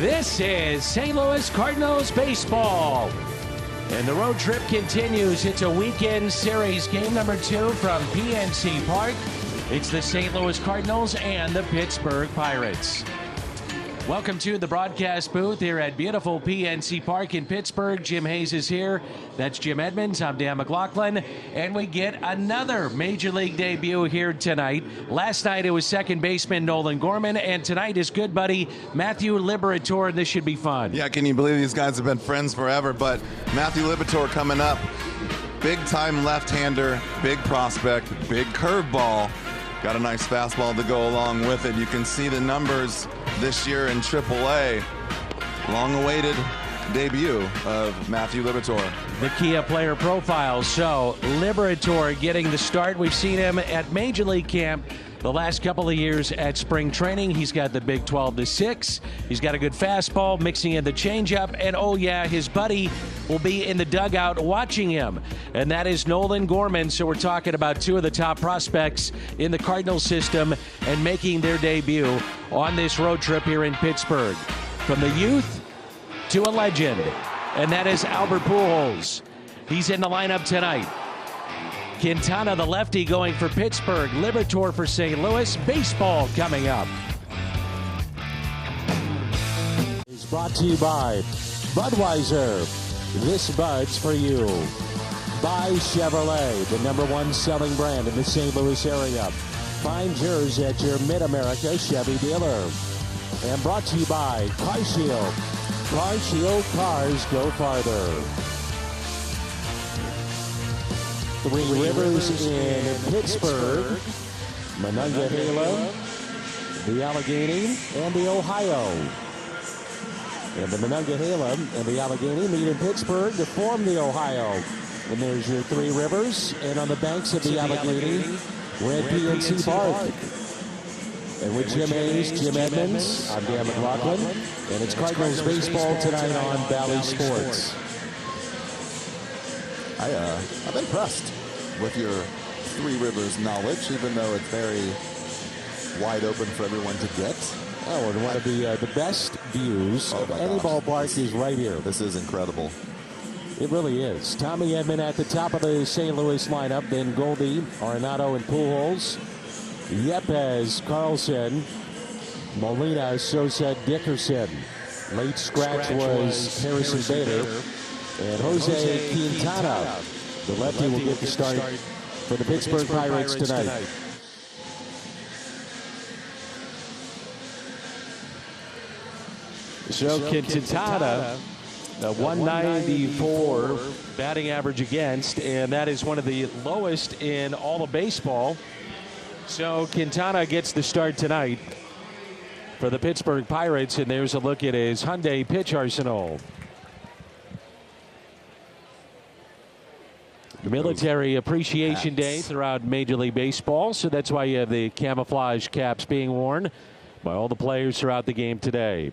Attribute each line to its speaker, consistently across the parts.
Speaker 1: This is St. Louis Cardinals baseball. And the road trip continues. It's a weekend series, game number 2 from PNC Park. It's the St. Louis Cardinals and the Pittsburgh Pirates. Welcome to the broadcast booth here at beautiful PNC Park in Pittsburgh. Jim Hayes is here. That's Jim Edmonds. I'm Dan McLaughlin. And we get another Major League debut here tonight. Last night it was second baseman Nolan Gorman, and tonight is good buddy Matthew Liberatore. This should be fun.
Speaker 2: Yeah, can you believe these guys have been friends forever? But Matthew Liberatore coming up. Big-time left-hander, big prospect, big curveball. Got a nice fastball to go along with it. You can see the numbers this year in AAA. Long-awaited debut of Matthew Liberatore.
Speaker 1: The Kia player profile. So Liberatore getting the start. We've seen him at Major League Camp the last couple of years at spring training. He's got the big 12-6. He's got a good fastball, mixing in the changeup. And oh yeah, his buddy will be in the dugout watching him. And that is Nolan Gorman. So we're talking about two of the top prospects in the Cardinals system and making their debut on this road trip here in Pittsburgh. From the youth to a legend. And that is Albert Pujols. He's in the lineup tonight. Quintana, the lefty, going for Pittsburgh. Liberatore for St. Louis. Baseball coming up.
Speaker 3: Is brought to you by Budweiser. This Bud's for you. By Chevrolet, the #1 selling brand in the St. Louis area. Find yours at your Mid-America Chevy dealer. And brought to you by Car Shield. Car Shield, cars go farther. Three Rivers in Pittsburgh, Monongahela, the Allegheny, and the Ohio. And the Monongahela and the Allegheny meet in Pittsburgh to form the Ohio. And there's your Three Rivers, and on the banks of the Allegheny, we're at PNC Park. And with Jim Hayes, Jim Edmonds, I'm Dan McLaughlin, and it's Cardinals baseball tonight on Valley Sports.
Speaker 2: I'm impressed with your Three Rivers knowledge, even though it's very wide open for everyone to get.
Speaker 3: Oh, and one of the best views of any ballpark is right here.
Speaker 2: This is incredible.
Speaker 3: It really is. Tommy Edman at the top of the St. Louis lineup, then Goldie, Arenado, and Pujols. Yepez, Carlson, Molina, Sosa, Dickerson. Late scratch was Harrison Bader. And Jose Quintana, the lefty, will get the start for the Pittsburgh Pirates tonight.
Speaker 1: So Quintana, a 194 batting average against, and that is one of the lowest in all of baseball. So Quintana gets the start tonight for the Pittsburgh Pirates, and there's a look at his Hyundai pitch arsenal. Military Appreciation Day throughout Major League Baseball, so that's why you have the camouflage caps being worn by all the players throughout the game today.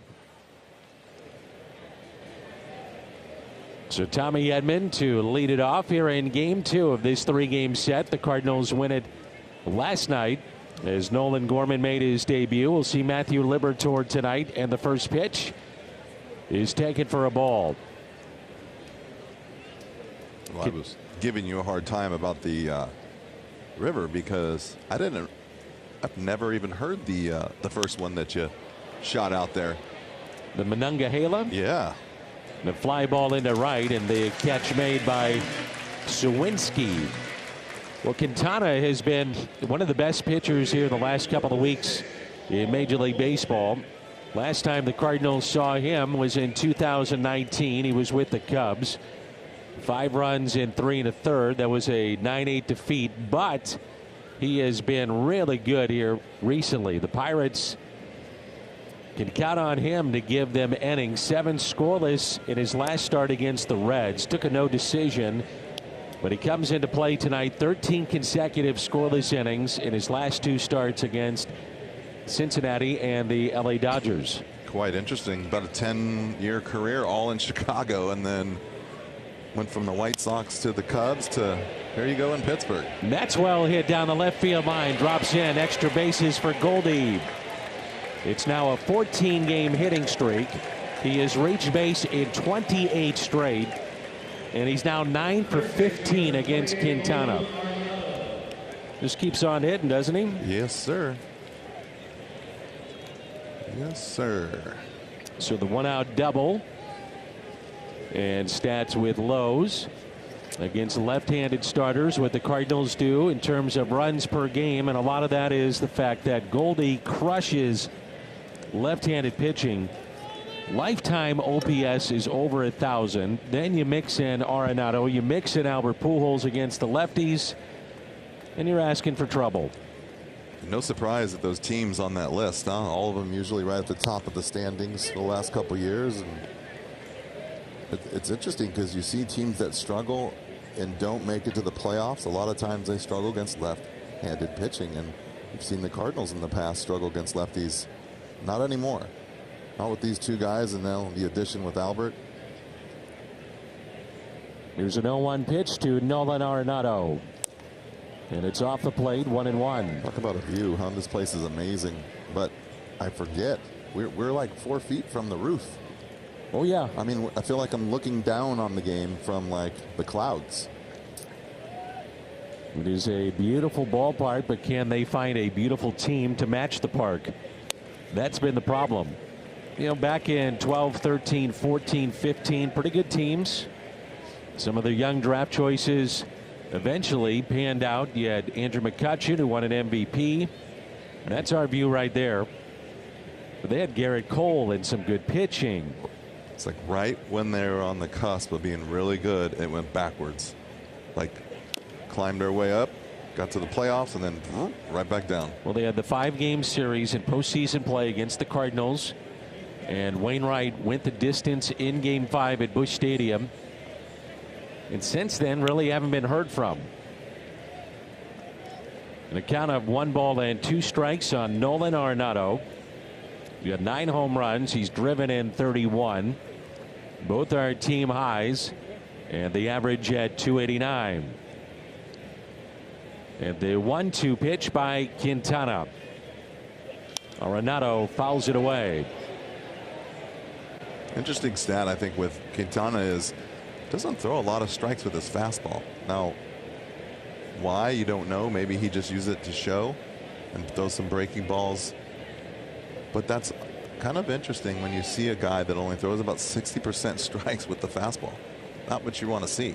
Speaker 1: So Tommy Edman to lead it off here in game 2 of this 3-game set. The Cardinals win it last night as Nolan Gorman made his debut. We'll see Matthew Liberatore tonight, and the first pitch is taken for a ball.
Speaker 2: Well, I was giving you a hard time about the river because I've never even heard the first one that you shot out there.
Speaker 1: The Monongahela?
Speaker 2: Yeah.
Speaker 1: The fly ball into right, and the catch made by Sawinski. Well, Quintana has been one of the best pitchers here the last couple of weeks in Major League Baseball. Last time the Cardinals saw him was in 2019. He was with the Cubs. 5 runs in 3 1/3. That was a 9-8 defeat, but he has been really good here recently. The Pirates can count on him to give them innings. 7 scoreless in his last start against the Reds. Took a no decision, but he comes into play tonight. 13 consecutive scoreless innings in his last 2 starts against Cincinnati and the LA Dodgers.
Speaker 2: Quite interesting. About a 10-year career, all in Chicago, and then went from the White Sox to the Cubs to here you go in Pittsburgh.
Speaker 1: Maxwell hit down the left field line, drops in. Extra bases for Goldie. It's now a 14-game hitting streak. He has reached base in 28 straight, and he's now 9 for 15 against Quintana. Just keeps on hitting, doesn't he?
Speaker 2: Yes, sir. Yes, sir.
Speaker 1: So the 1-out double, and stats with Lowe's against left-handed starters, what the Cardinals do in terms of runs per game, and a lot of that is the fact that Goldie crushes left-handed pitching. Lifetime OPS is over 1,000. Then you mix in Arenado, you mix in Albert Pujols against the lefties, and you're asking for trouble.
Speaker 2: No surprise that those teams on that list, huh? All of them usually right at the top of the standings for the last couple years. And it's interesting because you see teams that struggle and don't make it to the playoffs. A lot of times they struggle against left-handed pitching, and you've seen the Cardinals in the past struggle against lefties. Not anymore. Not with these two guys, and now the addition with Albert.
Speaker 1: Here's an 0-1 pitch to Nolan Arenado. And it's off the plate, 1-1.
Speaker 2: Talk about a view, huh? This place is amazing. But I forget, we're like 4 feet from the roof.
Speaker 1: Oh, yeah.
Speaker 2: I mean, I feel like I'm looking down on the game from like the clouds.
Speaker 1: It is a beautiful ballpark, but can they find a beautiful team to match the park? That's been the problem. You know, back in 12, 13, 14, 15, pretty good teams. Some of the young draft choices eventually panned out. You had Andrew McCutchen, who won an MVP. That's our view right there. But they had Garrett Cole and some good pitching.
Speaker 2: It's like right when they were on the cusp of being really good, it went backwards. Like climbed their way up, got to the playoffs, and then right back down.
Speaker 1: Well, they had the 5-game series in postseason play against the Cardinals, and Wainwright went the distance in Game 5 at Busch Stadium. And since then, really haven't been heard from. An account of 1 ball and 2 strikes on Nolan Arenado. You got 9 home runs. He's driven in 31. Both are team highs, and the average at 289. And the 1-2 pitch by Quintana. Arenado fouls it away.
Speaker 2: Interesting stat, I think, with Quintana is doesn't throw a lot of strikes with his fastball. Now, why, you don't know. Maybe he just used it to show and throw some breaking balls. But that's kind of interesting when you see a guy that only throws about 60% strikes with the fastball. Not what you want to see.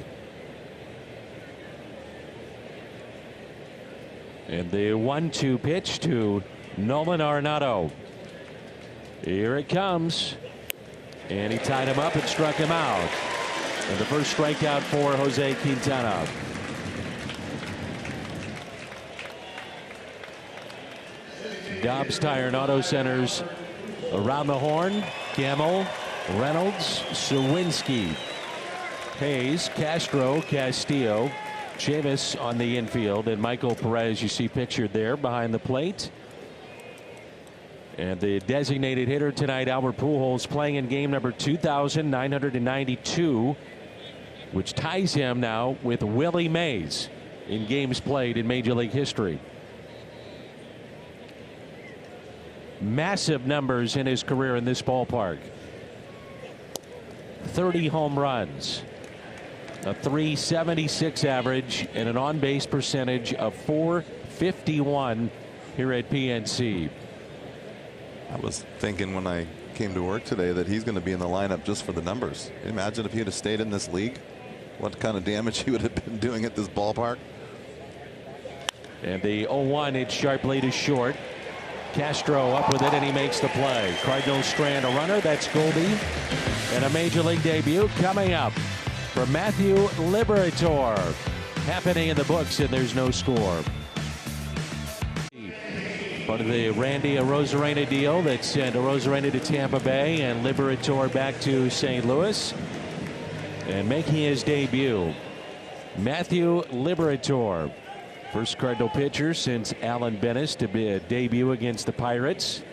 Speaker 1: And the 1-2 pitch to Nolan Arenado. Here it comes. And he tied him up and struck him out. And the first strikeout for Jose Quintana. Dobbs Tire and Auto Centers around the horn. Gamble, Reynolds, Sawinski, Hayes, Castro, Castillo, Chavis on the infield, and Michael Perez, you see pictured there behind the plate. And the designated hitter tonight, Albert Pujols, playing in game number 2,992, which ties him now with Willie Mays in games played in Major League history. Massive numbers in his career in this ballpark. 30 home runs, a .376 average, and an on-base percentage of .451 here at PNC.
Speaker 2: I was thinking when I came to work today that he's going to be in the lineup just for the numbers. Imagine if he had stayed in this league, what kind of damage he would have been doing at this ballpark.
Speaker 1: And the 0-1 hit sharply to short. Castro up with it, and he makes the play. Cardinals strand a runner. That's Goldie. And a Major League debut coming up for Matthew Liberatore. Happening in the books, and there's no score. Part of the Randy Arozarena deal that sent Arozarena to Tampa Bay and Liberatore back to St. Louis. And making his debut, Matthew Liberatore. First Cardinal pitcher since Alan Bennis to be a debut against the Pirates.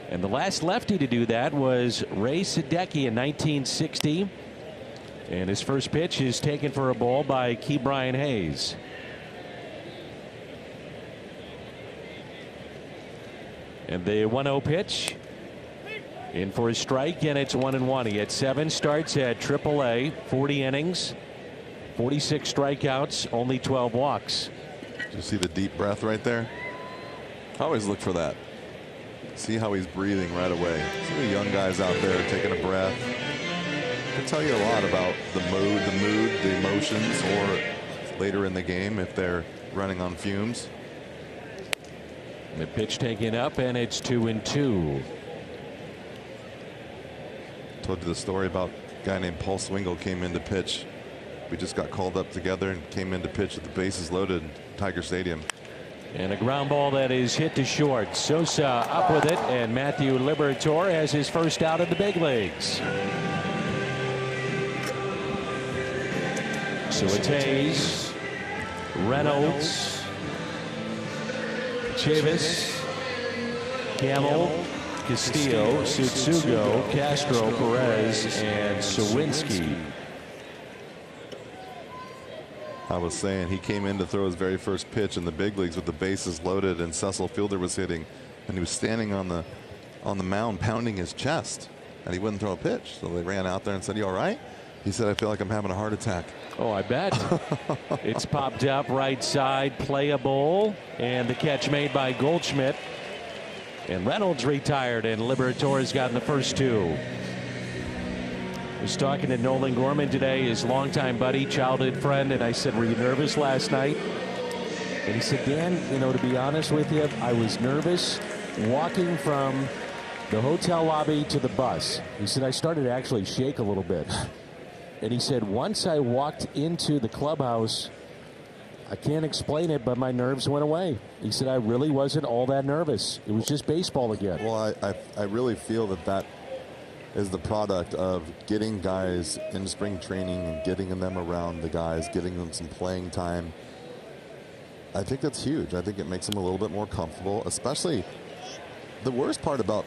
Speaker 1: And the last lefty to do that was Ray Sadecki in 1960. And his first pitch is taken for a ball by Ke'Bryan Hayes. And the 1-0 pitch In for a strike, and it's 1-1. He had 7 starts at AAA, 40 innings, 46 strikeouts, only 12 walks.
Speaker 2: Did you see the deep breath right there? I always look for that. See how he's breathing right away. See the young guys out there taking a breath. It can tell you a lot about the mood, the emotions, or later in the game if they're running on fumes.
Speaker 1: The pitch taken up, and it's 2-2.
Speaker 2: Told you the story about a guy named Paul Swingle came in to pitch. We just got called up together and came in to pitch with the bases loaded in Tiger Stadium.
Speaker 1: And a ground ball that is hit to short. Sosa up with it, and Matthew Liberatore has his first out in the big leagues. Suarez, Reynolds, Chavis, Gamble, Castillo, Tsutsugo, Castro, Perez, and Sawinski.
Speaker 2: I was saying he came in to throw his very first pitch in the big leagues with the bases loaded, and Cecil Fielder was hitting, and he was standing on the mound pounding his chest, and he wouldn't throw a pitch. So they ran out there and said, "You all right?" He said, "I feel like I'm having a heart attack."
Speaker 1: Oh, I bet. It's popped up right side, playable, and the catch made by Goldschmidt. And Reynolds retired, and Liberatore's gotten the first 2. I was talking to Nolan Gorman today, his longtime buddy, childhood friend, and I said, "Were you nervous last night?" And he said, "Dan, to be honest with you, I was nervous walking from the hotel lobby to the bus." He said, "I started to actually shake a little bit." And he said, "Once I walked into the clubhouse, I can't explain it, but my nerves went away." He said, "I really wasn't all that nervous. It was just baseball again."
Speaker 2: Well, I really feel that is the product of getting guys in spring training and getting them around the guys, getting them some playing time. I think that's huge. I think it makes them a little bit more comfortable, especially the worst part about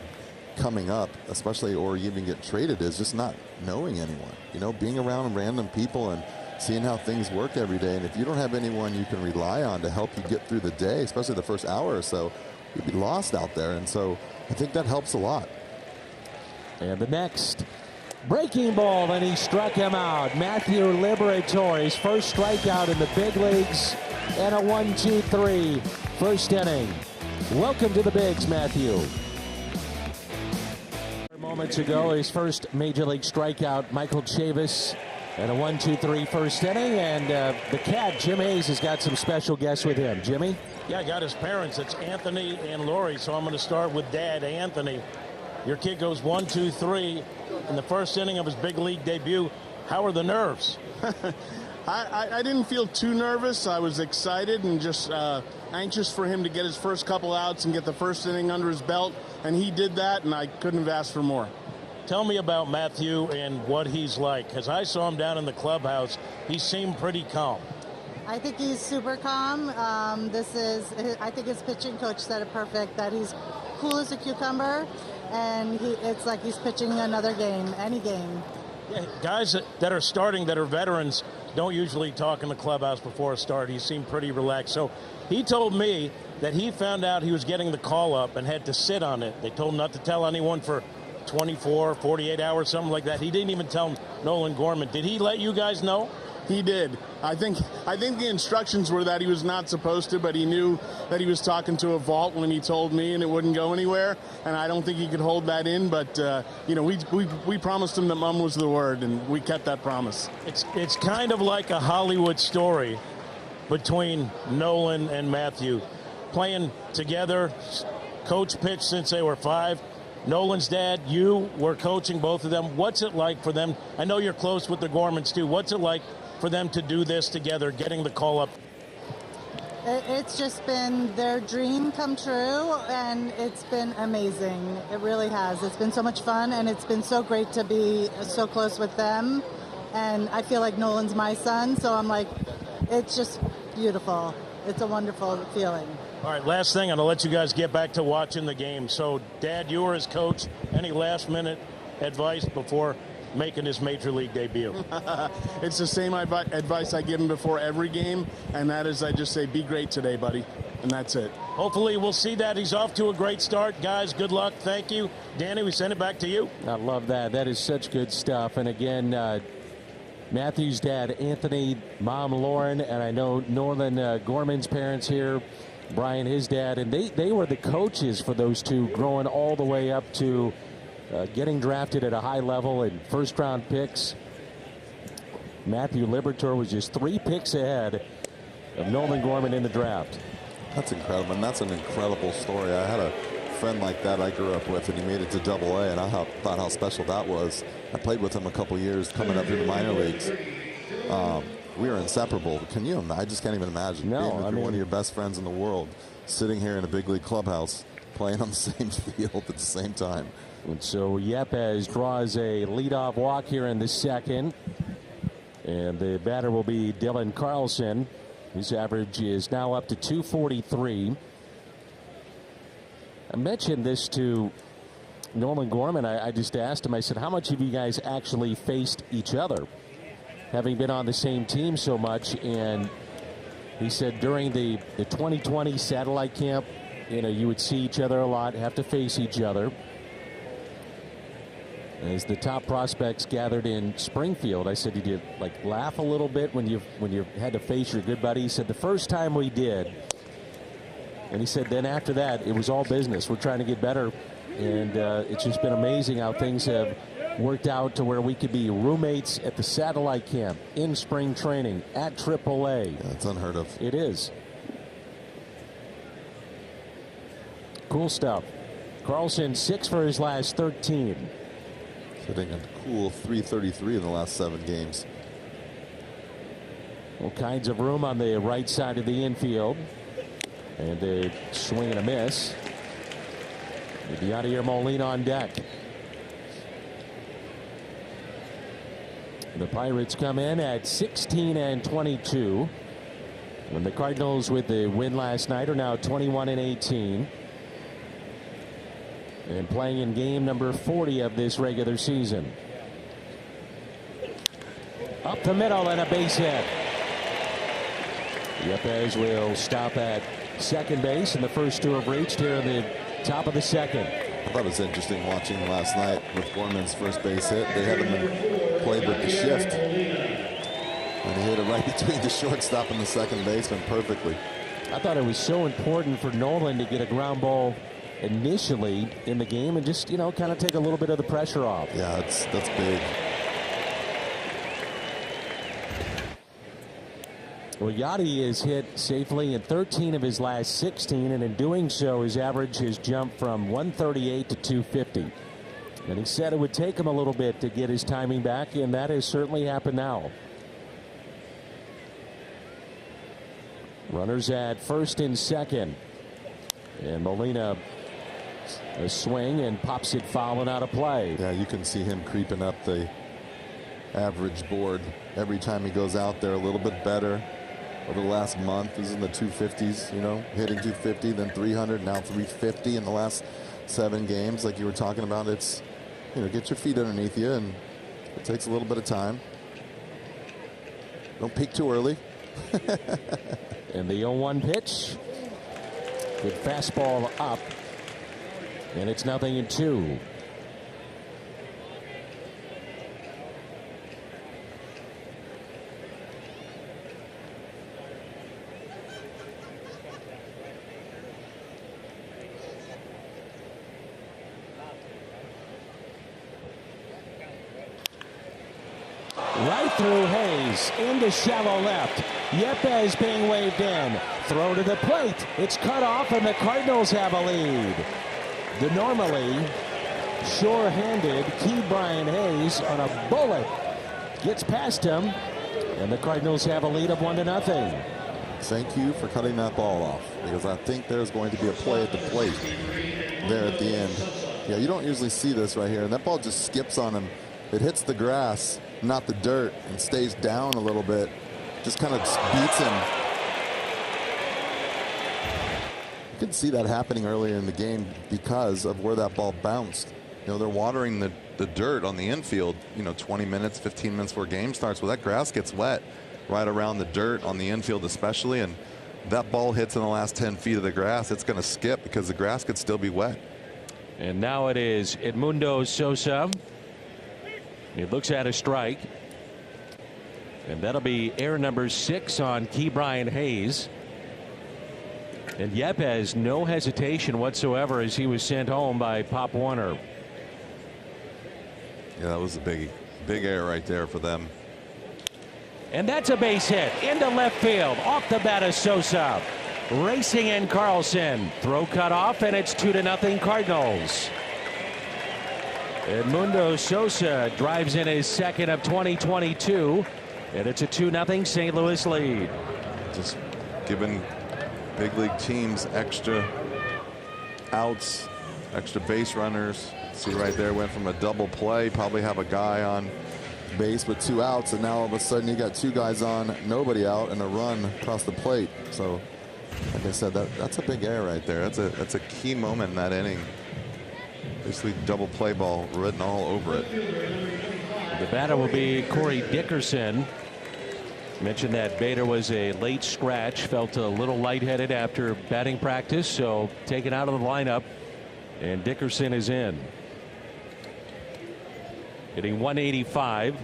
Speaker 2: coming up, especially or even get traded, is just not knowing anyone. Being around random people and seeing how things work every day. And if you don't have anyone you can rely on to help you get through the day, especially the first hour or so, you'd be lost out there. And so I think that helps a lot.
Speaker 1: And the next breaking ball, and he struck him out. Matthew Liberatore, his first strikeout in the big leagues, and a 1-2-3 first inning. Welcome to the bigs, Matthew. Moments ago, his first major league strikeout, Michael Chavis, and a 1-2-3 first inning. And the cat, Jim Hayes, has got some special guests with him. Jimmy?
Speaker 4: Yeah, I got his parents. It's Anthony and Lori. So I'm going to start with Dad, Anthony. Your kid goes 1-2-3 in the first inning of his big league debut. How are the nerves?
Speaker 5: I didn't feel too nervous. I was excited and just anxious for him to get his first couple outs and get the first inning under his belt. And he did that, and I couldn't have asked for more.
Speaker 4: Tell me about Matthew and what he's like. As I saw him down in the clubhouse, he seemed pretty calm.
Speaker 6: I think he's super calm. I think his pitching coach said it perfect, that he's cool as a cucumber, and it's like he's pitching another game, any game.
Speaker 4: Yeah, guys that are starting, that are veterans, don't usually talk in the clubhouse before a start. He seemed pretty relaxed. So he told me that he found out he was getting the call up and had to sit on it. They told him not to tell anyone for 24, 48 hours, something like that. He didn't even tell Nolan Gorman. Did he let you guys know?
Speaker 5: He did. I think the instructions were that he was not supposed to, but he knew that he was talking to a vault when he told me, and it wouldn't go anywhere. And I don't think he could hold that in. But we promised him that Mom was the word, and we kept that promise.
Speaker 4: It's kind of like a Hollywood story between Nolan and Matthew, playing together. Coach pitched since they were 5. Nolan's dad, you were coaching both of them. What's it like for them? I know you're close with the Gormans too. What's it like for them to do this together, getting the call up?
Speaker 6: It's just been their dream come true, and it's been amazing. It really has. It's been so much fun, and it's been so great to be so close with them. And I feel like Nolan's my son, so I'm like, it's just beautiful. It's a wonderful feeling.
Speaker 4: All right, last thing, I'm going to let you guys get back to watching the game. So, Dad, you were his coach. Any last-minute advice before making his Major League debut?
Speaker 5: It's the same advice I give him before every game, and that is I just say, be great today, buddy. and that's it.
Speaker 4: Hopefully we'll see that. He's off to a great start. Guys, good luck. Thank you. Danny, we send it back to you.
Speaker 3: I love that. That is such good stuff. And again, Matthew's dad, Anthony, mom, Lauren, and I know Norland Gorman's parents here, Brian, his dad, and they were the coaches for those two growing all the way up to getting drafted at a high level and first-round picks. Matthew Liberatore was just 3 picks ahead of Nolan Gorman in the draft.
Speaker 2: That's incredible, and that's an incredible story. I had a friend like that I grew up with, and he made it to Double-A, and I thought how special that was. I played with him a couple years coming up through the minor leagues. We were inseparable. Can you? I just can't even imagine being with one of your best friends in the world, sitting here in a big league clubhouse, playing on the same field at the same time.
Speaker 3: And so Yepes draws a leadoff walk here in the second, and the batter will be Dylan Carlson. His average is now up to 243. I mentioned this to Nolan Gorman. I just asked him, I said, how much have you guys actually faced each other, having been on the same team so much? And he said during the 2020 satellite camp, you would see each other a lot, have to face each other. As the top prospects gathered in Springfield, I said, did you laugh a little bit when you had to face your good buddy? He said the first time we did, and he said then after that it was all business. We're trying to get better, and it's just been amazing how things have worked out to where we could be roommates at the satellite camp, in spring training, at AAA.
Speaker 2: Yeah, it's unheard of.
Speaker 3: It is. Cool stuff. Carlson 6 for his last 13.
Speaker 2: Hitting a cool 333 in the last 7 games.
Speaker 3: All kinds of room on the right side of the infield. And a swing and a miss. Yadier Molina on deck. The Pirates come in at 16-22. When the Cardinals, with the win last night, are now 21-18. And playing in game number 40 of this regular season. Up the middle and a base hit. Yepes will stop at second base, and the first 2 have reached here in the top of the second.
Speaker 2: I thought it was interesting watching last night with Gorman's first base hit. They had him played with the shift, and he hit it right between the shortstop and the second baseman perfectly.
Speaker 3: I thought it was so important for Nolan to get a ground ball initially in the game and just, kind of take a little bit of the pressure off.
Speaker 2: Yeah, that's big.
Speaker 3: Well, Yadi is hit safely in 13 of his last 16, and in doing so, his average has jumped from 138 to 250. And he said it would take him a little bit to get his timing back, and that has certainly happened now. Runners at first and second. And Molina, a swing, and pops it foul and out of play.
Speaker 2: Yeah, you can see him creeping up the average board every time he goes out there a little bit better. Over the last month, he's in the 250s, hitting 250, then 300, now 350 in the last 7 games. Like you were talking about, it's, get your feet underneath you, and it takes a little bit of time. Don't peak too early.
Speaker 3: And the 0-1 pitch. Good fastball up. And it's 0-2. Right through Hayes, into shallow left. Yepes being waved in. Throw to the plate. It's cut off, and the Cardinals have a lead. The normally sure-handed key Brian Hayes on a bullet gets past him, and the Cardinals have a lead of 1-0.
Speaker 2: Thank you for cutting that ball off, because I think there's going to be a play at the plate there at the end. Yeah, you don't usually see this right here, and that ball just skips on him. It hits the grass, not the dirt, and stays down a little bit. Just kind of beats him. You could see that happening earlier in the game because of where that ball bounced. They're watering the dirt on the infield, 20 minutes, 15 minutes before game starts. Well, that grass gets wet right around the dirt on the infield especially, and that ball hits in the last 10 feet of the grass, it's going to skip because the grass could still be wet.
Speaker 1: And now it is Edmundo Sosa. He looks at a strike. And that'll be error number 6 on Ke'Bryan Hayes. And Yep has no hesitation whatsoever as he was sent home by Pop Warner.
Speaker 2: Yeah, that was a big error right there for them.
Speaker 1: And that's a base hit into left field off the bat of Sosa. Racing in Carlson. Throw cut off, and it's 2-0 Cardinals. Edmundo Sosa drives in his second of 2022, and it's a 2-0 St. Louis lead.
Speaker 2: Just giving big league teams extra outs, extra base runners. See right there, went from a double play, probably have a guy on base with 2 outs, and now all of a sudden you got 2 guys on, nobody out, and a run across the plate. So like I said, that's a big error right there. That's a key moment in that inning. Basically double play ball written all over it.
Speaker 1: The batter will be Corey Dickerson. Mentioned that Bader was a late scratch, felt a little lightheaded after batting practice, so taken out of the lineup, and Dickerson is in. Hitting 185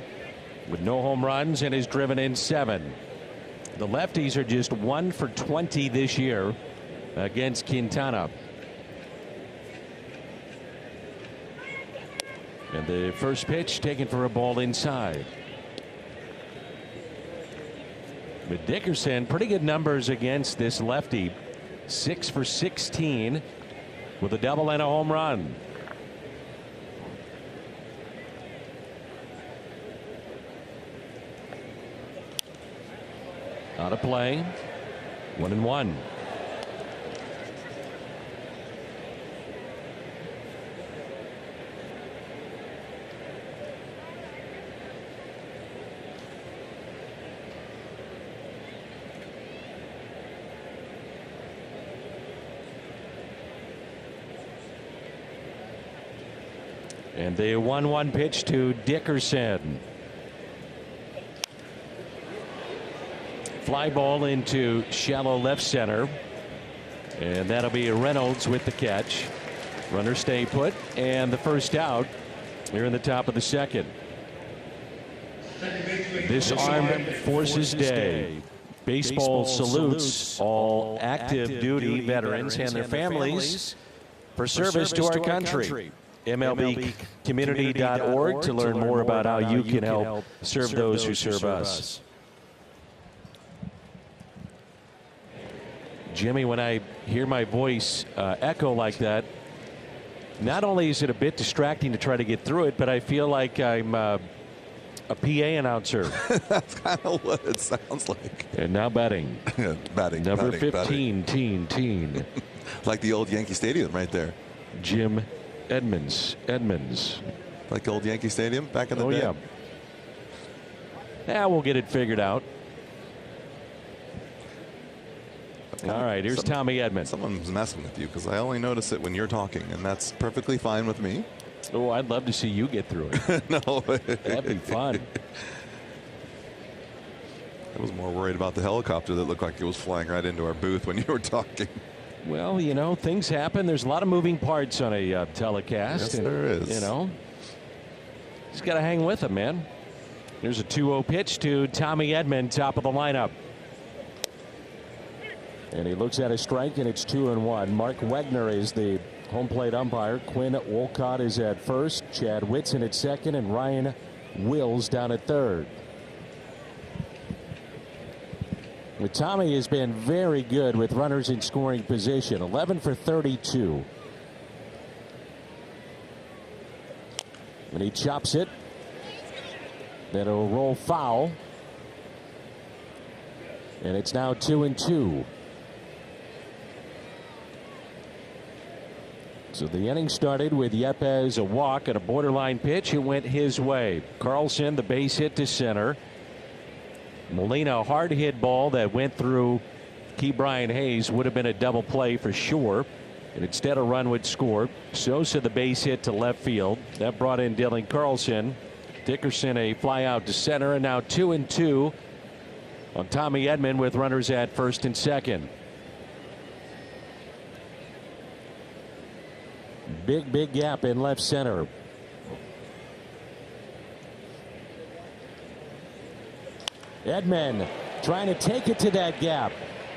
Speaker 1: with no home runs and has driven in 7. The lefties are just 1 for 20 this year against Quintana. And the first pitch taken for a ball inside. But Dickerson, pretty good numbers against this lefty. 6 for 16 with a double and a home run. Out of play. 1-1. And the 1-1 pitch to Dickerson. Fly ball into shallow left center. And that'll be Reynolds with the catch. Runner stay put, and the first out here in the top of the second. This Armed Forces Day. Baseball salutes all active duty veterans and their families for service to our country. MLBcommunity.org to learn more about how you can help serve those who serve us. Jimmy, when I hear my voice echo like that, not only is it a bit distracting to try to get through it, but I feel like I'm a PA announcer.
Speaker 2: That's kind of what it sounds like.
Speaker 1: And now batting.
Speaker 2: batting.
Speaker 1: Number
Speaker 2: batting,
Speaker 1: 15,
Speaker 2: batting.
Speaker 1: teen.
Speaker 2: Like the old Yankee Stadium right there.
Speaker 1: Jim Edmonds.
Speaker 2: Like the old Yankee Stadium back in the day.
Speaker 1: Oh, yeah. We'll get it figured out. All right, here's Tommy Edman.
Speaker 2: Someone's messing with you because I only notice it when you're talking, and that's perfectly fine with me.
Speaker 1: Oh, I'd love to see you get through it.
Speaker 2: No.
Speaker 1: That'd be fun.
Speaker 2: I was more worried about the helicopter that looked like it was flying right into our booth when you were talking.
Speaker 1: Well, you know, things happen. There's a lot of moving parts on a telecast.
Speaker 2: Yes, there is.
Speaker 1: You know, just got to hang with them, man. There's a 2-0 pitch to Tommy Edman, top of the lineup. And he looks at a strike, and it's 2-1. Mark Wegner is the home plate umpire. Quinn Wolcott is at first. Chad Whitson at second, and Ryan Wills down at third. But Tommy has been very good with runners in scoring position. 11 for 32. And he chops it. Then it'll roll foul. And it's now 2-2. So the inning started with Yepes a walk and a borderline pitch. It went his way. Carlson, the base hit to center. Molina, a hard hit ball that went through Ke'Bryan Hayes. Would have been a double play for sure. And instead a run would score. Sosa, the base hit to left field. That brought in Dylan Carlson. Dickerson, a fly out to center. And now 2-2 on Tommy Edman with runners at first and second. Big gap in left center. Edman trying to take it to that gap,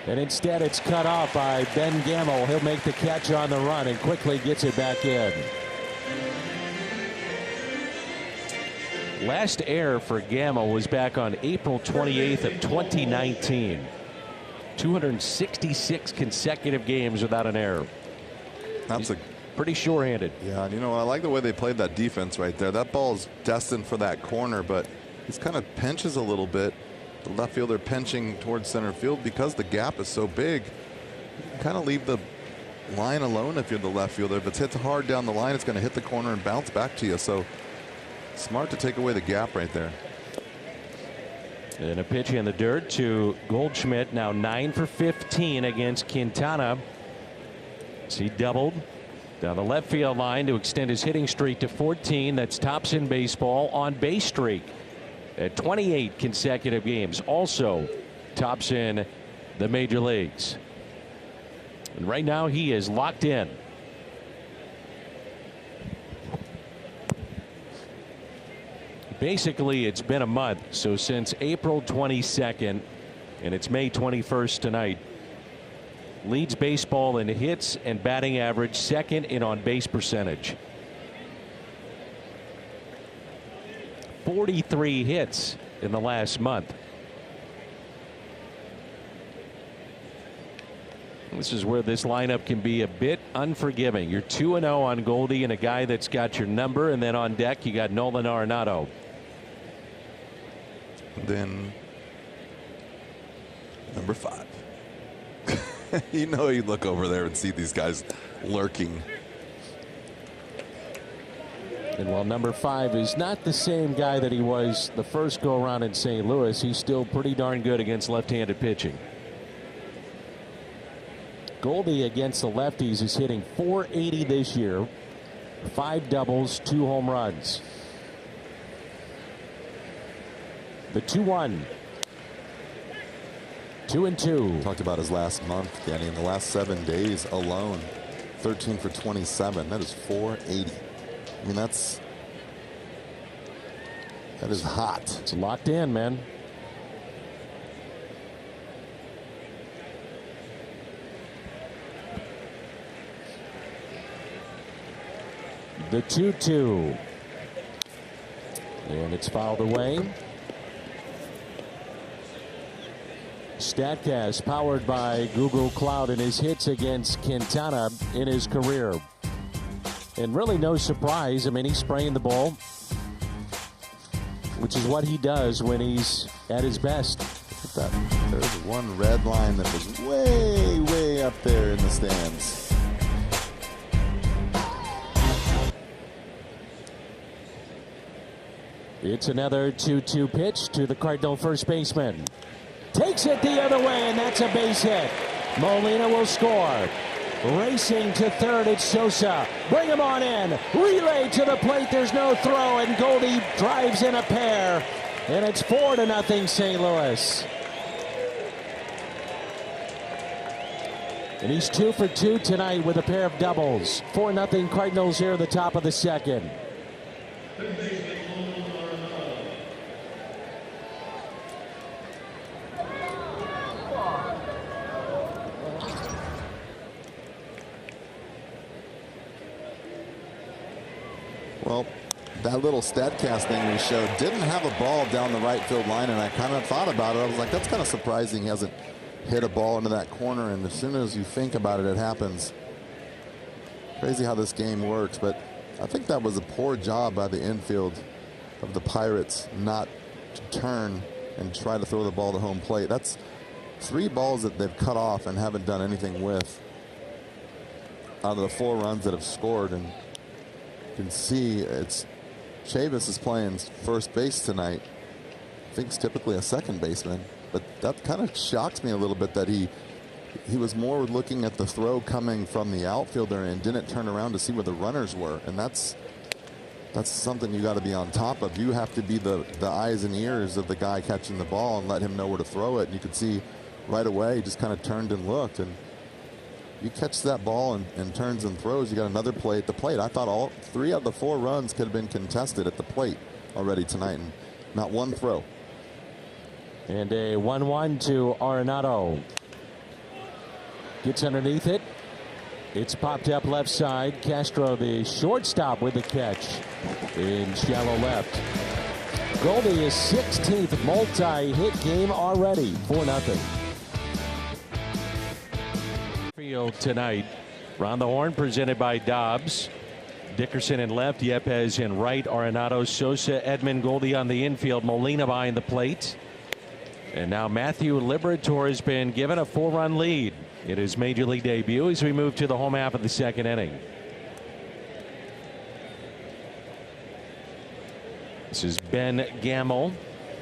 Speaker 1: and instead it's cut off by Ben Gamble. He'll make the catch on the run and quickly gets it back in. Last error for Gamble was back on April 28th of 2019. 266 consecutive games without an error.
Speaker 2: That's a
Speaker 1: pretty sure-handed.
Speaker 2: Yeah, and you know, I like the way they played that defense right there. That ball is destined for that corner, but he's kind of pinches a little bit. The left fielder pinching towards center field because the gap is so big. You can kind of leave the line alone if you're the left fielder. If it's hit hard down the line, it's going to hit the corner and bounce back to you. So smart to take away the gap right there.
Speaker 1: And a pitch in the dirt to Goldschmidt, now 9 for 15 against Quintana. He doubled down the left field line to extend his hitting streak to 14. That's tops in baseball. On base streak at 28 consecutive games. Also tops in the major leagues. And right now he is locked in. Basically, it's been a month. So since April 22nd, and it's May 21st tonight, leads baseball in hits and batting average, second in on base percentage. 43 hits in the last month. This is where this lineup can be a bit unforgiving. You're 2-0 on Goldie and a guy that's got your number, and then on deck you got Nolan Arenado.
Speaker 2: Then number 5. You know, you look over there and see these guys lurking.
Speaker 1: And while number 5 is not the same guy that he was the first go around in St. Louis, he's still pretty darn good against left-handed pitching. Goldie against the lefties is hitting .480 this year, 5 doubles, 2 home runs. The 2-1. 2-2.
Speaker 2: Talked about his last month, Danny. In the last 7 days alone, 13 for 27. That is .480. I mean, that is hot.
Speaker 1: It's locked in, man. The 2-2. And it's fouled away. StatCast powered by Google Cloud and his hits against Quintana in his career. And really no surprise. I mean, he's spraying the ball, which is what he does when he's at his best.
Speaker 2: Look at that. There's one red line that was way up there in the stands.
Speaker 1: It's another 2-2 pitch to the Cardinal first baseman. Takes it the other way, and that's a base hit. Molina will score. Racing to third, it's Sosa. Bring him on in. Relay to the plate, there's no throw, and Goldie drives in a pair. And it's 4-0 St. Louis. And he's 2 for 2 tonight with a pair of doubles. 4-0 Cardinals here at the top of the second.
Speaker 2: Well, that little StatCast thing we showed didn't have a ball down the right field line, and I kind of thought about it. I was like, that's kind of surprising he hasn't hit a ball into that corner, and as soon as you think about it, it happens. Crazy how this game works, but I think that was a poor job by the infield of the Pirates not to turn and try to throw the ball to home plate. That's 3 balls that they've cut off and haven't done anything with out of the 4 runs that have scored. And you can see it's Chavis is playing first base tonight. I think it's typically a second baseman, but that kind of shocks me a little bit that he was more looking at the throw coming from the outfielder and didn't turn around to see where the runners were. And that's
Speaker 7: That's something you got to be on top of. You have to be the eyes and ears of the guy catching the ball and let him know where to throw it. And you could see right away, he just kind of turned and looked. And you catch that ball and turns and throws, you got another play at the plate. I thought all 3 out of the 4 runs could have been contested at the plate already tonight, and not one throw.
Speaker 3: And a 1-1 to Arenado. Gets underneath it. It's popped up left side. Castro, the shortstop, with the catch in shallow left. Goldie, his 16th multi-hit game already. 4-0.
Speaker 1: Field tonight. Round the horn presented by Dobbs. Dickerson in left, Yepes in right, Arenado, Sosa, Edman, Goldie on the infield, Molina behind the plate. And now Matthew Liberatore has been given a 4-run lead in his major league debut as we move to the home half of the second inning. This is Ben Gamble.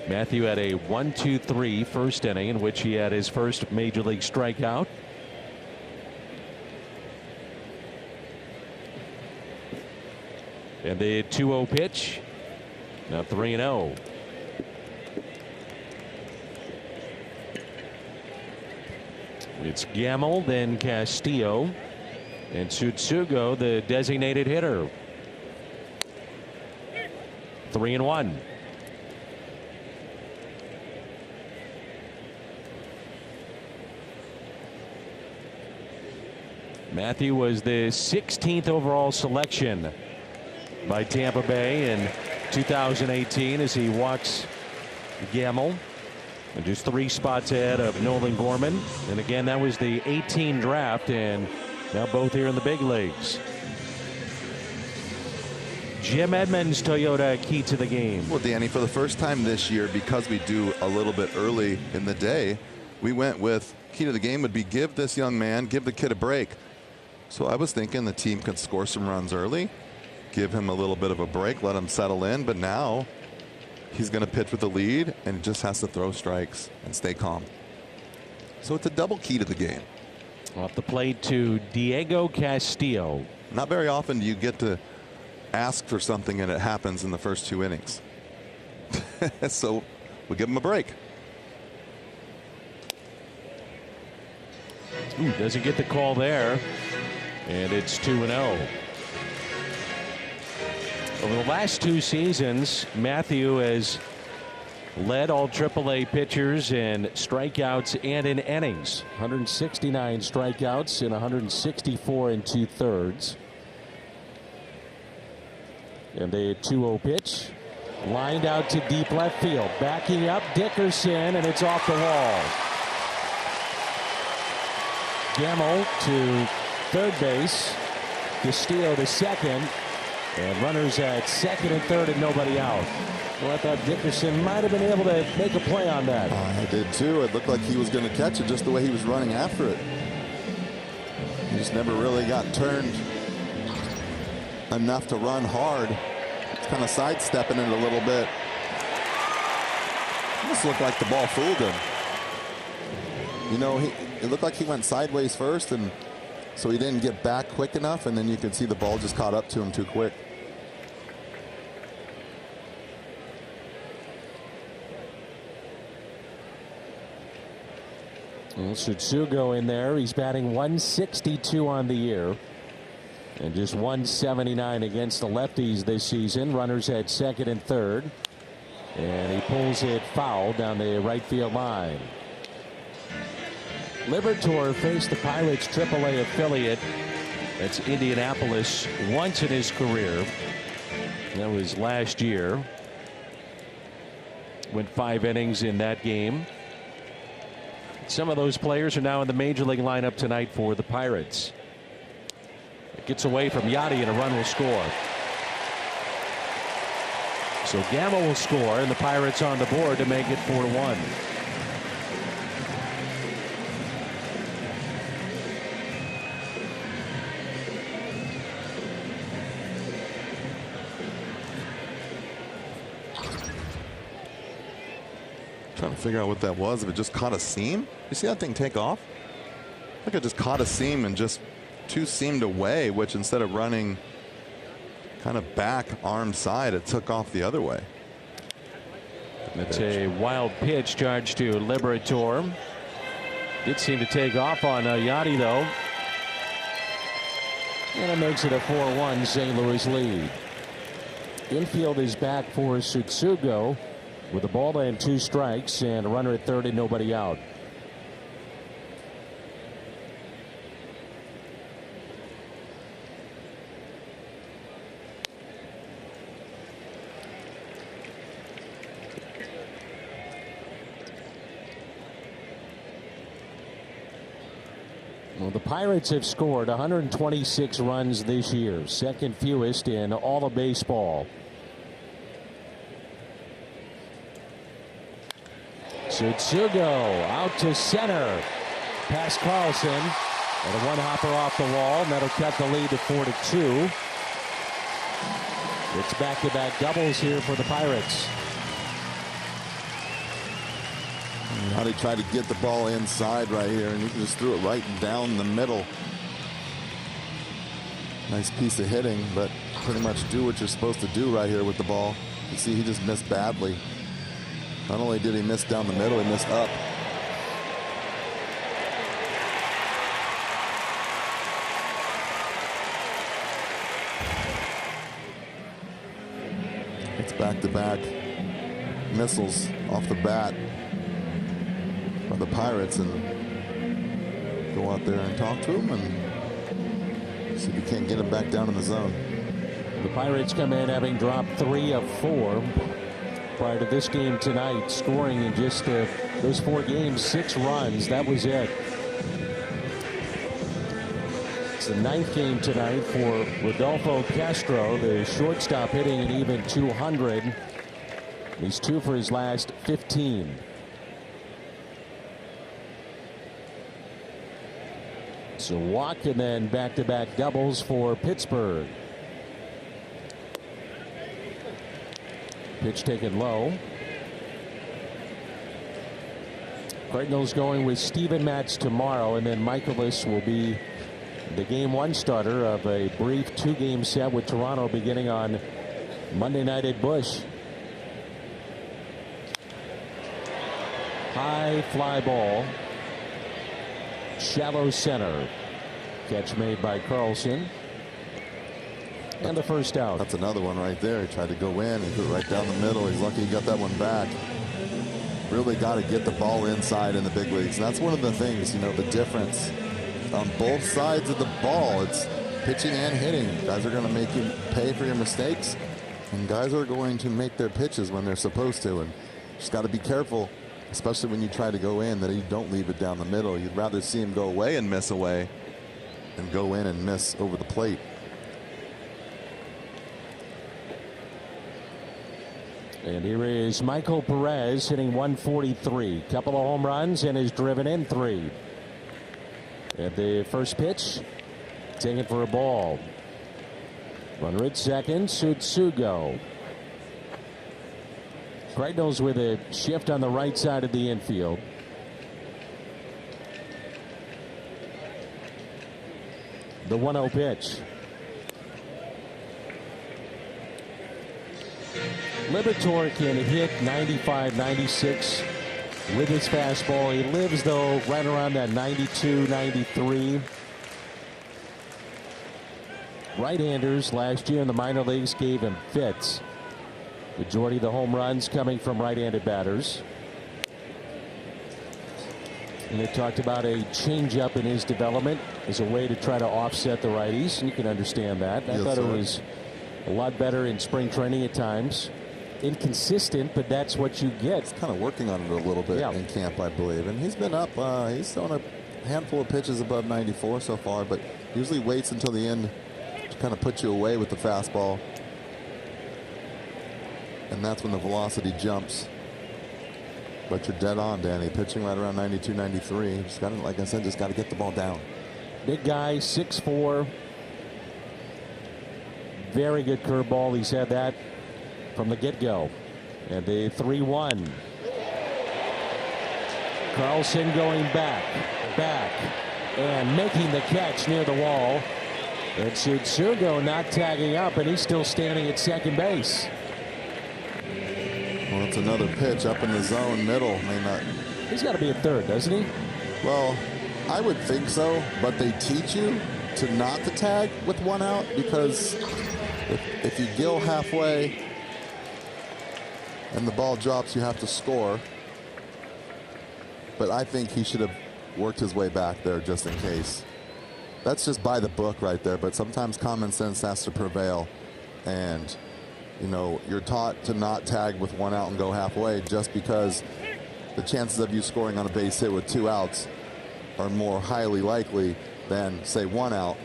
Speaker 1: Matthew had a 1-2-3 first inning in which he had his first major league strikeout. And the 2-0 pitch. Now 3-0. It's Gamble, then Castillo, and Tsutsugo, the designated hitter. 3-1. Matthew was the 16th overall selection by Tampa Bay in 2018 as he walks Gamble. And just 3 spots ahead of Nolan Gorman. And again, that was the 18 draft, and now both here in the big leagues. Jim Edmonds, Toyota, key to the game.
Speaker 2: Well, Danny, for the first time this year, because we do a little bit early in the day, we went with key to the game would be give this young man, give the kid a break. So I was thinking the team could score some runs early, give him a little bit of a break, let him settle in. But now he's going to pitch with the lead and just has to throw strikes and stay calm. So it's a double key to the game.
Speaker 1: Off the plate to Diego Castillo.
Speaker 2: Not very often do you get to ask for something and it happens in the first 2 innings. So we'll give him a break.
Speaker 1: Ooh, doesn't get the call there. And it's 2-0. Over the last 2 seasons, Matthew has led all AAA pitchers in strikeouts and in innings.
Speaker 3: 169 strikeouts in 164 2/3. And a 2-0 pitch. Lined out to deep left field. Backing up Dickerson, and it's off the wall. Gamble to third base. Castillo to second. And runners at second and third and nobody out. Well, I thought Dickerson might have been able to make a play on that.
Speaker 7: I did too. It looked like he was going to catch it just the way he was running after it. He just never really got turned enough to run hard. It's kind of sidestepping it a little bit. It just looked like the ball fooled him. You know, it looked like he went sideways first, and so he didn't get back quick enough, and then you could see the ball just caught up to him too quick.
Speaker 3: Well, Tsutsugo in there. He's batting 162 on the year. And just 179 against the lefties this season. Runners at second and third. And he pulls it foul down the right field line. Liberatore faced the Pirates AAA affiliate. That's Indianapolis once in his career. That was last year. Went 5 innings in that game. Some of those players are now in the major league lineup tonight for the Pirates. It gets away from Yachty and a run will score. So Gamble will score and the Pirates on the board to make it 4-1.
Speaker 2: Trying to figure out what that was. If it just caught a seam. You see that thing take off? Like it just caught a seam and just 2 seamed away, which instead of running kind of back arm side, it took off the other way.
Speaker 1: It's a wild pitch charged to Liberator. Did seem to take off on Yachty, though. And it makes it a 4-1 St. Louis lead. Infield is back for Tsutsugo with a ball and 2 strikes and a runner at third and nobody out. Well, the Pirates have scored 126 runs this year, second fewest in all of baseball. Tsutsugo out to center. Past Carlson. And a one-hopper off the wall. And that'll cut the lead to 4-2. It's back-to-back doubles here for the Pirates.
Speaker 7: How he tried to get the ball inside right here, and he just threw it right down the middle. Nice piece of hitting, but pretty much do what you're supposed to do right here with the ball. You see, he just missed badly. Not only did he miss down the middle, he missed up. It's back-to-back missiles off the bat by the Pirates, and go out there and talk to him and see if we can't get him back down in the zone.
Speaker 1: The Pirates come in having dropped 3 of 4 prior to this game tonight, scoring in just those 4 games 6 runs. That was it. It's the 9th game tonight for Rodolfo Castro, the shortstop, hitting an even 200. He's 2 for his last 15. So walk and then back-to-back doubles for Pittsburgh. Pitch taken low. Cardinals going with Steven Matz tomorrow, and then Michaelis will be the game 1 starter of a brief 2-game set with Toronto beginning on Monday night at Busch. High fly ball. Shallow center. Catch made by Carlson. And the first out.
Speaker 7: That's another one right there. He tried to go in. He put it right down the middle. He's lucky he got that one back. Really got to get the ball inside in the big leagues. And that's one of the things, you know, the difference on both sides of the ball. It's pitching and hitting. Guys are going to make you pay for your mistakes, and guys are going to make their pitches when they're supposed to. And just got to be careful, especially when you try to go in, that you don't leave it down the middle. You'd rather see him go away and miss away than go in and miss over the plate.
Speaker 1: And here is Michael Perez hitting 143. Couple of home runs and has driven in 3. At the first pitch, taken for a ball. Runner at second, Tsutsugo. Cardinals with a shift on the right side of the infield. The 1-0 pitch. Liberator can hit 95, 96 with his fastball. He lives, though, right around that 92, 93. Right-handers last year in the minor leagues gave him fits. Majority of the home runs coming from right-handed batters. And they talked about a changeup in his development as a way to try to offset the righties. And you can understand that. I thought it was a lot better in spring training at times. Inconsistent, but that's what you get.
Speaker 7: He's kind of working on it a little bit in camp, I believe. And he's been up. He's thrown a handful of pitches above 94 so far, but usually waits until the end to kind of put you away with the fastball. And that's when the velocity jumps. But you're dead on, Danny. Pitching right around 92, 93. Just got to, like I said, just got to get the ball down.
Speaker 1: Big guy, 6'4". Very good curveball. He's had that from the get-go. And the 3-1. Carlson going back, and making the catch near the wall.
Speaker 3: And Tsutsugo not tagging up, and he's still standing at second base.
Speaker 7: Well, it's another pitch up in the zone, middle. May not.
Speaker 3: He's got to be at third, doesn't he?
Speaker 7: Well, I would think so, but they teach you to not to tag with one out, because if you gill halfway and the ball drops, you have to score. But I think he should have worked his way back there just in case. That's just by the book right there, but sometimes common sense has to prevail. And, you know, you're taught to not tag with one out and go halfway just because the chances of you scoring on a base hit with 2 outs are more highly likely than, say, 1 out.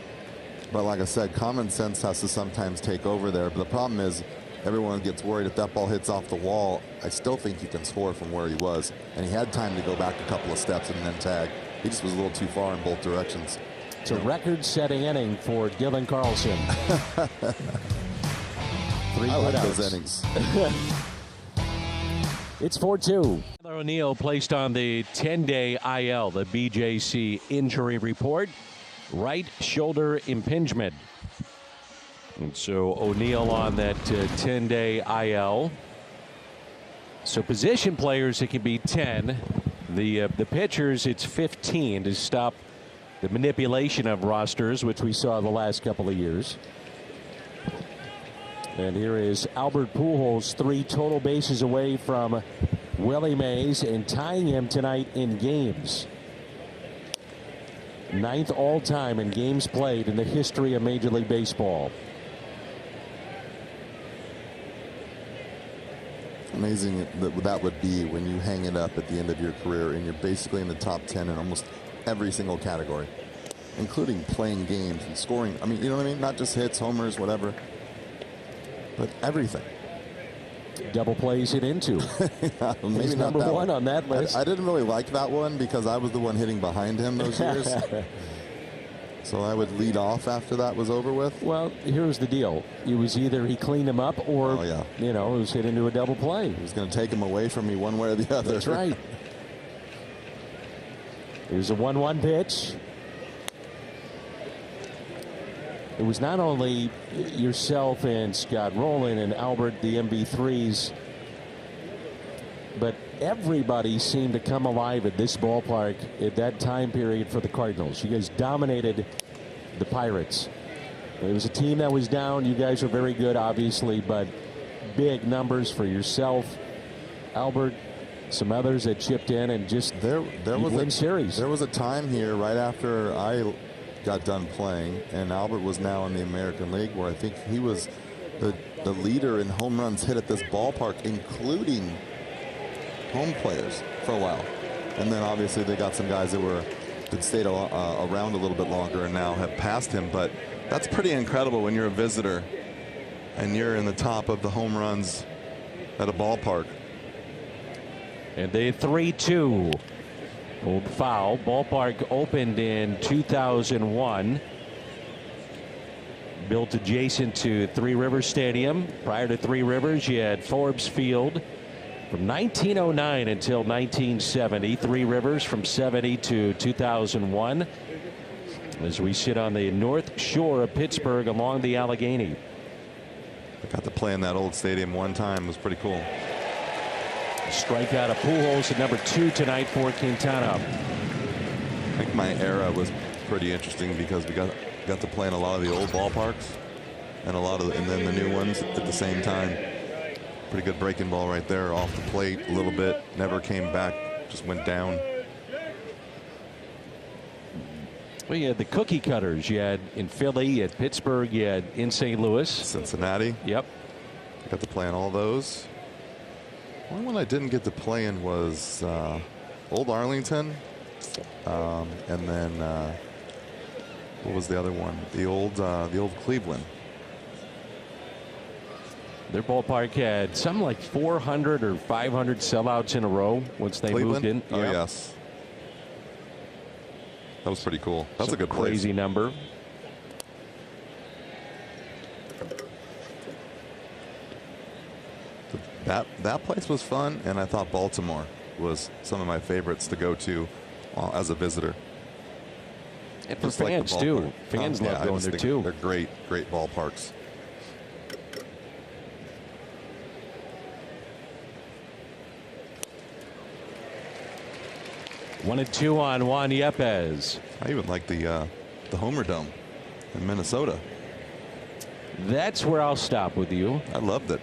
Speaker 7: But like I said, common sense has to sometimes take over there. But the problem is everyone gets worried if that ball hits off the wall. I still think you can score from where he was. And he had time to go back a couple of steps and then tag. He just was a little too far in both directions.
Speaker 3: It's a record-setting inning for Dylan Carlson. 3
Speaker 7: I like
Speaker 3: outs.
Speaker 7: those innings.
Speaker 3: It's 4-2.
Speaker 1: Tyler O'Neill placed on the 10-day IL, the BJC injury report. Right shoulder impingement. And so O'Neill on that 10-day IL. So position players, it can be 10. The pitchers, it's 15 to stop the manipulation of rosters, which we saw the last couple of years. And here is Albert Pujols, 3 total bases away from Willie Mays and tying him tonight in games. 9th all-time in games played in the history of Major League Baseball.
Speaker 7: Amazing that would be when you hang it up at the end of your career and you're basically in the top 10 in almost every single category, including playing games and scoring. I mean, you know what I mean? Not just hits, homers, whatever, but everything.
Speaker 3: Double plays it into.
Speaker 7: Maybe
Speaker 3: He's
Speaker 7: not
Speaker 3: number
Speaker 7: that
Speaker 3: 1 on that list.
Speaker 7: I didn't really like that one because I was the one hitting behind him those years. So I would lead off after that was over with.
Speaker 3: Well, here's the deal. It was either he cleaned him up or, you know, it was hit into a double play.
Speaker 7: He was going to take him away from me one way or the other.
Speaker 3: That's right. Here's a 1-1 pitch. It was not only yourself and Scott Rowland and Albert, the MB3s, but everybody seemed to come alive at this ballpark at that time period for the Cardinals. You guys dominated the Pirates. It was a team that was down. You guys are very good, obviously, but big numbers for yourself, Albert, some others that chipped in, and just
Speaker 7: there was
Speaker 3: win series.
Speaker 7: There was a time here right after I got done playing, and Albert was now in the American League, where I think he was the leader in home runs hit at this ballpark, including home players for a while. And then obviously they got some guys that stayed around a little bit longer and now have passed him. But that's pretty incredible when you're a visitor and you're in the top of the home runs at a ballpark.
Speaker 1: And the 3-2. Old foul. Ballpark opened in 2001. Built adjacent to Three Rivers Stadium. Prior to Three Rivers, you had Forbes Field. From 1909 until 1970, Three Rivers from 70 to 2001. As we sit on the north shore of Pittsburgh along the Allegheny.
Speaker 2: I got to play in that old stadium one time. It was pretty cool.
Speaker 1: Strikeout of Pujols at number 2 tonight for Quintana.
Speaker 2: I think my era was pretty interesting because we got to play in a lot of the old ballparks and and then the new ones at the same time. Pretty good breaking ball right there off the plate a little bit. Never came back, just went down.
Speaker 1: Well, you had the cookie cutters. You had in Philly, you had Pittsburgh, you had in St. Louis.
Speaker 2: Cincinnati.
Speaker 1: Yep.
Speaker 2: Got to play in all those. One I didn't get to play in was Old Arlington. And then what was the other one? The old Cleveland.
Speaker 1: Their ballpark had something like 400 or 500 sellouts in a row once they
Speaker 2: Cleveland?
Speaker 1: moved in.
Speaker 2: Oh,
Speaker 1: Yep.
Speaker 2: yes. That was pretty cool. That's a good place.
Speaker 1: Crazy number.
Speaker 2: That place was fun, and I thought Baltimore was some of my favorites to go to as a visitor.
Speaker 1: And for
Speaker 2: Just like the
Speaker 1: fans, too.
Speaker 2: ballpark.
Speaker 1: Fans love
Speaker 2: I
Speaker 1: going
Speaker 2: just
Speaker 1: there,
Speaker 2: think
Speaker 1: too.
Speaker 2: They're great ballparks.
Speaker 1: One and two on Juan Yepez.
Speaker 2: I even like the Homer Dome in Minnesota.
Speaker 1: That's where I'll stop with you.
Speaker 2: I loved it.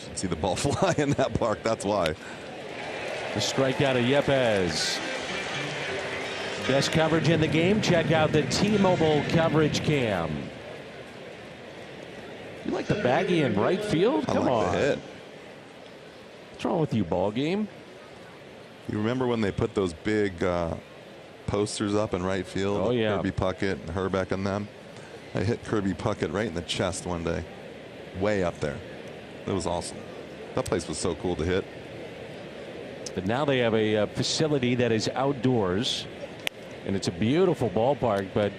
Speaker 2: Should see the ball fly in that park. That's why.
Speaker 1: The strikeout of Yepez. Best coverage in the game. Check out the T-Mobile coverage cam. You like the baggy in right field?
Speaker 2: I
Speaker 1: Come
Speaker 2: like
Speaker 1: on.
Speaker 2: the hit.
Speaker 1: What's wrong with you, ball game?
Speaker 2: You remember when they put those big posters up in right field?
Speaker 1: Oh, yeah.
Speaker 2: Kirby Puckett and Herbeck and them. I hit Kirby Puckett right in the chest one day. Way up there. It was awesome. That place was so cool to hit.
Speaker 1: But now they have a facility that is outdoors. And it's a beautiful ballpark, but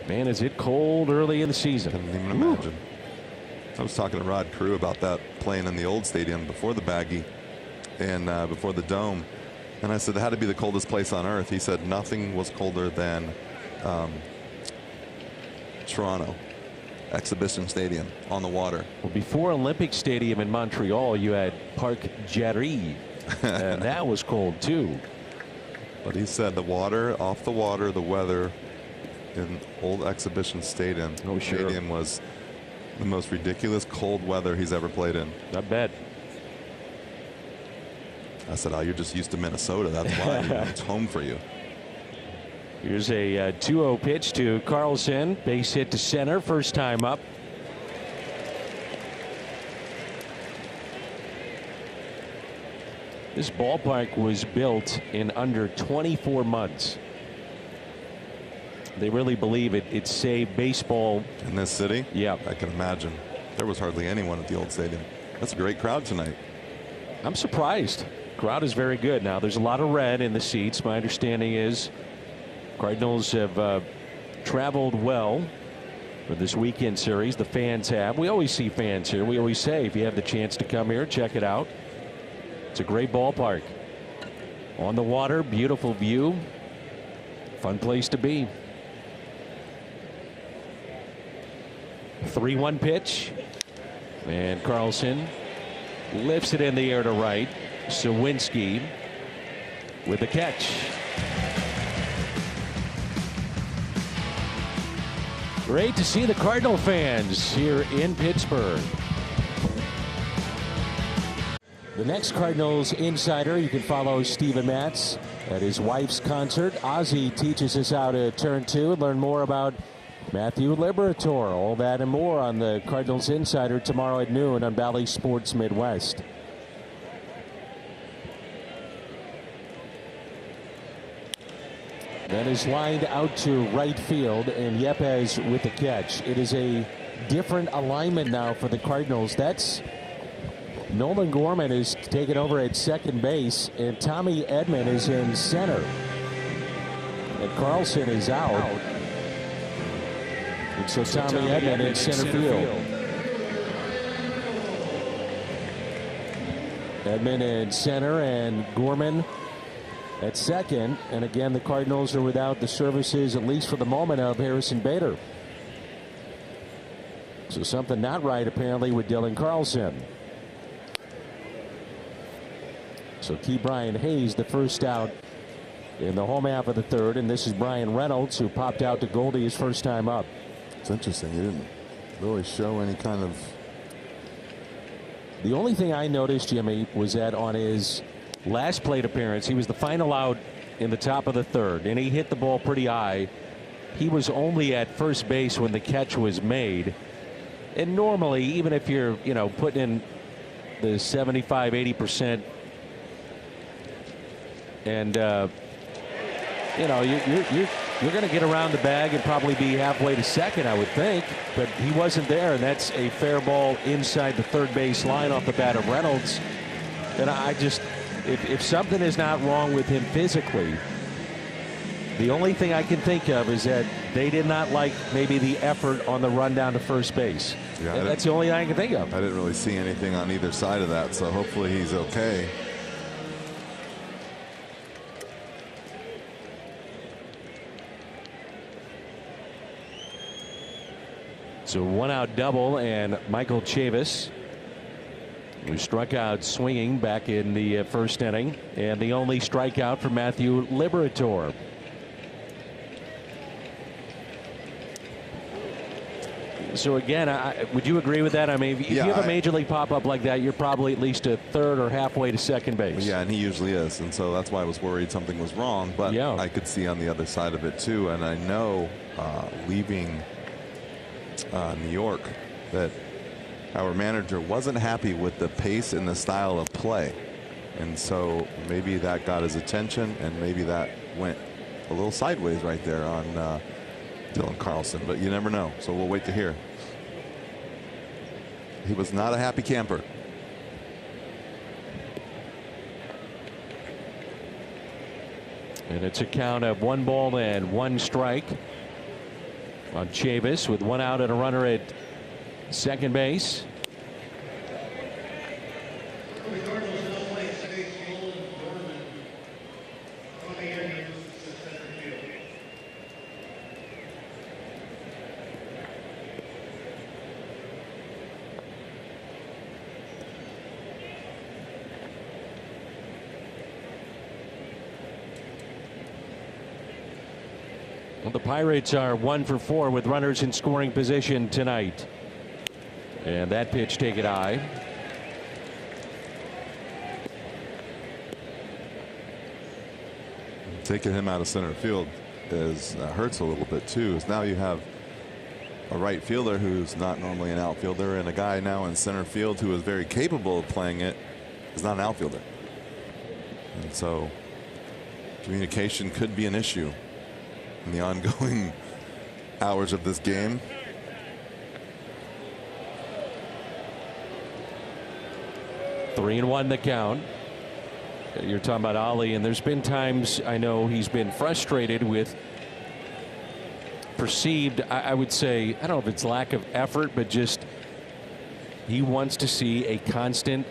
Speaker 1: man, is it cold early in the season.
Speaker 2: Couldn't even imagine. I was talking to Rod Crew about that playing in the old stadium before the baggy and before the dome. And I said, it had to be the coldest place on earth. He said nothing was colder than Toronto Exhibition Stadium on the water.
Speaker 1: Well, before Olympic Stadium in Montreal, you had Parc Jarry, and that was cold too.
Speaker 2: But he said the water, off the water, the weather in old Exhibition Stadium, stadium was the most ridiculous cold weather he's ever played in.
Speaker 1: I bet.
Speaker 2: I said, oh, you're just used to Minnesota. That's why it's home for you.
Speaker 1: Here's a 2-0 pitch to Carlson. Base hit to center. First time up. This ballpark was built in under 24 months. They really believe it saved baseball.
Speaker 2: In this city?
Speaker 1: Yeah.
Speaker 2: I can imagine. There was hardly anyone at the old stadium. That's a great crowd tonight.
Speaker 1: I'm surprised. Crowd is very good. Now, there's a lot of red in the seats. My understanding is Cardinals have traveled well for this weekend series. The fans have. We always see fans here. We always say if you have the chance to come here, check it out. It's a great ballpark. On the water, beautiful view. Fun place to be. 3-1 pitch. And Carlson lifts it in the air to right. Sawinski with the catch. Great to see the Cardinal fans here in Pittsburgh. The next Cardinals insider, you can follow Steven Matz at his wife's concert. Ozzy teaches us how to turn two and learn more about Matthew Liberatore. All that and more on the Cardinals Insider tomorrow at noon on Bally Sports Midwest. That is lined out to right field, and Yepez with the catch. It is a different alignment now for the Cardinals. That's Nolan Gorman is taken over at second base, and Tommy Edman is in center. And Carlson is out. And so Tommy Edman in center field. Edman in center and Gorman at second. And again, the Cardinals are without the services, at least for the moment, of Harrison Bader. So something not right apparently with Dylan Carlson. So Key Brian Hayes, the first out in the home half of the third, and this is Brian Reynolds, who popped out to Goldie his first time up.
Speaker 7: It's interesting. He didn't really show any kind of.
Speaker 1: The only thing I noticed, Jimmy, was that on his last plate appearance, he was the final out in the top of the third, and he hit the ball pretty high. He was only at first base when the catch was made. And normally, even if you're, putting in the 75-80%, and you're going to get around the bag and probably be halfway to second, I would think. But he wasn't there, and that's a fair ball inside the third base line off the bat of Reynolds. And I just, if something is not wrong with him physically, the only thing I can think of is that they did not like maybe the effort on the run down to first base.
Speaker 2: Yeah,
Speaker 1: that's the only thing I can think of.
Speaker 2: I didn't really see anything on either side of that, so hopefully he's okay.
Speaker 1: So 1-out double, and Michael Chavis, who struck out swinging back in the first inning, and the only strikeout for Matthew Liberatore. So again, would you agree with that? I mean, if you have a major league pop-up like that, you're probably at least a third or halfway to second base.
Speaker 2: Yeah, and he usually is, and so that's why I was worried something was wrong. But yeah, I could see on the other side of it too, and I know leaving New York that our manager wasn't happy with the pace and the style of play, and so maybe that got his attention, and maybe that went a little sideways right there on Dylan Carlson, but you never know, so we'll wait to hear. He was not a happy camper.
Speaker 1: And it's a count of 1 ball and 1 strike on Chavis, with 1 out and a runner at second base. Well, the Pirates are 1 for 4 with runners in scoring position tonight. And that pitch taken high.
Speaker 2: Taking him out of center field hurts a little bit too. Now you have a right fielder who's not normally an outfielder, and a guy now in center field who is very capable of playing it is not an outfielder. And so communication could be an issue in the ongoing hours of this game.
Speaker 1: Three and 1 the count. You're talking about Ollie, and there's been times I know he's been frustrated with perceived, I would say, I don't know if it's lack of effort, but just he wants to see a constant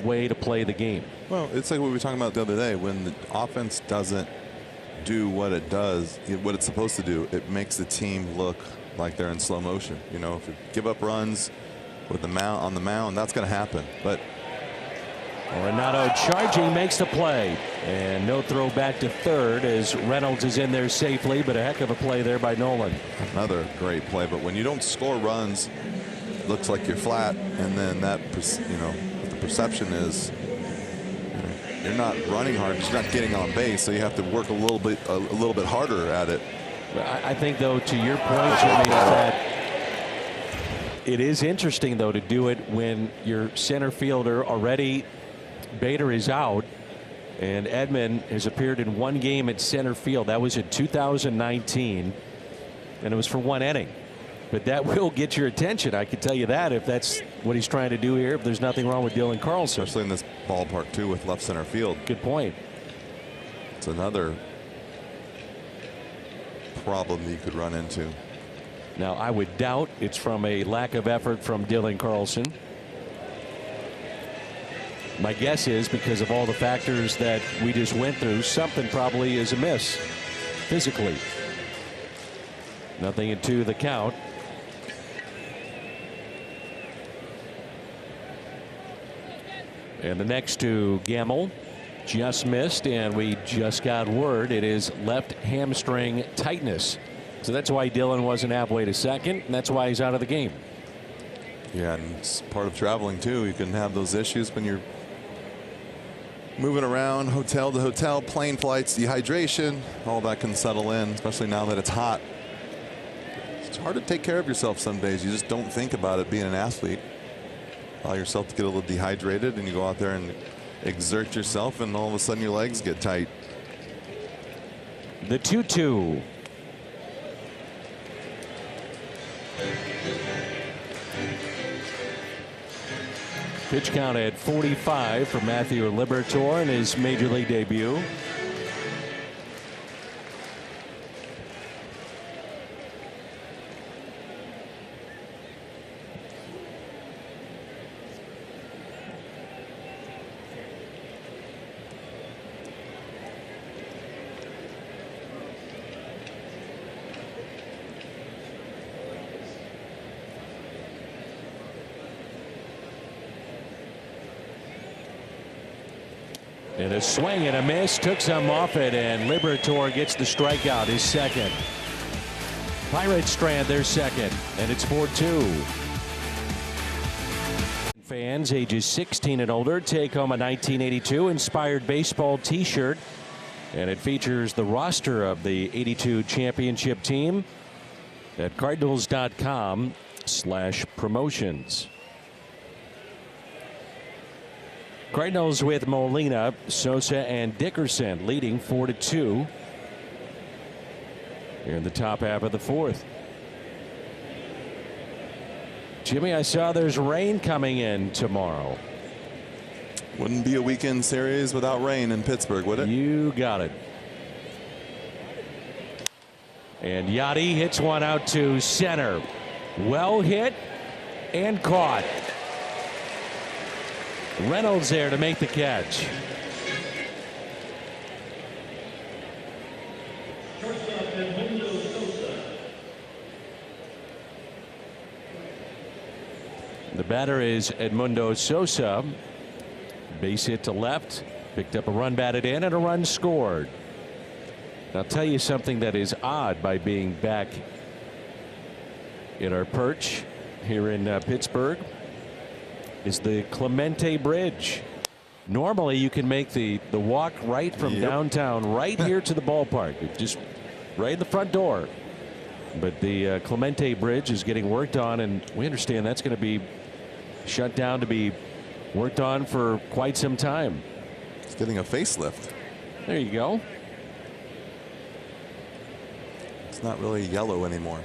Speaker 1: way to play the game.
Speaker 2: Well, it's like what we were talking about the other day. When the offense doesn't do what it does, what it's supposed to do, it makes the team look like they're in slow motion. You know, if you give up runs with the mound on the mound, that's going to happen. But
Speaker 1: Arenado charging, makes the play, and no throw back to third as Reynolds is in there safely, but a heck of a play there by Nolan.
Speaker 2: Another great play, but when you don't score runs, it looks like you're flat, and then that, you know, the perception is you're not running hard, but you're not getting on base, so you have to work a little bit harder at it.
Speaker 1: I think, though, to your point, Jimmy, that it is interesting, though, to do it when your center fielder already, Bader, is out, and Edman has appeared in 1 game at center field. That was in 2019, and it was for 1 inning. But that will get your attention, I can tell you that, if that's what he's trying to do here, if there's nothing wrong with Dylan Carlson.
Speaker 2: Especially in this ballpark, too, with left center field.
Speaker 1: Good point.
Speaker 2: It's another problem you could run into.
Speaker 1: Now, I would doubt it's from a lack of effort from Dylan Carlson. My guess is because of all the factors that we just went through, something probably is amiss physically. 0-2 the count. And the next to Gamble just missed, and we just got word it is left hamstring tightness. So that's why Dylan wasn't halfway to second, and that's why he's out of the game.
Speaker 2: Yeah, and it's part of traveling too. You can have those issues when you're moving around hotel to hotel, plane flights, dehydration, all that can settle in, especially now that it's hot. It's hard to take care of yourself some days. You just don't think about it being an athlete. Allow yourself to get a little dehydrated, and you go out there and exert yourself, and all of a sudden your legs get tight.
Speaker 1: The 2-2. Pitch count at 45 for Matthew Liberatore in his major league debut. And a swing and a miss, took some off it, and Liberatore gets the strikeout, his second. Pirates strand their second, and it's 4-2. Fans ages 16 and older take home a 1982 inspired baseball t-shirt, and it features the roster of the 82 championship team at cardinals.com/promotions. Cardinals with Molina, Sosa, and Dickerson leading 4-2 here in the top half of the fourth. Jimmy, I saw there's rain coming in tomorrow.
Speaker 2: Wouldn't be a weekend series without rain in Pittsburgh, would it?
Speaker 1: You got it. And Yachty hits one out to center. Well hit and caught. Reynolds there to make the catch. The batter is Edmundo Sosa. Base hit to left. Picked up a run batted in and a run scored. I'll tell you something that is odd by being back in our perch here in Pittsburgh is the Clemente Bridge. Normally you can make the walk right from downtown right here to the ballpark, just right in the front door. But the Clemente Bridge is getting worked on, and we understand that's going to be shut down to be worked on for quite some time.
Speaker 2: It's getting a facelift.
Speaker 1: There you go.
Speaker 2: It's not really yellow anymore.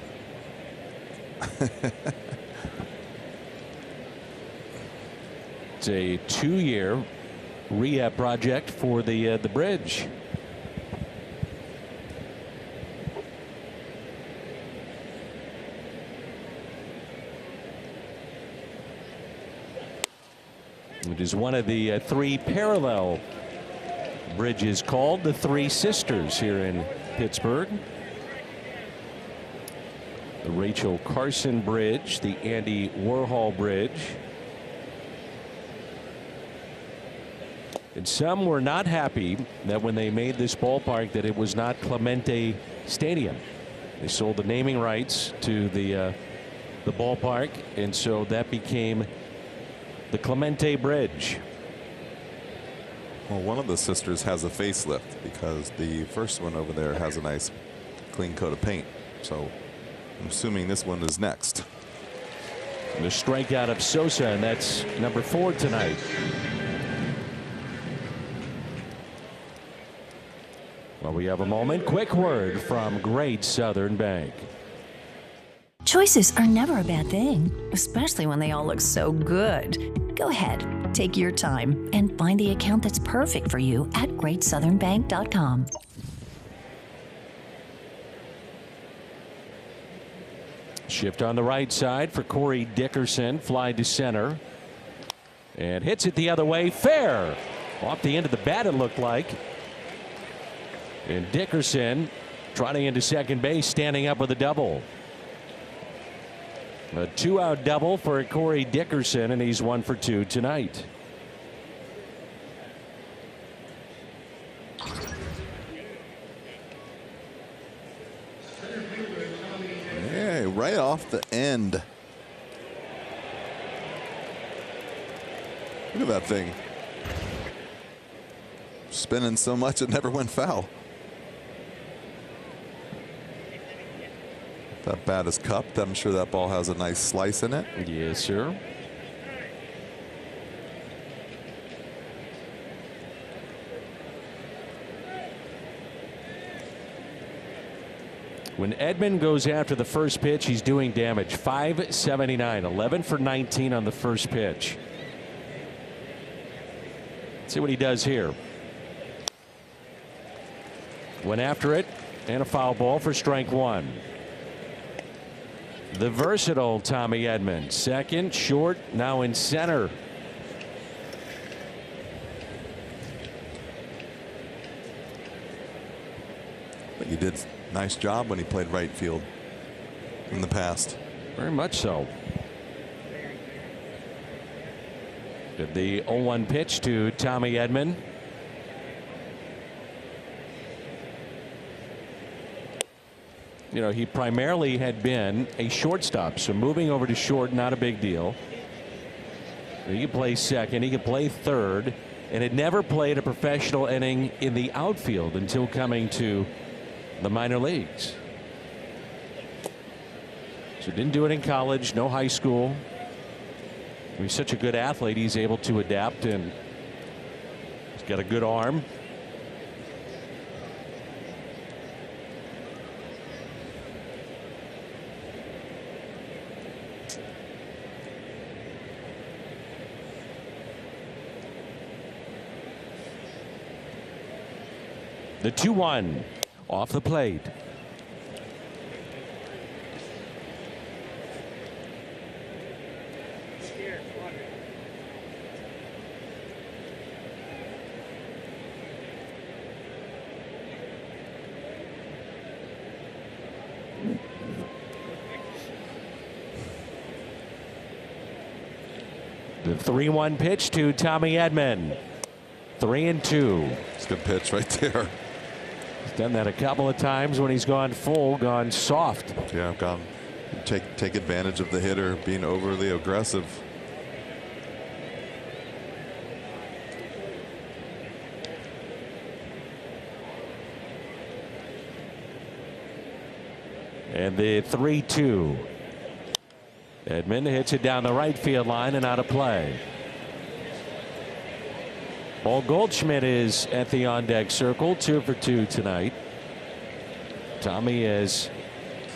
Speaker 1: It's a 2-year rehab project for the bridge. It is one of the 3 parallel bridges called the Three Sisters here in Pittsburgh. The Rachel Carson Bridge, the Andy Warhol Bridge. And some were not happy that when they made this ballpark that it was not Clemente Stadium. They sold the naming rights to the ballpark, and so that became the Clemente Bridge.
Speaker 2: Well, one of the sisters has a facelift because the first one over there has a nice clean coat of paint. So I'm assuming this one is next.
Speaker 1: And the strikeout of Sosa, and that's number 4 tonight. Well, we have a moment. Quick word from Great Southern Bank.
Speaker 8: Choices are never a bad thing, especially when they all look so good. Go ahead, take your time, and find the account that's perfect for you at GreatSouthernBank.com.
Speaker 1: Shift on the right side for Corey Dickerson. Fly to center. And hits it the other way. Fair. Off the end of the bat, it looked like. And Dickerson trotting into second base, standing up with a double. A 2-out double for Corey Dickerson, and he's 1 for 2 tonight.
Speaker 2: Yeah, right off the end. Look at that thing. Spinning so much it never went foul. That bat is cupped. I'm sure that ball has a nice slice in it.
Speaker 1: Yes, sir. When Edman goes after the first pitch, he's doing damage. 579, 11 for 19 on the first pitch. Let's see what he does here. Went after it, and a foul ball for strike 1. The versatile Tommy Edman, second, short, now in center.
Speaker 2: But he did a nice job when he played right field in the past.
Speaker 1: Very much so. Did the 0-1 pitch to Tommy Edman. you know, he primarily had been a shortstop, so moving over to short, not a big deal. He could play second, he could play third, and had never played a professional inning in the outfield until coming to the minor leagues. So didn't do it in college, no high school. He's such a good athlete, he's able to adapt, and he's got a good arm. The 2-1 off the plate. The 3-1 pitch to Tommy Edman. 3-2.
Speaker 7: It's a good pitch right there.
Speaker 1: He's done that a couple of times when he's gone full, gone soft.
Speaker 7: Yeah, gone. Take advantage of the hitter being overly aggressive.
Speaker 1: And the 3-2. Edman hits it down the right field line and out of play. Paul Goldschmidt is at the on-deck circle, 2 for 2 tonight. Tommy is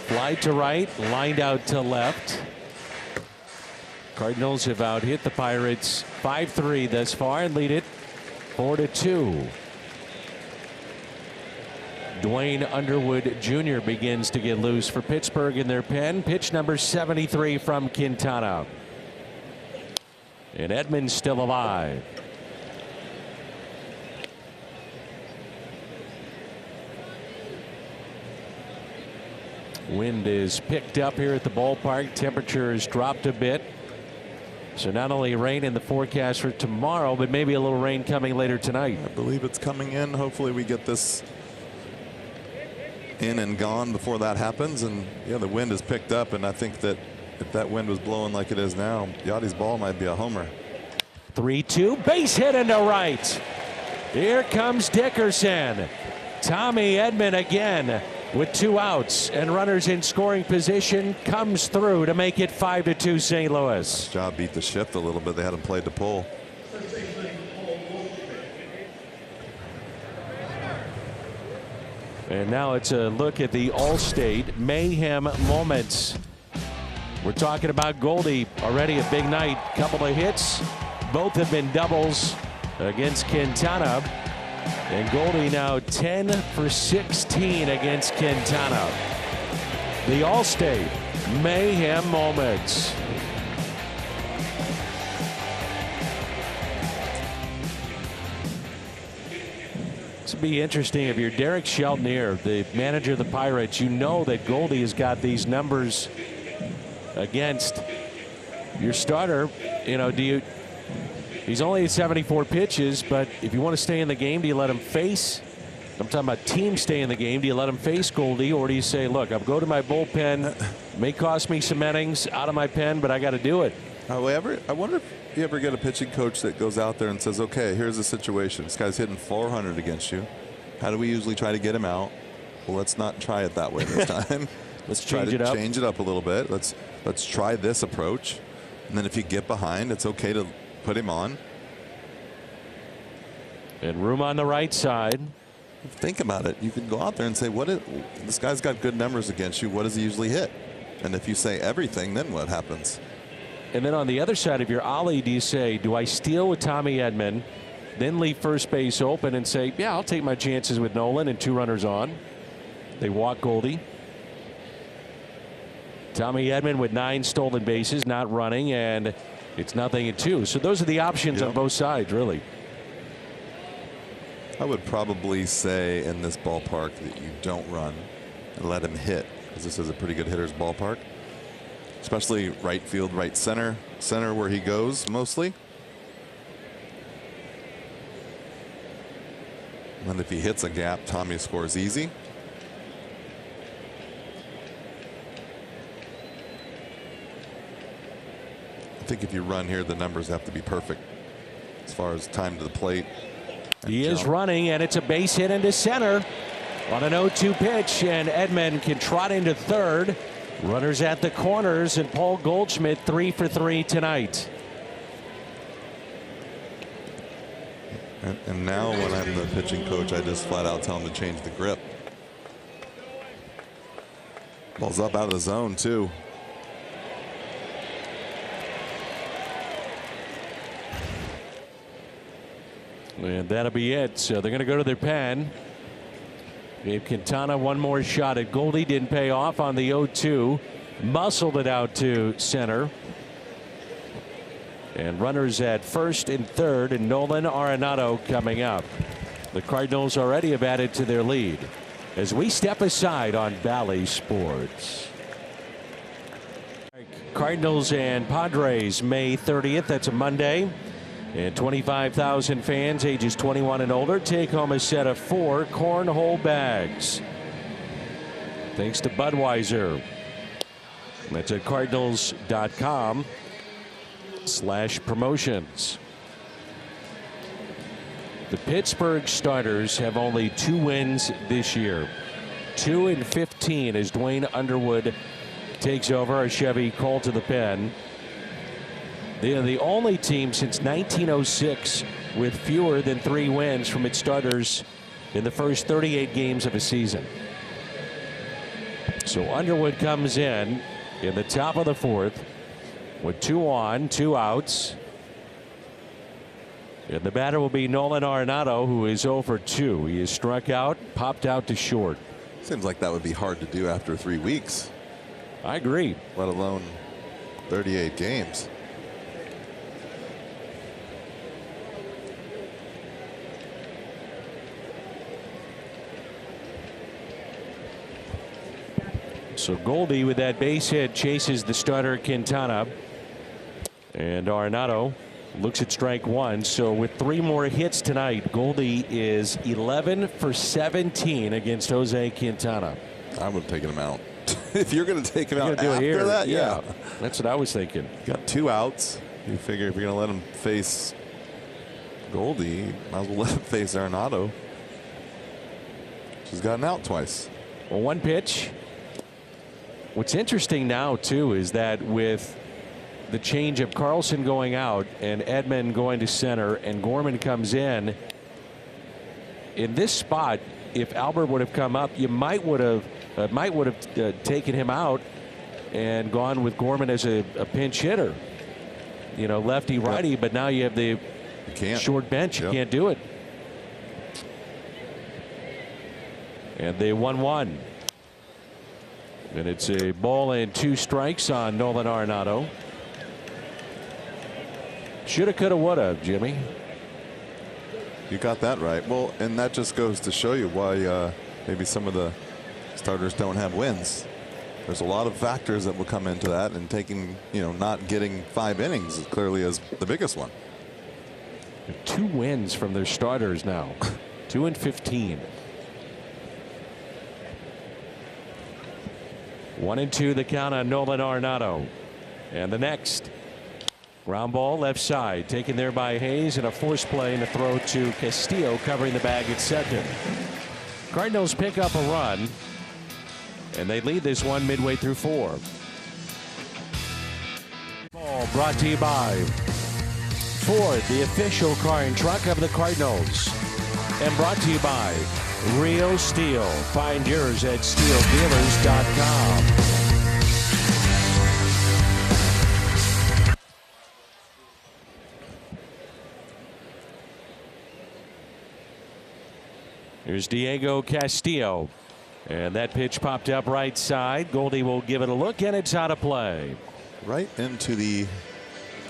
Speaker 1: fly to right, lined out to left. Cardinals have out-hit the Pirates 5-3 thus far and lead it 4-2. Dwayne Underwood Jr. begins to get loose for Pittsburgh in their pen. Pitch number 73 from Quintana. And Edman still alive. Wind is picked up here at the ballpark. Temperature has dropped a bit. So not only rain in the forecast for tomorrow, but maybe a little rain coming later tonight.
Speaker 7: I believe it's coming in. Hopefully we get this in and gone before that happens. And yeah, the wind is picked up, and I think that if that wind was blowing like it is now, Yachty's ball might be a homer.
Speaker 1: 3-2, base hit into right. Here comes Dickerson. Tommy Edman again with 2 outs and runners in scoring position, comes through to make it 5-2 St. Louis.
Speaker 7: Nice job, beat the shift a little bit. They had him played to pull.
Speaker 1: And now it's a look at the All-State Mayhem moments. We're talking about Goldie, already a big night. Couple of hits. Both have been doubles against Quintana. And Goldie now 10 for 16 against Quintana. The All-State Mayhem moments. This would be interesting if you're Derek Shelton, the manager of the Pirates. You know that Goldie has got these numbers against your starter. You know, he's only at 74 pitches, but if you want to stay in the game, do you let him face? I'm talking about team stay in the game. Do you let him face Goldie, or do you say, look, I'll go to my bullpen. May cost me some innings out of my pen, but I got to do it.
Speaker 7: I wonder if you ever get a pitching coach that goes out there and says, okay, here's the situation. This guy's hitting 400 against you. How do we usually try to get him out? Well, let's not try it that way this time. Let's try to change it up a little bit. Let's try this approach. And then if you get behind, it's okay to put him on.
Speaker 1: And room on the right side.
Speaker 7: Think about it. You can go out there and say, this guy's got good numbers against you. What does he usually hit? And if you say everything, then what happens?
Speaker 1: And then on the other side of your ollie, do you say, do I steal with Tommy Edman, then leave first base open and say, yeah, I'll take my chances with Nolan and 2 runners on. They walk Goldie. Tommy Edman with 9 stolen bases, not running, and it's 0-2. So those are the options on both sides, really.
Speaker 7: I would probably say in this ballpark that you don't run and let him hit, because this is a pretty good hitter's ballpark. Especially right field, right center where he goes mostly. And if he hits a gap, Tommy scores easy. I think if you run here, the numbers have to be perfect as far as time to the plate.
Speaker 1: He is running, and it's a base hit into center on an 0-2 pitch, and Edman can trot into third. Runners at the corners, and Paul Goldschmidt 3 for 3 tonight.
Speaker 7: And now when I'm the pitching coach, I just flat out tell him to change the grip. Ball's up out of the zone too.
Speaker 1: And that'll be it. So they're going to go to their pen. Gave Quintana one more shot at Goldie. Didn't pay off on the 0-2. Muscled it out to center. And runners at first and third, and Nolan Arenado coming up. The Cardinals already have added to their lead. As we step aside on Bally Sports. Cardinals and Padres May 30th. That's a Monday. And 25,000 fans ages 21 and older take home a set of 4 cornhole bags. Thanks to Budweiser. That's at cardinals.com/promotions. The Pittsburgh starters have only 2 wins this year. 2-15 as Dwayne Underwood takes over a Chevy Colt to the pen. They are the only team since 1906 with fewer than 3 wins from its starters in the first 38 games of a season. So Underwood comes in the top of the 4th with 2 on, 2 outs. And the batter will be Nolan Arenado, who is 0 for 2. He is struck out, popped out to short.
Speaker 7: Seems like that would be hard to do after 3 weeks.
Speaker 1: I agree.
Speaker 7: Let alone 38 games.
Speaker 1: So Goldie with that base hit chases the starter Quintana. And Arenado looks at strike 1. So with 3 more hits tonight, Goldie is 11 for 17 against Jose Quintana.
Speaker 7: I would have taken him out. If you're going to take him out
Speaker 1: do it
Speaker 7: after
Speaker 1: here.
Speaker 7: that, yeah.
Speaker 1: That's what I was thinking.
Speaker 7: Got 2 outs. You figure if you're going to let him face Goldie, might as well let him face Arenado. She's gotten out twice.
Speaker 1: Well, 1 pitch. What's interesting now, too, is that with the change of Carlson going out and Edman going to center and Gorman comes in this spot, if Albert would have come up, you might would have taken him out and gone with Gorman as a pinch hitter. You know, lefty righty,
Speaker 7: yep.
Speaker 1: But now you have the short bench. You can't do it. And they 1-1. And it's a ball and 2 strikes on Nolan Arenado. Shoulda, coulda, woulda, Jimmy.
Speaker 7: You got that right. Well, and that just goes to show you why maybe some of the starters don't have wins. There's a lot of factors that will come into that, and taking, not getting 5 innings clearly is the biggest one.
Speaker 1: 2 wins from their starters now. 2-15. 1-2 the count on Nolan Arenado. And the next ground ball left side, taken there by Hayes, and a force play and a throw to Castillo covering the bag at second. Cardinals pick up a run, and they lead this one midway through 4. Ball brought to you by Ford, the official car and truck of the Cardinals, and brought to you by Real Steel. Find yours at steeldealers.com. Here's Diego Castillo. And that pitch popped up right side. Goldie will give it a look, and it's out of play.
Speaker 7: Right into the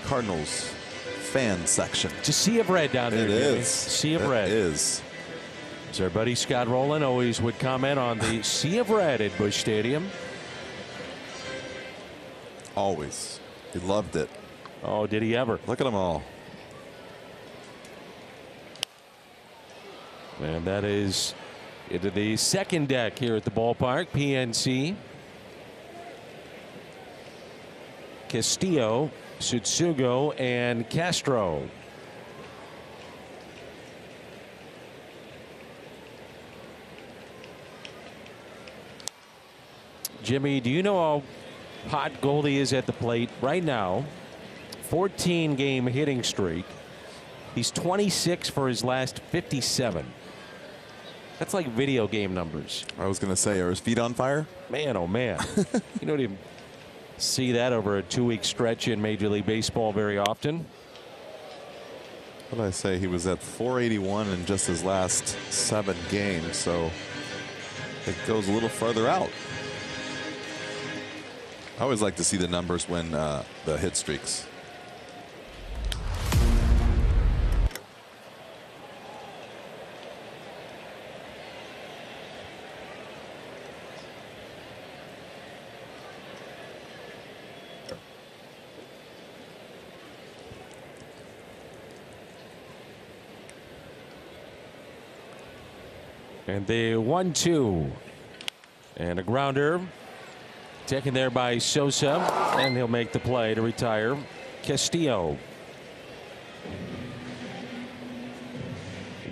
Speaker 7: Cardinals fan section.
Speaker 1: It's a sea of red down there.
Speaker 7: It is.
Speaker 1: Sea of red.
Speaker 7: It is.
Speaker 1: As our buddy Scott Rowland always would comment on the sea of red at Busch Stadium.
Speaker 7: Always. He loved it.
Speaker 1: Oh, did he ever?
Speaker 7: Look at them all.
Speaker 1: And that is into the second deck here at the ballpark. PNC. Castillo Tsutsugo, and Castro. Jimmy, do you know how hot Goldie is at the plate right now? 14-game hitting streak. He's 26 for his last 57. That's like video game numbers.
Speaker 2: I was going to say, are his feet on fire?
Speaker 1: Man, oh man. You don't even see that over a 2-week stretch in Major League Baseball very often.
Speaker 2: What did I say? He was at 481 in just his last 7 games, so it goes a little further out. I always like to see the numbers when the hit streaks.
Speaker 1: And the 1-2 and a grounder taken there by Sosa, and he'll make the play to retire Castillo.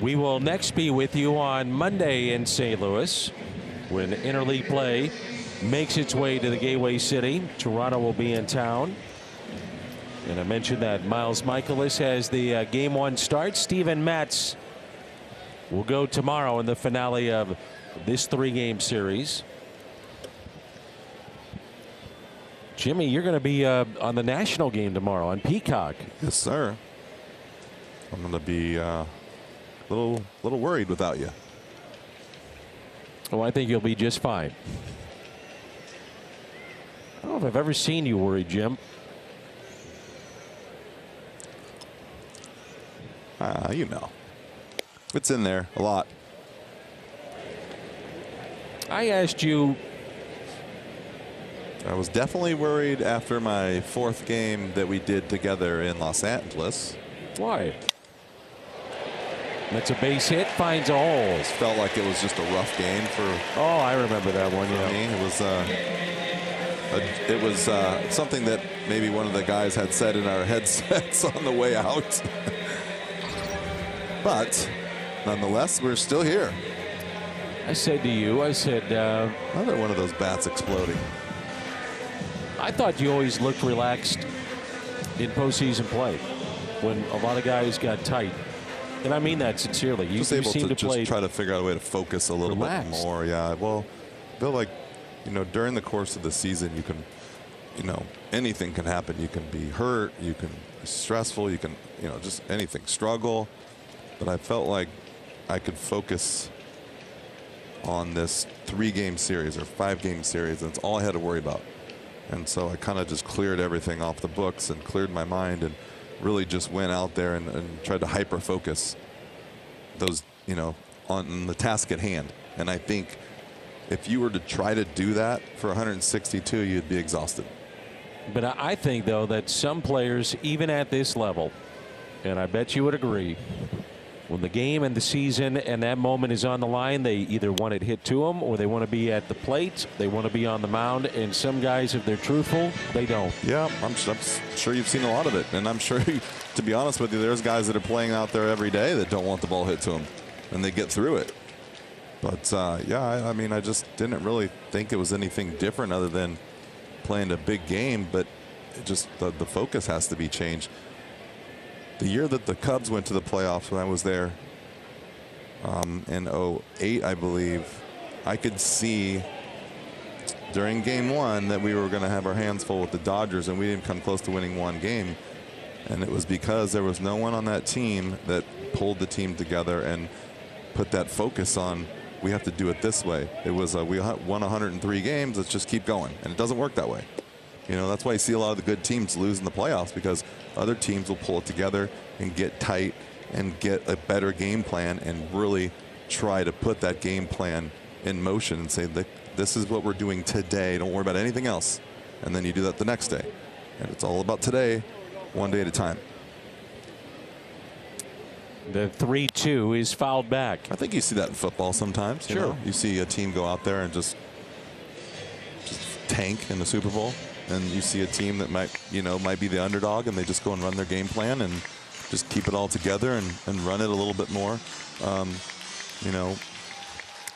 Speaker 1: We will next be with you on Monday in St. Louis when interleague play makes its way to the Gateway City. Toronto will be in town. And I mentioned that Miles Michaelis has the Game 1 start. Steven Matz will go tomorrow in the finale of this 3-game series. Jimmy, you're going to be on the national game tomorrow on Peacock.
Speaker 2: Yes, sir. I'm going to be a little worried without you.
Speaker 1: Oh, I think you'll be just fine. I don't know if I've ever seen you worried, Jim.
Speaker 2: You know. It's in there a lot.
Speaker 1: I asked you.
Speaker 2: I was definitely worried after my 4th game that we did together in Los Angeles.
Speaker 1: Why? That's a base hit, finds a hole.
Speaker 2: It felt like it was just a rough game for.
Speaker 1: Oh, I remember that one. Yeah,
Speaker 2: it was something that maybe one of the guys had said in our headsets on the way out. But nonetheless, we're still here.
Speaker 1: I said to you,
Speaker 2: another one of those bats exploding.
Speaker 1: I thought you always looked relaxed in postseason play when a lot of guys got tight. And I mean that sincerely. You
Speaker 2: just able
Speaker 1: seem
Speaker 2: to
Speaker 1: play
Speaker 2: just try to figure out a way to focus a little bit more. Yeah, well, I feel like, during the course of the season, you can, anything can happen. You can be hurt, you can be stressful, you can, just anything, struggle. But I felt like I could focus on this 3-game series or 5-game series, and it's all I had to worry about. And so I kind of just cleared everything off the books and cleared my mind and really just went out there and tried to hyper focus those, on the task at hand. And I think if you were to try to do that for 162, you'd be exhausted.
Speaker 1: But I think, though, that some players, even at this level, and I bet you would agree, when the game and the season and that moment is on the line, they either want it hit to them or they want to be at the plate. They want to be on the mound. And some guys, if they're truthful, they don't.
Speaker 2: Yeah, I'm sure you've seen a lot of it. And I'm sure, to be honest with you, there's guys that are playing out there every day that don't want the ball hit to them. And they get through it. But, yeah, I mean, I just didn't really think it was anything different other than playing a big game. But it just the focus has to be changed. The year that the Cubs went to the playoffs when I was there in 08, I believe, I could see during game 1 that we were going to have our hands full with the Dodgers, and we didn't come close to winning 1 game. And it was because there was no one on that team that pulled the team together and put that focus on, we have to do it this way. It was, we won 103 games, let's just keep going. And it doesn't work that way. That's why you see a lot of the good teams lose in the playoffs, because other teams will pull it together and get tight and get a better game plan and really try to put that game plan in motion and say, this is what we're doing today. Don't worry about anything else. And then you do that the next day. And it's all about today, one day at a time.
Speaker 1: The 3-2 is fouled back.
Speaker 2: I think you see that in football sometimes.
Speaker 1: Sure.
Speaker 2: You see a team go out there and just tank in the Super Bowl.
Speaker 7: and you see a team that might be the underdog, and they just go and run their game plan and just keep it all together and run it a little bit more.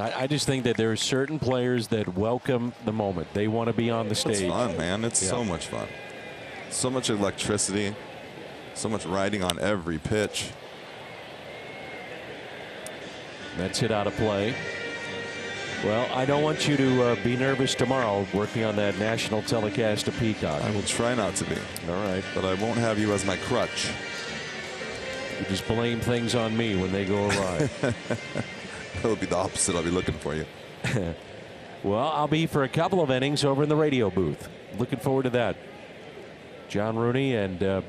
Speaker 1: I just think that there are certain players that welcome the moment. They want to be on the stage.
Speaker 7: It's fun, man. It's so much fun. So much electricity. So much riding on every pitch.
Speaker 1: That's hit out of play. Well, I don't want you to be nervous tomorrow working on that national telecast of Peacock.
Speaker 7: I will try not to be.
Speaker 1: All right.
Speaker 7: But I won't have you as my crutch.
Speaker 1: You just blame things on me when they go awry.
Speaker 7: It'll be the opposite. I'll be looking for you.
Speaker 1: Well, I'll be for a couple of innings over in the radio booth. Looking forward to that. John Rooney and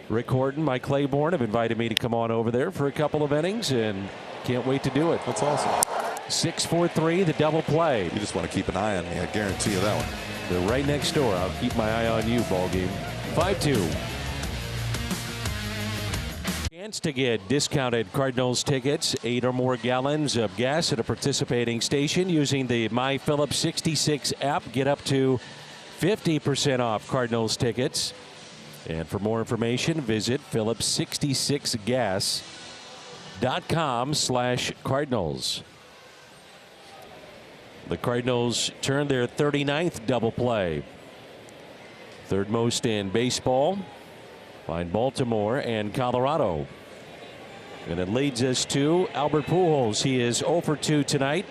Speaker 1: Rick Horton, Mike Claiborne have invited me to come on over there for a couple of innings, and can't wait to do it.
Speaker 7: That's awesome.
Speaker 1: 6-4-3, the double play.
Speaker 7: You just want to keep an eye on me. I guarantee you that one.
Speaker 1: They're right next door. I'll keep my eye on you, ball game. 5-2. Chance to get discounted Cardinals tickets, 8 or more gallons of gas at a participating station using the My Phillips 66 app. Get up to 50% off Cardinals tickets. And for more information, visit phillips66gas.com/Cardinals. The Cardinals turned their 39th double play. Third most in baseball, behind Baltimore and Colorado. And it leads us to Albert Pujols. He is 0 for 2 tonight.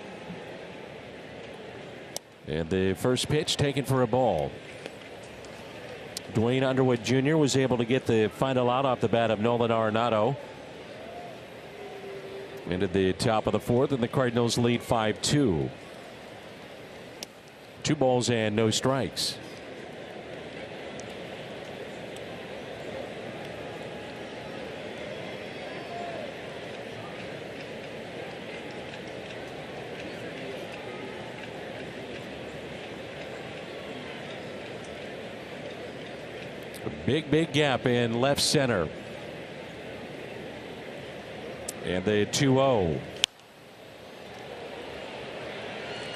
Speaker 1: And the first pitch taken for a ball. Dwayne Underwood Jr. was able to get the final out off the bat of Nolan Arenado. Into the top of the fourth, and the Cardinals lead 5-2. 2 balls and no strikes. A big gap in left center. And the 2-0.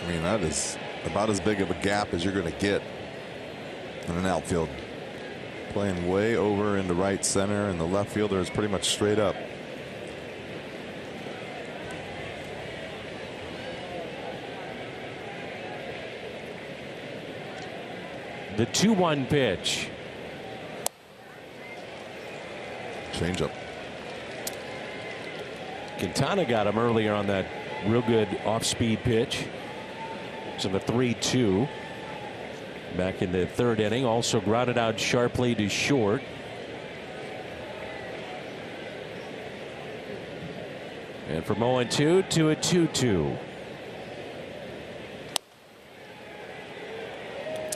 Speaker 7: I mean, that is about as big of a gap as you're going to get in an outfield. Playing way over into right center, and the left fielder is pretty much straight up.
Speaker 1: The 2-1 pitch.
Speaker 7: Changeup.
Speaker 1: Quintana got him earlier on that real good off-speed pitch. So the 3-2 back in the third inning. Also grounded out sharply to short. And from 0-2 to a 2-2.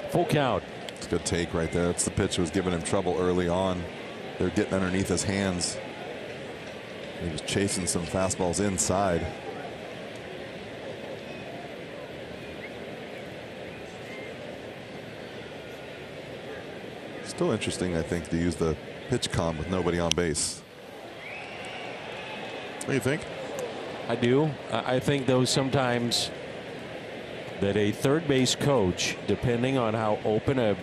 Speaker 1: Full count.
Speaker 7: It's a good take right there. That's the pitch that was giving him trouble early on. They're getting underneath his hands. He was chasing some fastballs inside. Still interesting, I think, to use the pitch com with nobody on base. What do you think?
Speaker 1: I do. I think, though, sometimes that a third base coach, depending on how open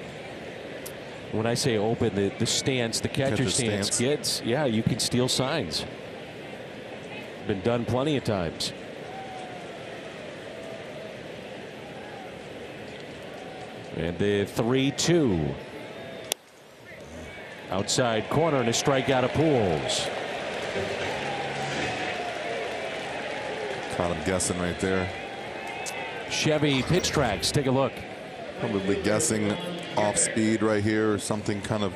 Speaker 1: when I say open, the stance, the catcher stance gets, yeah, you can steal signs. Been done plenty of times. And the 3-2. Outside corner and a strikeout of Pujols.
Speaker 7: Caught him guessing right there.
Speaker 1: Chevy pitch tracks. Take a look.
Speaker 7: Probably guessing off speed right here or something. Kind of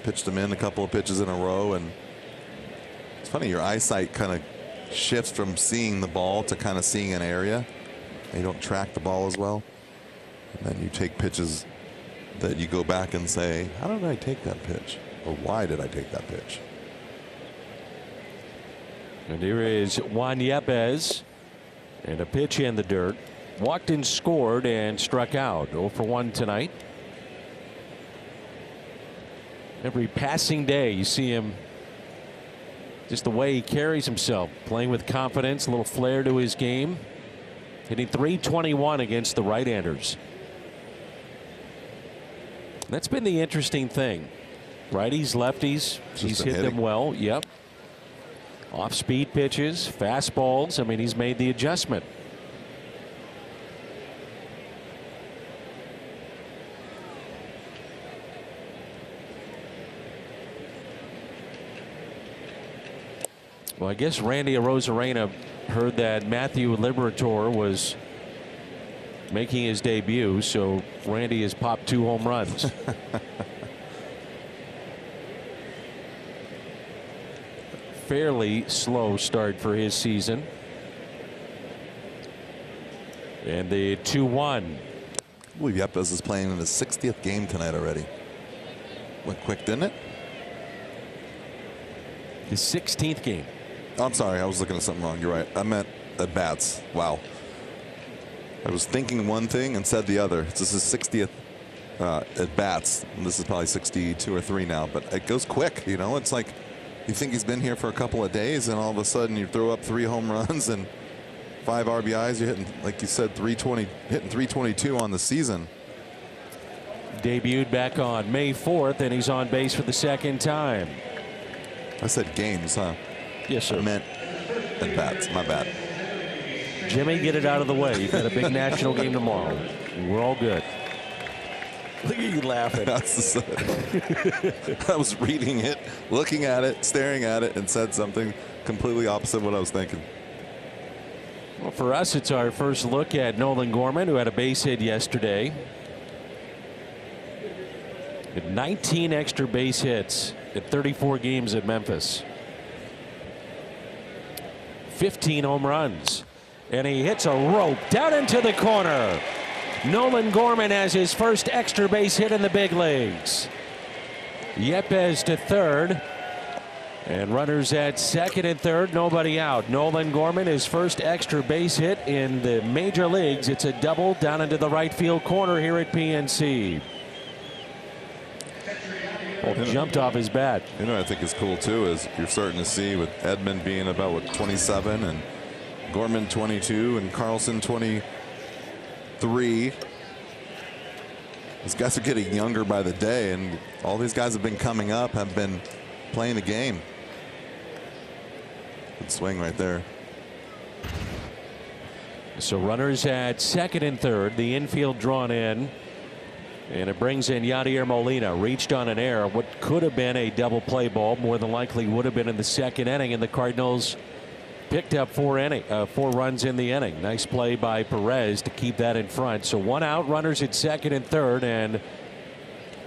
Speaker 7: pitched him in a couple of pitches in a row, and it's funny, your eyesight kind of shifts from seeing the ball to kind of seeing an area. And you don't track the ball as well, and then you take pitches that you go back and say, how did I take that pitch, or why did I take that pitch?
Speaker 1: And here is Juan Yepes, and a pitch in the dirt. Walked and scored and struck out. 0 for 1 tonight. Every passing day you see him, just the way he carries himself, playing with confidence, a little flair to his game. Hitting .321 against the right-handers. That's been the interesting thing. Righties, lefties, he's hit them well. Yep. Off-speed pitches, fastballs. I mean, he's made the adjustment. Well, I guess Randy Arozarena heard that Matthew Liberatore was making his debut, so Randy has popped 2 home runs. Fairly slow start for his season. And the 2-1.
Speaker 2: I believe Yepes is playing in his 60th game tonight already. Went quick, didn't it?
Speaker 1: His 16th game.
Speaker 2: Oh, I'm sorry, I was looking at something wrong. You're right. I meant at bats. Wow. I was thinking one thing and said the other. This is 60th at bats. And this is probably 62 or 3 now, but it goes quick. You know, it's like you think he's been here for a couple of days, and all of a sudden you throw up 3 home runs and 5 RBIs. You're hitting, like you said, 320, hitting 322 on the season.
Speaker 1: Debuted back on May 4th, and he's on base for the 2nd time.
Speaker 2: I said games, huh?
Speaker 1: Yes, sir.
Speaker 2: I meant at bats. My bad.
Speaker 1: Jimmy, get it out of the way. You've got a big national game tomorrow. We're all good. Look at you laughing.
Speaker 2: I was reading it, looking at it, staring at it, and said something completely opposite of what I was thinking.
Speaker 1: Well, for us, it's our first look at Nolan Gorman, who had a base hit yesterday. 19 extra base hits at 34 games at Memphis. 15 home runs. And he hits a rope down into the corner. Nolan Gorman has his first extra base hit in the big leagues. Yepes to third. And runners at second and third, nobody out. Nolan Gorman, his first extra base hit in the major leagues. It's a double down into the right field corner here at PNC. Well, jumped off his bat.
Speaker 2: You know what I think is cool too is you're starting to see with Edmund being about what 27 and Gorman 22 and Carlson 23. These guys are getting younger by the day, and all these guys have been coming up, have been playing the game. Good swing right there.
Speaker 1: So runners at second and third, the infield drawn in. And it brings in Yadier Molina. Reached on an error. What could have been a double play ball more than likely would have been in the 2nd inning. And the Cardinals picked up 4 runs in the inning. Nice play by Perez to keep that in front. So 1 out, runners at second and third. And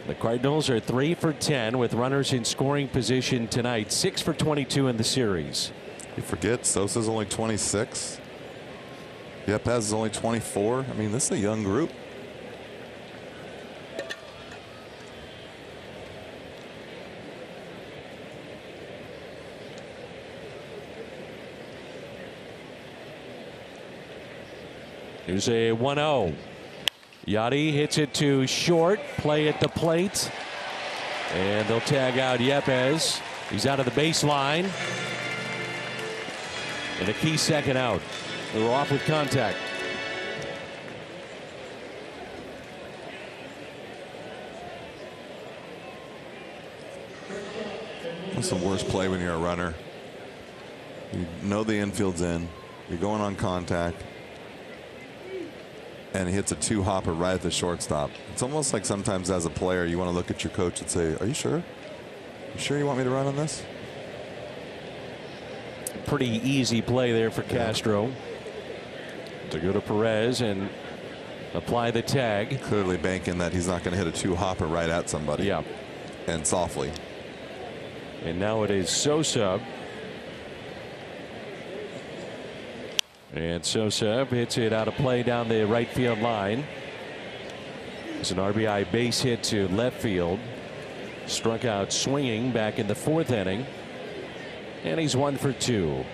Speaker 1: the Cardinals are 3 for 10 with runners in scoring position tonight. 6 for 22 in the series.
Speaker 2: You forget Sosa's only 26. Yepes is only 24. I mean, this is a young group.
Speaker 1: Here's a 1-0. Yadi hits it to short. Play at the plate. And they'll tag out Yepes. He's out of the baseline. And a key 2nd out. They were off with contact.
Speaker 2: What's the worst play when you're a runner? You know the infield's in. You're going on contact. And he hits a 2-hopper right at the shortstop. It's almost like sometimes as a player you want to look at your coach and say, are you sure? You sure you want me to run on this?
Speaker 1: Pretty easy play there for Castro to go to Perez and apply the tag.
Speaker 2: Clearly banking that he's not going to hit a 2-hopper right at somebody.
Speaker 1: Yeah.
Speaker 2: And softly.
Speaker 1: And now it is Sosa. And Sosa hits it out of play down the right field line. It's an RBI base hit to left field. Struck out swinging back in the 4th inning. And he's 1 for 2.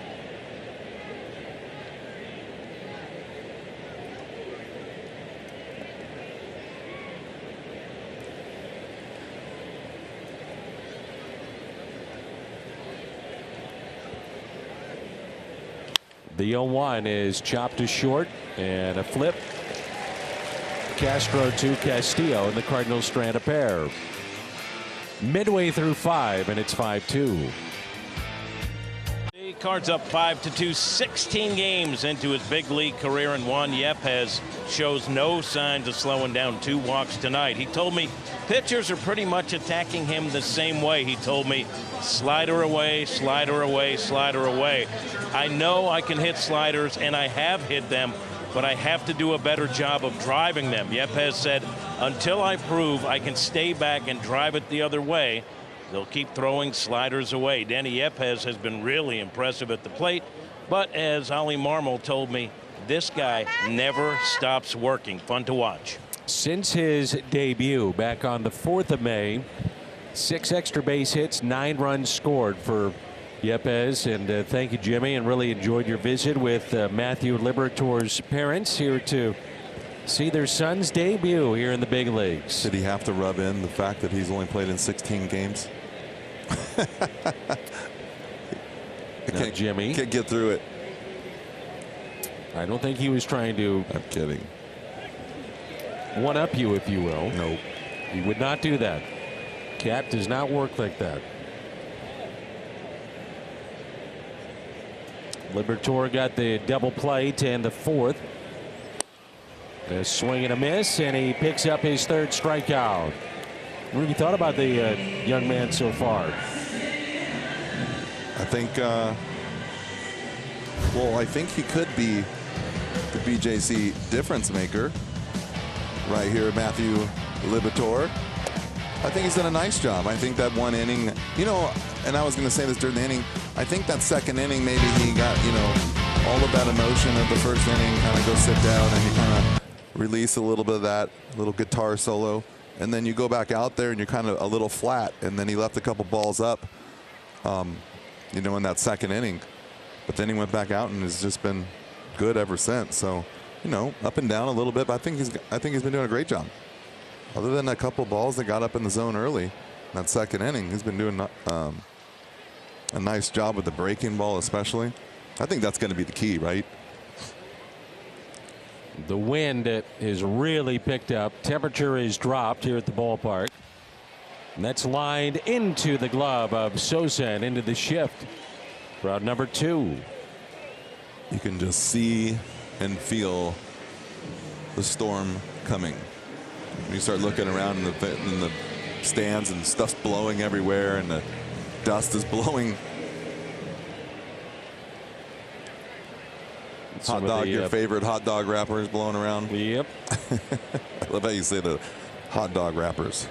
Speaker 1: The 0-1 is chopped to short and a flip. Castro to Castillo, and the Cardinals strand a pair. Midway through 5, and it's 5-2.
Speaker 4: The Cards up 5-2, 16 games into his big league career, and Juan Yepez shows no signs of slowing down. 2 walks tonight. He told me pitchers are pretty much attacking him the same way. He told me slider away, slider away, slider away. I know I can hit sliders, and I have hit them, but I have to do a better job of driving them. Yepez said, until I prove I can stay back and drive it the other way, they'll keep throwing sliders away. Danny Yepez has been really impressive at the plate, but as Ali Marmol told me, this guy never stops working. Fun to watch.
Speaker 1: Since his debut back on the 4th of May, 6 extra base hits, 9 runs scored for Yepez. And thank you, Jimmy, and really enjoyed your visit with Matthew Liberator's parents here to see their son's debut here in the big leagues.
Speaker 2: Did he have to rub in the fact that he's only played in 16 games?
Speaker 1: No, Jimmy
Speaker 2: can't get through it.
Speaker 1: I don't think he was trying to.
Speaker 2: I'm kidding.
Speaker 1: One up you, if you will.
Speaker 2: Nope.
Speaker 1: He would not do that. Cat does not work like that. Liberator got the double play and the 4th. A swing and a miss, and he picks up his 3rd strikeout. What have you thought about the young man so far?
Speaker 2: I think, well, I think he could be the BJC difference maker right here, Matthew Liberator. I think he's done a nice job. I think that 1 inning, you know, and I was going to say this during the inning, I think that 2nd inning, maybe he got, you know, all of that emotion of the 1st inning, kind of go sit down and you kind of release a little bit of that little guitar solo, and then you go back out there and you're kind of a little flat, and then he left a couple balls up, you know, in that 2nd inning, but then he went back out and has just been good ever since. So, you know, up and down a little bit, but I think he's been doing a great job. Other than a couple balls that got up in the zone early, in that 2nd inning, he's been doing a nice job with the breaking ball, especially. I think that's going to be the key, right?
Speaker 1: The wind has really picked up. Temperature is dropped here at the ballpark. And that's lined into the glove of Sosa and into the shift. Route number 2.
Speaker 2: You can just see and feel the storm coming. When you start looking around in the stands and stuff's blowing everywhere and the dust is blowing. Hot dog, your favorite hot dog wrapper is blowing around.
Speaker 1: Yep.
Speaker 2: I love how you say the hot dog wrappers.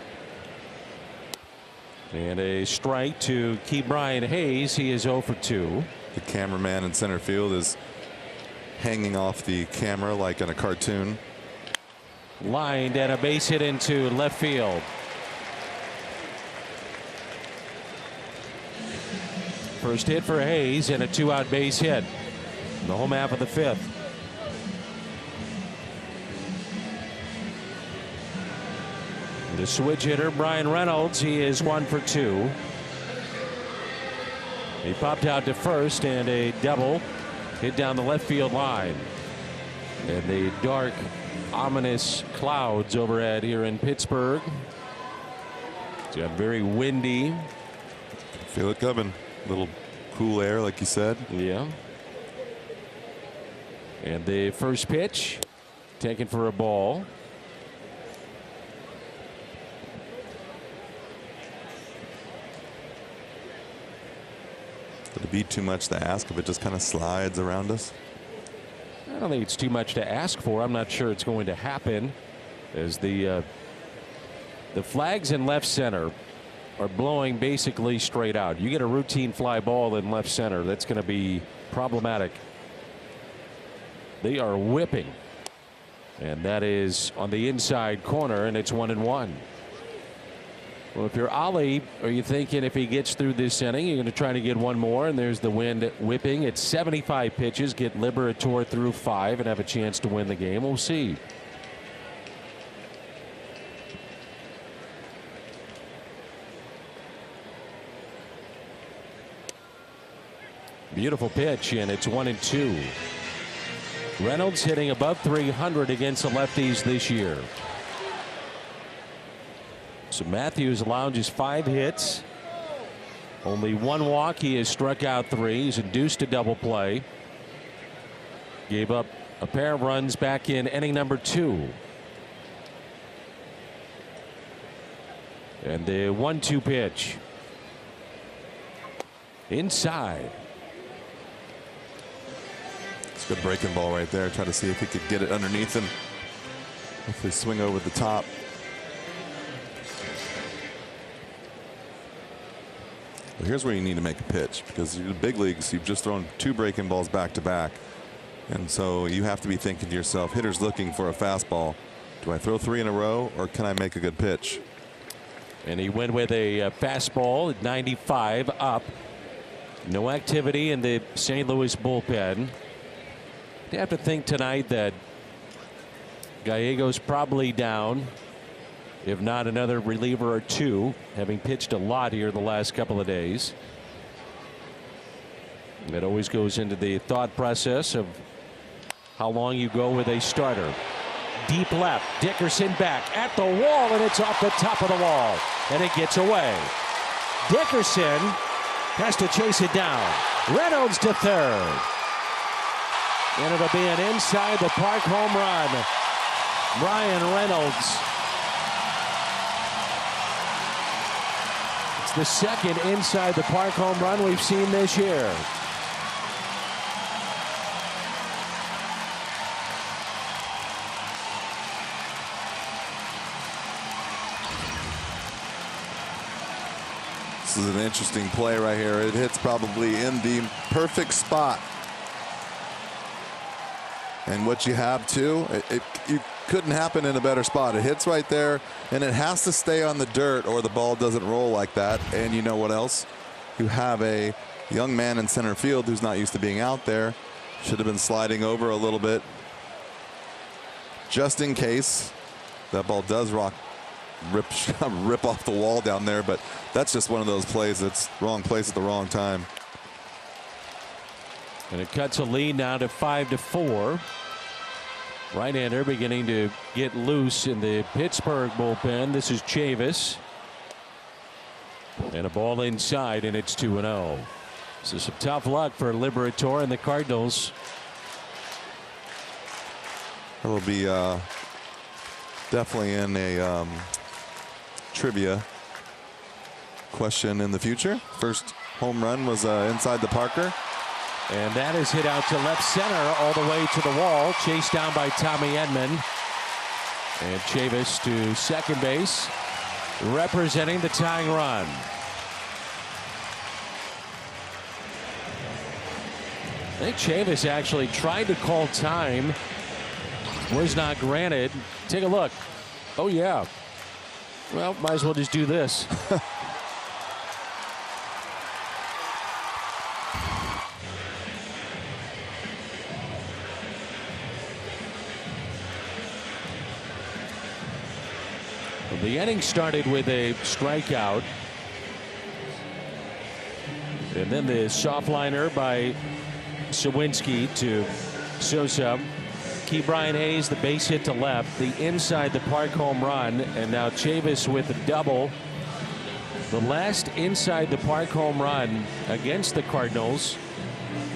Speaker 1: And a strike to keep Brian Hayes. He is 0 for 2.
Speaker 2: The cameraman in center field is hanging off the camera like in a cartoon.
Speaker 1: Lined and a base hit into left field. First hit for Hayes and a 2-out base hit. The home half of the 5th. The switch hitter, Brian Reynolds, he is 1 for 2. He popped out to first, and a double hit down the left field line. And the dark, ominous clouds overhead here in Pittsburgh. It's got very windy.
Speaker 2: Feel it coming. A little cool air, like you said.
Speaker 1: Yeah. And the first pitch taken for a ball.
Speaker 2: Would it be too much to ask if it just kind of slides around us?
Speaker 1: I don't think it's too much to ask for. I'm not sure it's going to happen, as the flags in left center are blowing basically straight out. You get a routine fly ball in left center, that's going to be problematic. They are whipping, and that is on the inside corner, and it's 1-1. Well, if you're Ali, are you thinking if he gets through this inning, you're going to try to get one more? And there's the wind whipping. It's 75 pitches. Get Liberator through 5 and have a chance to win the game. We'll see. Beautiful pitch, and it's 1-2. Reynolds hitting above 300 against the lefties this year. So Matthews lounges 5 hits. Only 1 walk. He has struck out 3. He's induced a double play. Gave up a pair of runs back in inning number 2. And the 1-2 pitch. Inside.
Speaker 2: It's a good breaking ball right there. Try to see if he could get it underneath him. Hopefully swing over the top. Well, here's where you need to make a pitch, because in the big leagues you've just thrown 2 breaking balls back to back. And so you have to be thinking to yourself, hitters looking for a fastball. Do I throw 3 in a row, or can I make a good pitch?
Speaker 1: And he went with a fastball at 95 up. No activity in the St. Louis bullpen. You have to think tonight that Gallegos probably down, if not another reliever or 2, having pitched a lot here the last couple of days. It always goes into the thought process of how long you go with a starter. Deep left, Dickerson back at the wall, and it's off the top of the wall, and it gets away. Dickerson has to chase it down. Reynolds to third, and it'll be an inside the park home run. Brian Reynolds. It's the second inside the park home run we've seen this year.
Speaker 2: This is an interesting play right here. It hits probably in the perfect spot. And what you have too, you couldn't happen in a better spot. It hits right there, and it has to stay on the dirt or the ball doesn't roll like that. And you know what else? You have a young man in center field who's not used to being out there. Should have been sliding over a little bit, just in case that ball does rip off the wall down there. But that's just one of those plays that's wrong place at the wrong time.
Speaker 1: And it cuts a lead now to 5-4. Right-hander beginning to get loose in the Pittsburgh bullpen. This is Chavis. And a ball inside, and it's 2-0. So some tough luck for Liberatore and the Cardinals.
Speaker 2: It'll be definitely in a trivia question in the future. First home run was inside the Parker.
Speaker 1: And that is hit out to left center all the way to the wall. Chased down by Tommy Edman. And Chavis to second base, representing the tying run. I think Chavis actually tried to call time. Was not granted. Take a look. Oh, yeah. Well, might as well just do this. The inning started with a strikeout. And then the soft liner by Sawinski to Sosa. Key Brian Hayes, the base hit to left, the inside the park home run, and now Chavis with a double. The last inside the park home run against the Cardinals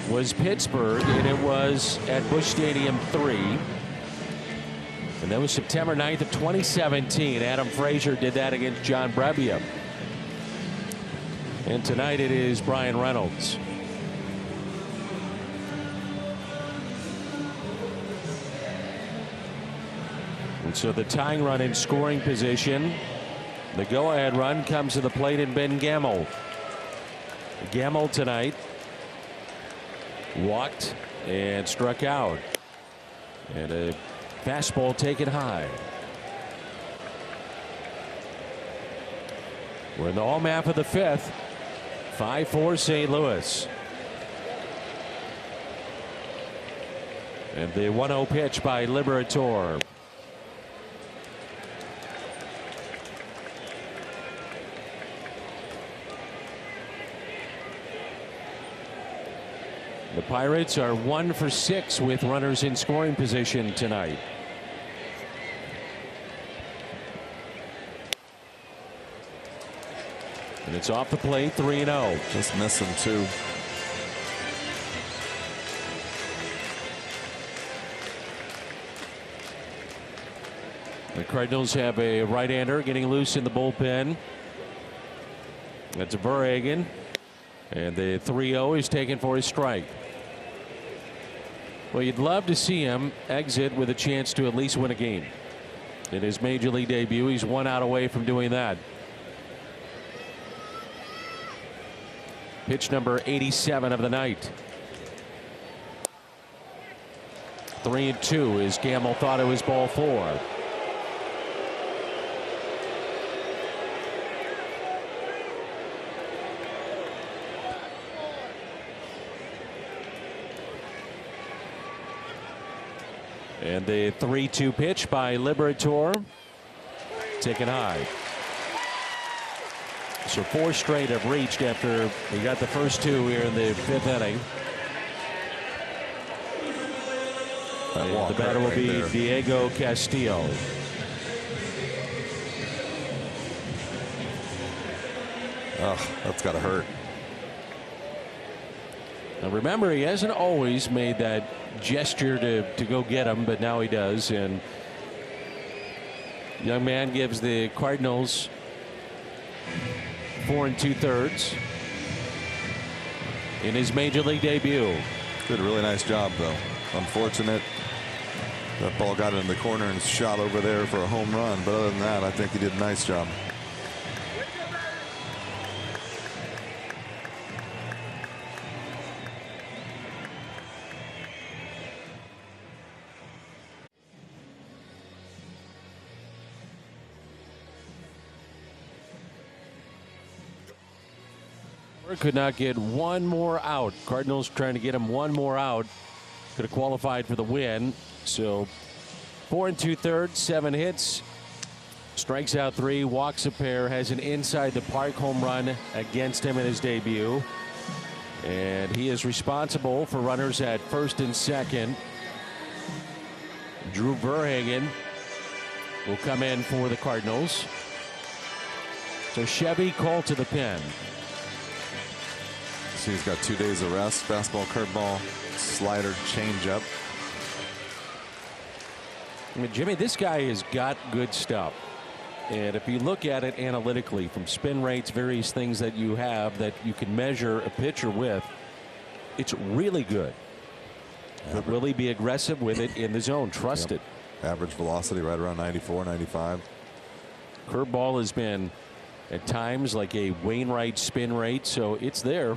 Speaker 1: was Pittsburgh, and it was at Busch Stadium 3. And that was September 9th of 2017. Adam Frazier did that against John Brebbia. And tonight it is Brian Reynolds. And so the tying run in scoring position. The go-ahead run comes to the plate in Ben Gamel. Gamel tonight walked and struck out. And a fastball taken high. We're in the home half of the fifth. 5-4 St. Louis. And the 1-0 pitch by Liberatore. The Pirates are 1 for 6 with runners in scoring position tonight. And it's off the plate, 3-0.
Speaker 2: Just missing two.
Speaker 1: The Cardinals have a right-hander getting loose in the bullpen. That's Verhagen. And the 3-0 is taken for his strike. Well, you'd love to see him exit with a chance to at least win a game. In his major league debut, he's 1 out away from doing that. Pitch number 87 of the night. 3-2 as Gamble thought it was ball 4. And the 3-2 pitch by Liberatore, taken high. So 4 straight have reached after he got the first 2 here in the 5th inning. The batter will be Diego Castillo.
Speaker 2: Oh, that's got to hurt.
Speaker 1: Now remember, he hasn't always made that gesture to go get him, but now he does. And young man gives the Cardinals 4 2/3 in his major league debut.
Speaker 2: Did a really nice job, though. Unfortunate that ball got in the corner and shot over there for a home run, but other than that, I think he did a nice job.
Speaker 1: Could not get one more out. Cardinals trying to get him one more out. Could have qualified for the win. So 4 2/3, 7 hits, strikes out 3, walks a pair, has an inside the park home run against him in his debut. And he is responsible for runners at first and second. Drew Verhagen will come in for the Cardinals. So Chevy called to the pen.
Speaker 2: He's got 2 days of rest. Fastball, curveball, slider, changeup.
Speaker 1: I mean, Jimmy, this guy has got good stuff. And if you look at it analytically, from spin rates, various things that you have that you can measure a pitcher with, it's really good. But really be aggressive with it in the zone. Trust it.
Speaker 2: Average velocity right around 94, 95.
Speaker 1: Curveball has been at times like a Wainwright spin rate, so it's there.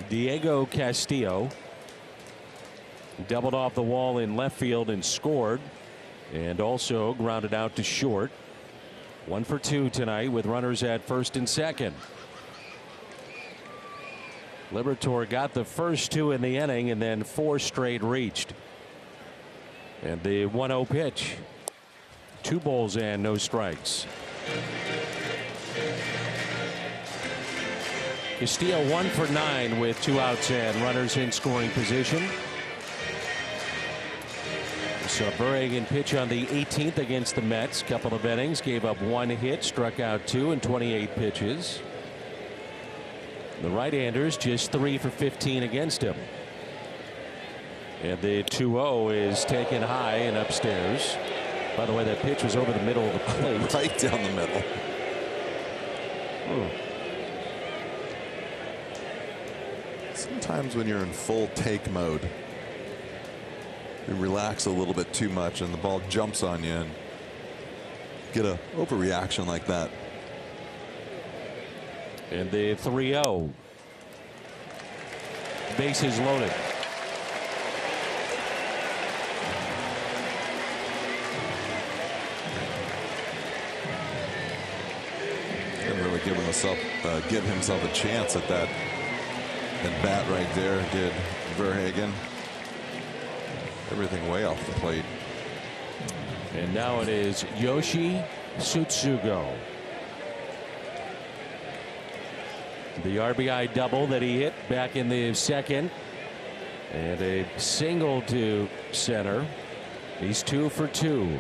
Speaker 1: Diego Castillo doubled off the wall in left field and scored, and also grounded out to short. 1 for 2 tonight with runners at first and second. Liberatore got the first 2 in the inning and then 4 straight reached. And the 1-0 pitch. 2 balls and no strikes. Castillo 1 for 9 with 2 outs and runners in scoring position. So Verhagen pitch on the 18th against the Mets. Couple of innings, gave up 1 hit, struck out 2 in 28 pitches. The right-handers just 3 for 15 against him. And the 2-0 is taken high and upstairs. By the way, that pitch was over the middle of the plate.
Speaker 2: Right down the middle. Sometimes when you're in full take mode, you relax a little bit too much and the ball jumps on you and get a overreaction like that.
Speaker 1: And the 3-0. Bases loaded.
Speaker 2: Didn't really give himself a chance at that at bat right there. Did Verhagen. Everything way off the plate.
Speaker 1: And now it is Yoshi Tsutsugo. The RBI double that he hit back in the second. And a single to center. He's 2 for 2.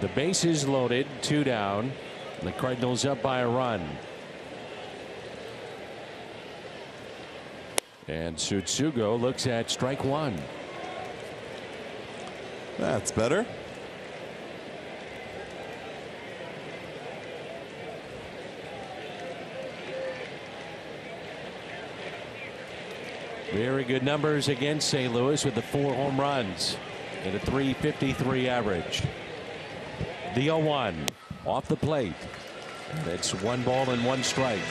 Speaker 1: The bases loaded, 2 down. The Cardinals up by a run. And Tsutsugo looks at strike 1.
Speaker 2: That's better.
Speaker 1: Very good numbers against St. Louis with the 4 home runs and a .353 average. The 0-1 off the plate. That's 1 ball and 1 strike.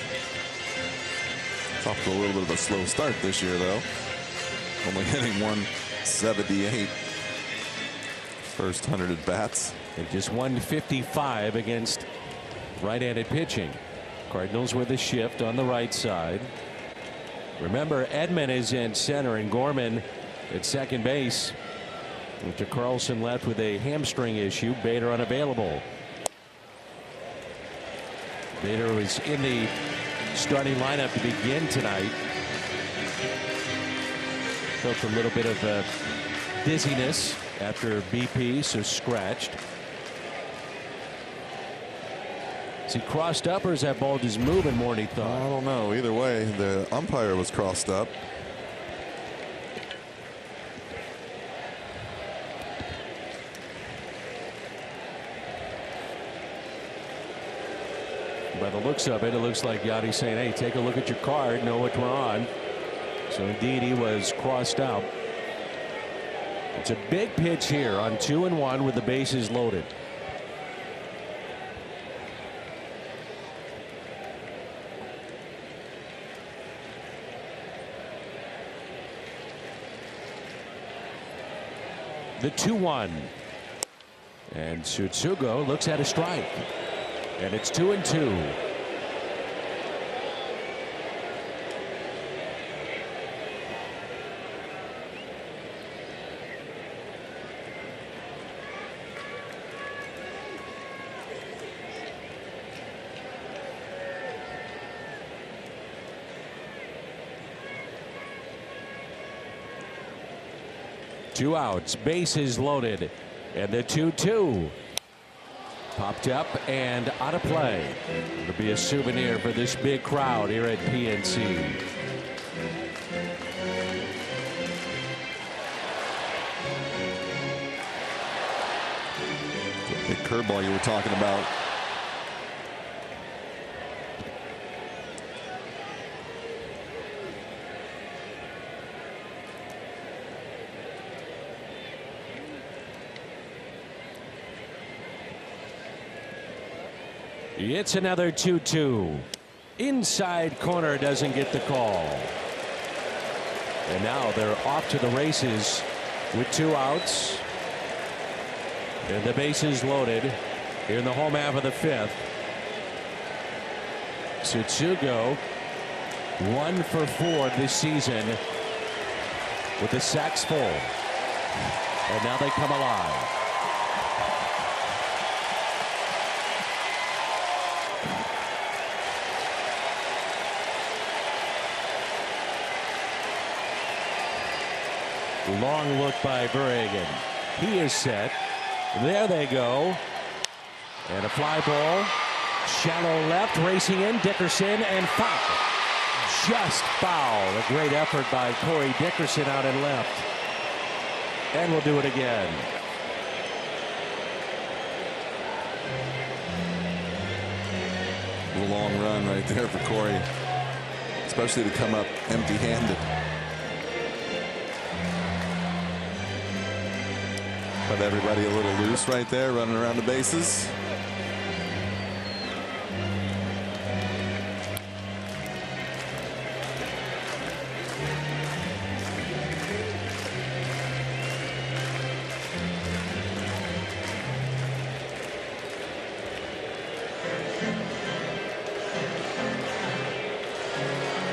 Speaker 2: It's off to a little bit of a slow start this year, though. Only hitting 178 first 100 at bats.
Speaker 1: And just 155 against right-handed pitching. Cardinals with a shift on the right side. Remember, Edman is in center and Gorman at second base. After Carlson left with a hamstring issue, Bader unavailable. Bader was in the starting lineup to begin tonight. Felt a little bit of dizziness after BP, so scratched. Is he crossed up, or is that ball just moving more than he thought?
Speaker 2: I don't know. Either way, the umpire was crossed up.
Speaker 1: By the looks of it, it looks like Yadi's saying, hey, take a look at your card, know what we're on. So indeed, he was crossed out. It's a big pitch here on 2-1 with the bases loaded. The 2-1. And Tsutsugo looks at a strike. And it's 2-2. Two outs, bases loaded, and the 2-2. Popped up and out of play. It'll be a souvenir for this big crowd here at PNC.
Speaker 2: The curveball you were talking about.
Speaker 1: It's another 2-2. Inside corner, doesn't get the call. And now they're off to the races with 2 outs. And the bases loaded here in the home half of the 5th. Tsutsugo 1 for 4 this season with the sacks full. And now they come alive. Long look by Verhagen. He is set. There they go. And a fly ball. Shallow left, racing in. Dickerson and foul. Just foul. A great effort by Corey Dickerson out and left. And we'll do it again.
Speaker 2: A long run right there for Corey, especially to come up empty-handed. But everybody a little loose right there, running around the bases.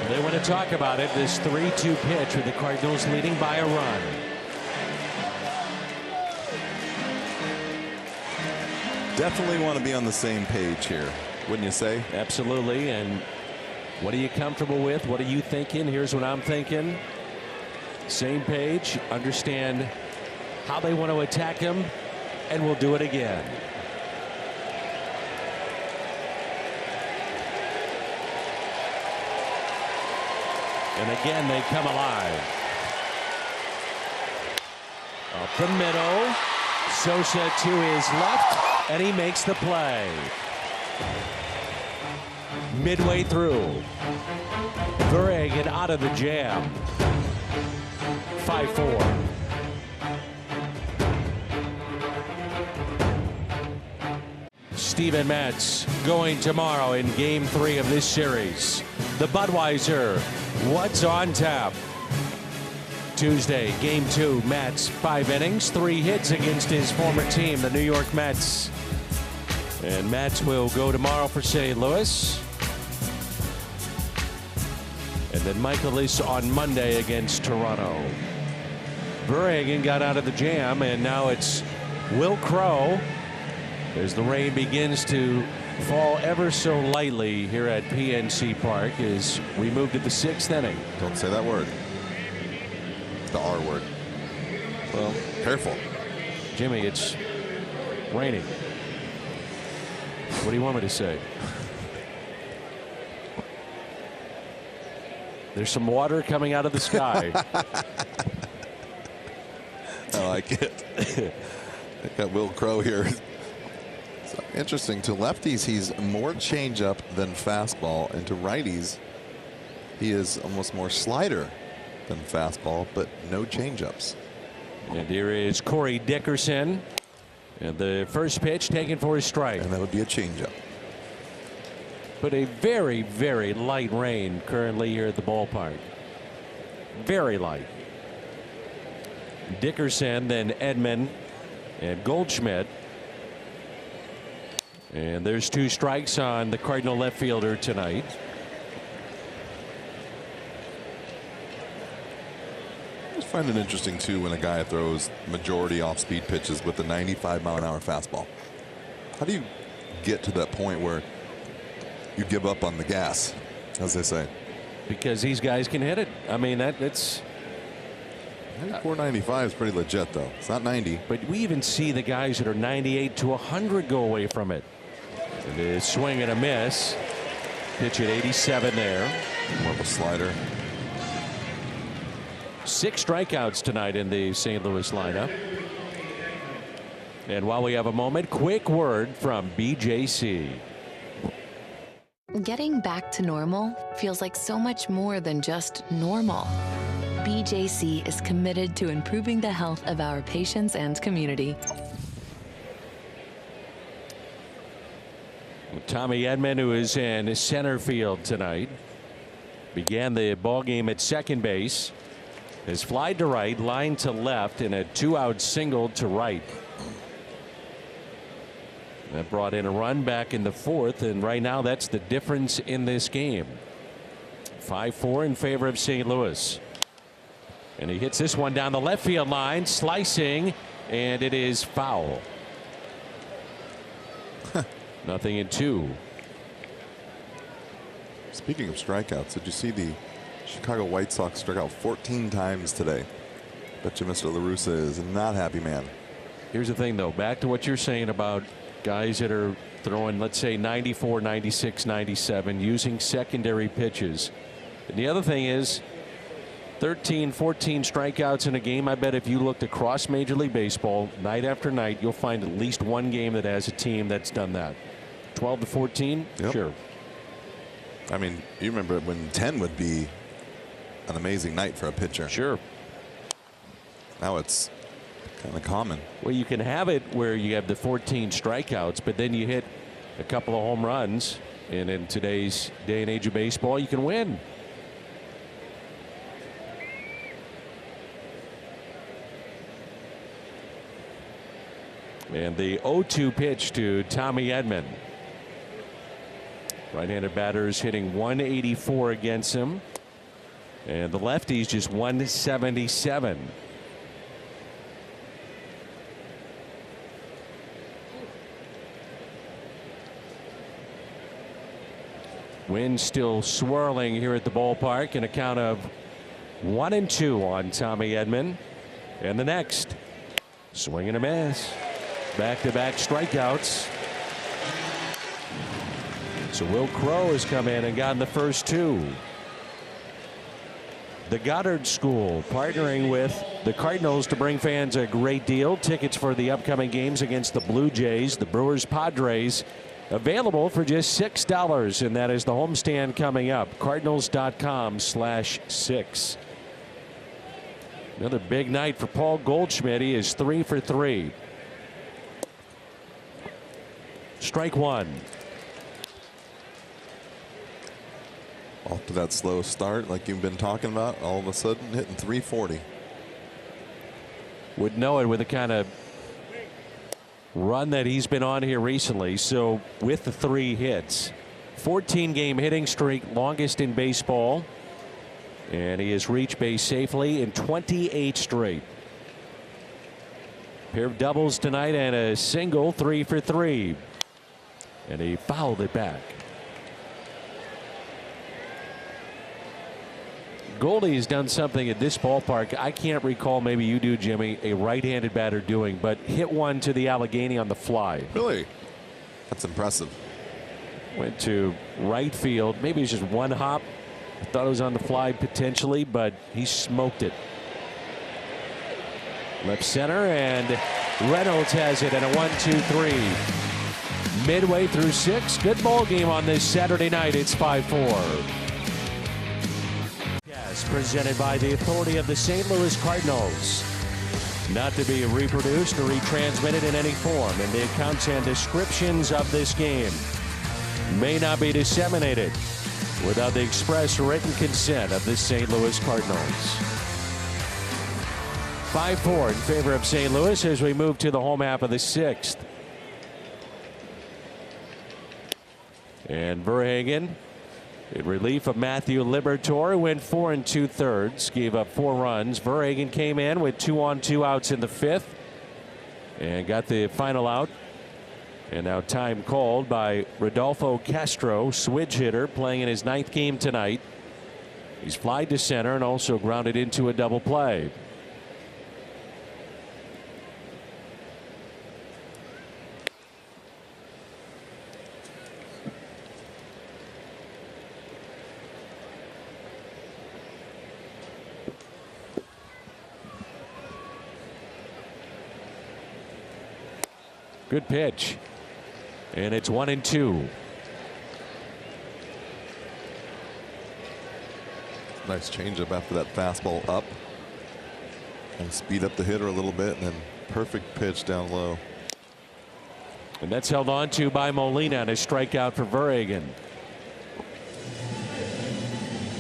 Speaker 1: They want to talk about it, this 3-2 pitch with the Cardinals leading by a run.
Speaker 2: Definitely want to be on the same page here. Wouldn't you say?
Speaker 1: Absolutely. And what are you comfortable with? What are you thinking? Here's what I'm thinking. Same page. Understand how they want to attack him, and we'll do it again. And again, they come alive. Up the middle. Sosa to his left, and he makes the play. Midway through. Verhagen out of the jam. 5-4. Steven Matz going tomorrow in Game 3 of this series. The Budweiser, what's on tap? Tuesday, Game 2, Matz, 5 innings, 3 hits against his former team, the New York Mets. And Matz will go tomorrow for St. Louis. And then Michaelis on Monday against Toronto. Verhagen got out of the jam, and now it's Will Crow as the rain begins to fall ever so lightly here at PNC Park as we move to the 6th inning.
Speaker 7: Don't say that word. The R word.
Speaker 1: Well,
Speaker 7: careful.
Speaker 1: Jimmy, it's raining. What do you want me to say? There's some water coming out of the sky.
Speaker 7: I like it. I got Will Crow here. So interesting. To lefties, he's more changeup than fastball, and to righties, he is almost more slider than fastball, but no changeups.
Speaker 1: And here is Corey Dickerson, and the first pitch taken for a strike.
Speaker 7: And that would be a changeup.
Speaker 1: But a very, very light rain currently here at the ballpark. Very light. Dickerson, then Edman and Goldschmidt. And there's 2 strikes on the Cardinal left fielder tonight.
Speaker 7: I find it interesting too when a guy throws majority off-speed pitches with a 95-mile-an-hour fastball. How do you get to that point where you give up on the gas, as they say?
Speaker 1: Because these guys can hit it. I mean, that's
Speaker 7: 94, 95 is pretty legit, though. It's not 90.
Speaker 1: But we even see the guys that are 98 to 100 go away from it. And a swing and a miss. Pitch at 87 there.
Speaker 7: More of a slider.
Speaker 1: 6 strikeouts tonight in the St. Louis lineup. And while we have a moment, quick word from BJC.
Speaker 9: Getting back to normal feels like so much more than just normal. BJC is committed to improving the health of our patients and community.
Speaker 1: Tommy Edman, who is in center field tonight, began the ball game at second base. Has fly to right, line to left, and a 2-out single to right. That brought in a run back in the 4th, and right now that's the difference in this game. 5-4 in favor of St. Louis. And he hits this one down the left field line, slicing, and it is foul. 0-2.
Speaker 7: Speaking of strikeouts, did you see the Chicago White Sox struck out 14 times today? Bet you Mr. La Russa is a not happy man.
Speaker 1: Here's the thing, though. Back to what you're saying about guys that are throwing, let's say, 94, 96, 97, using secondary pitches. And the other thing is 13, 14 strikeouts in a game. I bet if you looked across Major League Baseball night after night, you'll find at least one game that has a team that's done that. 12 to 14?
Speaker 7: Yep.
Speaker 1: Sure.
Speaker 7: I mean, you remember when 10 would be an amazing night for a pitcher.
Speaker 1: Sure.
Speaker 7: Now it's kind of common.
Speaker 1: Well, you can have it where you have the 14 strikeouts, but then you hit a couple of home runs, and in today's day and age of baseball, you can win. And the 0-2 pitch to Tommy Edman. Right-handed batters hitting 184 against him. And the lefties just 177. Wind still swirling here at the ballpark, and a count of 1-2 on Tommy Edman. And the next, swing and a miss. Back-to-back strikeouts. So Will Crowe has come in and gotten the first two. The Goddard School partnering with the Cardinals to bring fans a great deal. Tickets for the upcoming games against the Blue Jays, the Brewers, Padres, available for just $6, and that is the homestand coming up. Cardinals.com/6. Another big night for Paul Goldschmidt. He is 3 for 3. Strike one.
Speaker 7: Off to that slow start like you've been talking about, all of a sudden hitting 340.
Speaker 1: Would know it with the kind of run that he's been on here recently. So with the 3 hits, 14-game hitting streak, longest in baseball, and he has reached base safely in 28 straight. Pair of doubles tonight and a single, 3 for 3, and he fouled it back. Goldie's done something at this ballpark I can't recall, maybe you do, Jimmy, a right-handed batter doing, but hit one to the Allegheny on the fly.
Speaker 7: Really? That's impressive.
Speaker 1: Went to right field. Maybe it's just one hop. I thought it was on the fly potentially, but he smoked it. Left center, and Reynolds has it, and a 1-2-3. Midway through 6. Good ball game on this Saturday night. It's 5-4. Presented by the authority of the St. Louis Cardinals. Not to be reproduced or retransmitted in any form, and the accounts and descriptions of this game may not be disseminated without the express written consent of the St. Louis Cardinals. 5-4 in favor of St. Louis as we move to the home half of the 6th. And Verhagen in relief of Matthew Liberatore, went 4 2/3, gave up 4 runs. Verhagen came in with 2 on 2 outs in the 5th and got the final out. And now time called by Rodolfo Castro, switch hitter, playing in his 9th game tonight. He's flied to center and also grounded into a double play. Good pitch, and it's 1-2.
Speaker 7: Nice changeup after that fastball up, and speed up the hitter a little bit, and then perfect pitch down low.
Speaker 1: And that's held on to by Molina, and a strikeout for Verhagen.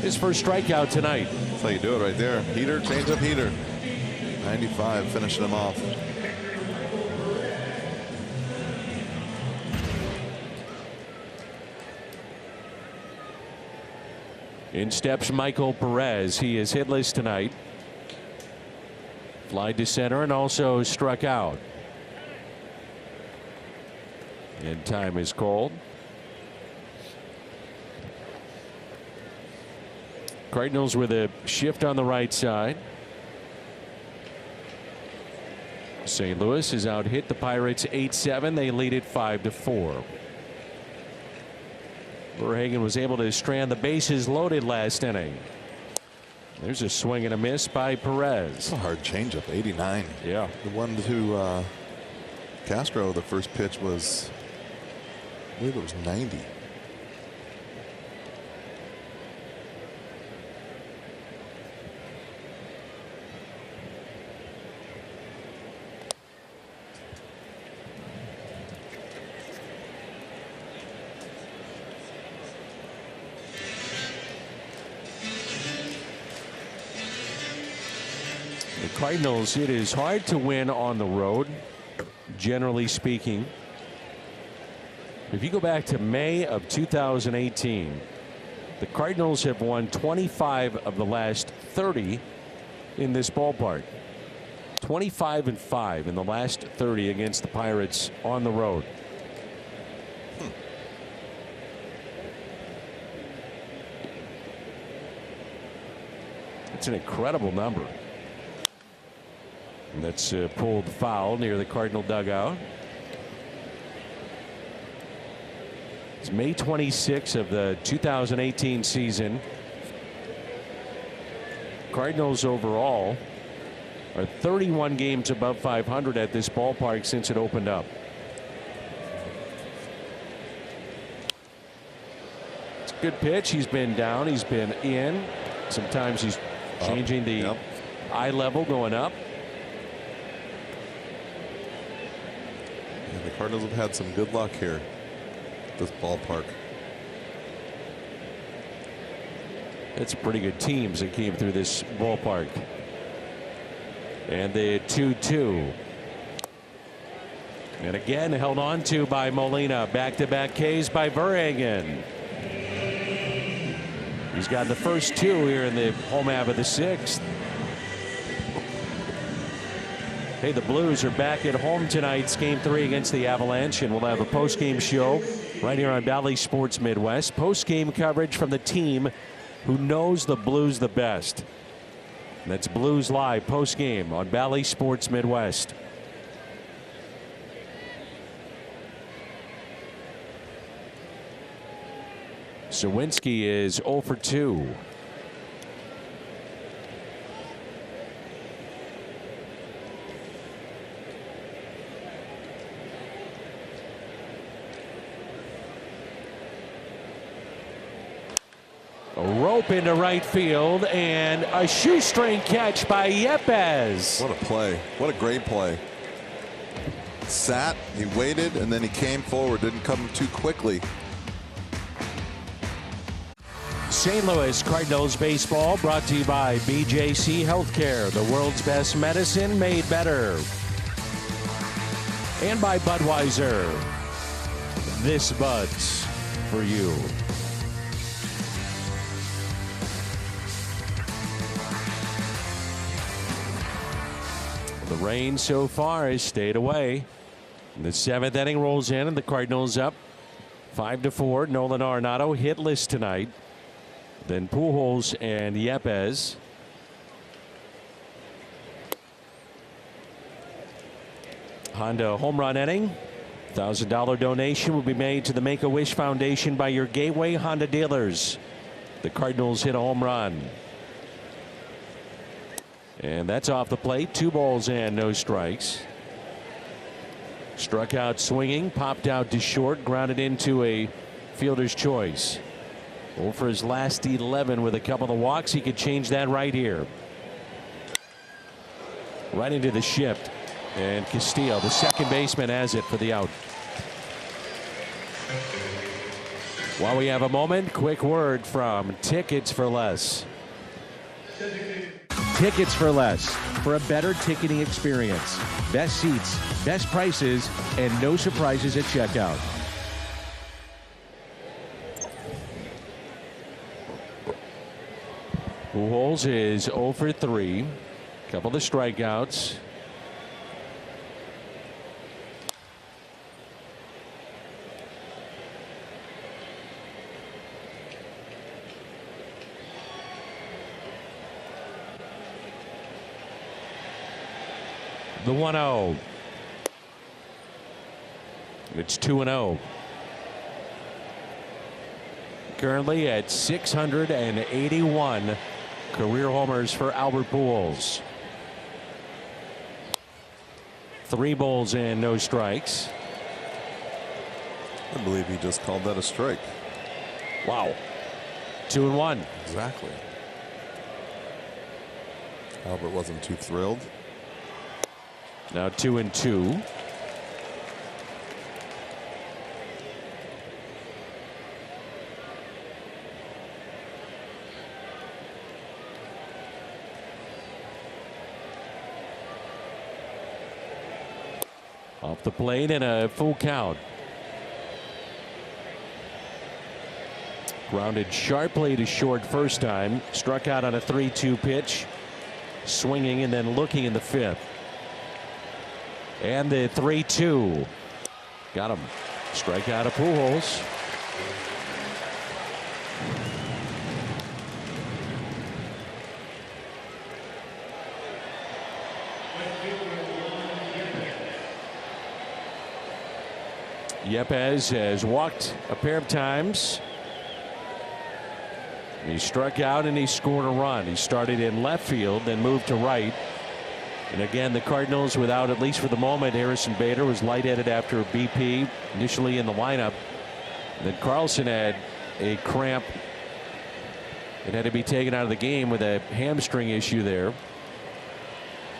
Speaker 1: His first strikeout tonight.
Speaker 7: That's how you do it right there. Heater, changeup, heater. 95, finishing him off.
Speaker 1: In steps Michael Perez. He is hitless tonight. Fly to center and also struck out. And time is called. Cardinals with a shift on the right side. St. Louis has out hit the Pirates 8-7. They lead it 5-4. Verhagen was able to strand the bases loaded last inning. There's a swing and a miss by Perez.
Speaker 7: It's a hard changeup, 89.
Speaker 1: Yeah.
Speaker 7: The one to Castro, the first pitch was, I believe it was 90.
Speaker 1: Cardinals, it is hard to win on the road, generally speaking. If you go back to May of 2018, the Cardinals have won 25 of the last 30 in this ballpark. 25-5 in the last 30 against the Pirates on the road. It's an incredible number. And that's pulled foul near the Cardinal dugout. It's May 26 of the 2018 season. Cardinals overall are 31 games above 500 at this ballpark since it opened up. It's a good pitch. He's been down. He's been in. Sometimes he's changing the eye level, going up.
Speaker 7: And the Cardinals have had some good luck here at this ballpark.
Speaker 1: It's pretty good teams that came through this ballpark. And the 2-2. And again held on to by Molina. Back-to-back Ks by Verhagen. He's got the first two here in the home half of the sixth. Hey, the Blues are back at home tonight. It's game 3 against the Avalanche, and we'll have a post-game show right here on Bally Sports Midwest. Post-game coverage from the team who knows the Blues the best. And that's Blues Live post-game on Bally Sports Midwest. Sawinski is 0 for 2. A rope into right field and a shoestring catch by Yepes.
Speaker 7: What a play. What a great play. Sat, he waited, and then he came forward. Didn't come too quickly.
Speaker 1: St. Louis Cardinals baseball brought to you by BJC Healthcare, the world's best medicine made better. And by Budweiser. This Bud's for you. The rain so far has stayed away. The 7th inning rolls in and the Cardinals up 5-4. Nolan Arenado hitless tonight. Then Pujols and Yepes. Honda home run inning. $1,000 donation will be made to the Make-A-Wish Foundation by your Gateway Honda dealers. The Cardinals hit a home run. And that's off the plate. 2 balls and no strikes. Struck out swinging, popped out to short, grounded into a fielder's choice. For his last 11 with a couple of walks. He could change that right here. Right into the shift. And Castillo, the second baseman, has it for the out. While we have a moment, quick word from Tickets for Less. Tickets for Less. For a better ticketing experience. Best seats, best prices, and no surprises at checkout. Pujols is 0 for 3. Couple of strikeouts. The 1-0. It's 2-0. Currently at 681 career homers for Albert Pujols. 3 balls and no strikes.
Speaker 7: I believe he just called that a strike.
Speaker 1: Wow. 2-1.
Speaker 7: Exactly. Albert wasn't too thrilled.
Speaker 1: Now 2-2. Off the plate and a full count. Grounded sharply to short first time. Struck out on a 3-2 pitch. Swinging and then looking in the 5th. And the 3-2. Got him. Strikeout of Pujols. Yepez has walked a pair of times. He struck out and he scored a run. He started in left field, then moved to right. And again, the Cardinals, without, at least for the moment, Harrison Bader was lightheaded after BP initially in the lineup. And then Carlson had a cramp. It had to be taken out of the game with a hamstring issue there.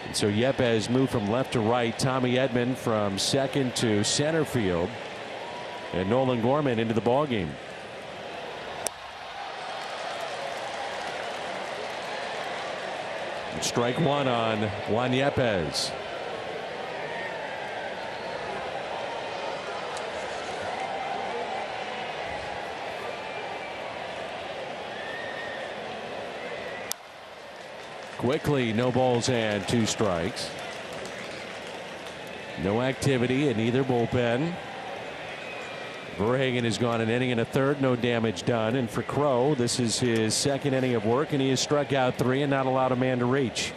Speaker 1: And so Yepez moved from left to right. Tommy Edman from second to center field. And Nolan Gorman into the ballgame. Strike one on Juan Yepez. Quickly, no balls and 2 strikes. No activity in either bullpen. Verhagen has gone an inning and a third, no damage done. And for Crow, this is his second inning of work, and he has struck out 3 and not allowed a man to reach.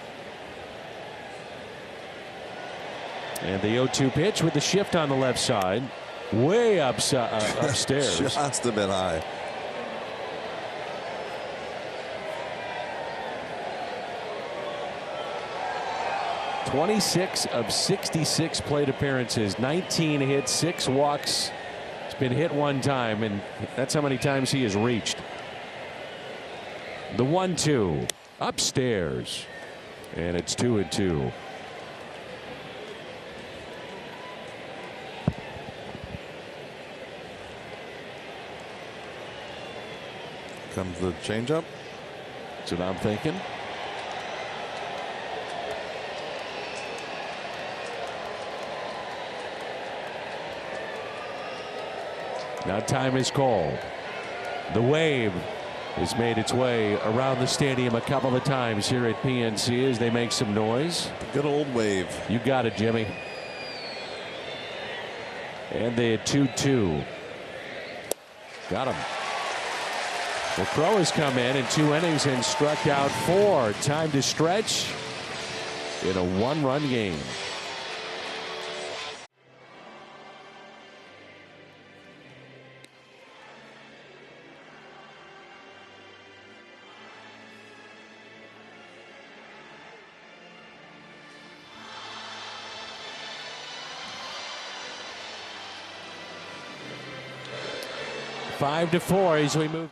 Speaker 1: And the 0-2 pitch with the shift on the left side, way upstairs.
Speaker 7: Just a bit high.
Speaker 1: '26 of 66 plate appearances, 19 hits, 6 walks. Been hit 1 time, and that's how many times he has reached. The 1-2 upstairs, and it's 2-2.
Speaker 7: Comes the changeup.
Speaker 1: That's what I'm thinking. Now time is called. The wave has made its way around the stadium a couple of times here at PNC as they make some noise.
Speaker 7: Good old wave.
Speaker 1: You got it, Jimmy. And the 2-2. Got him. Well, Crow has come in 2 innings and struck out 4. Time to stretch in a 1-run game. Five to 4 as we move.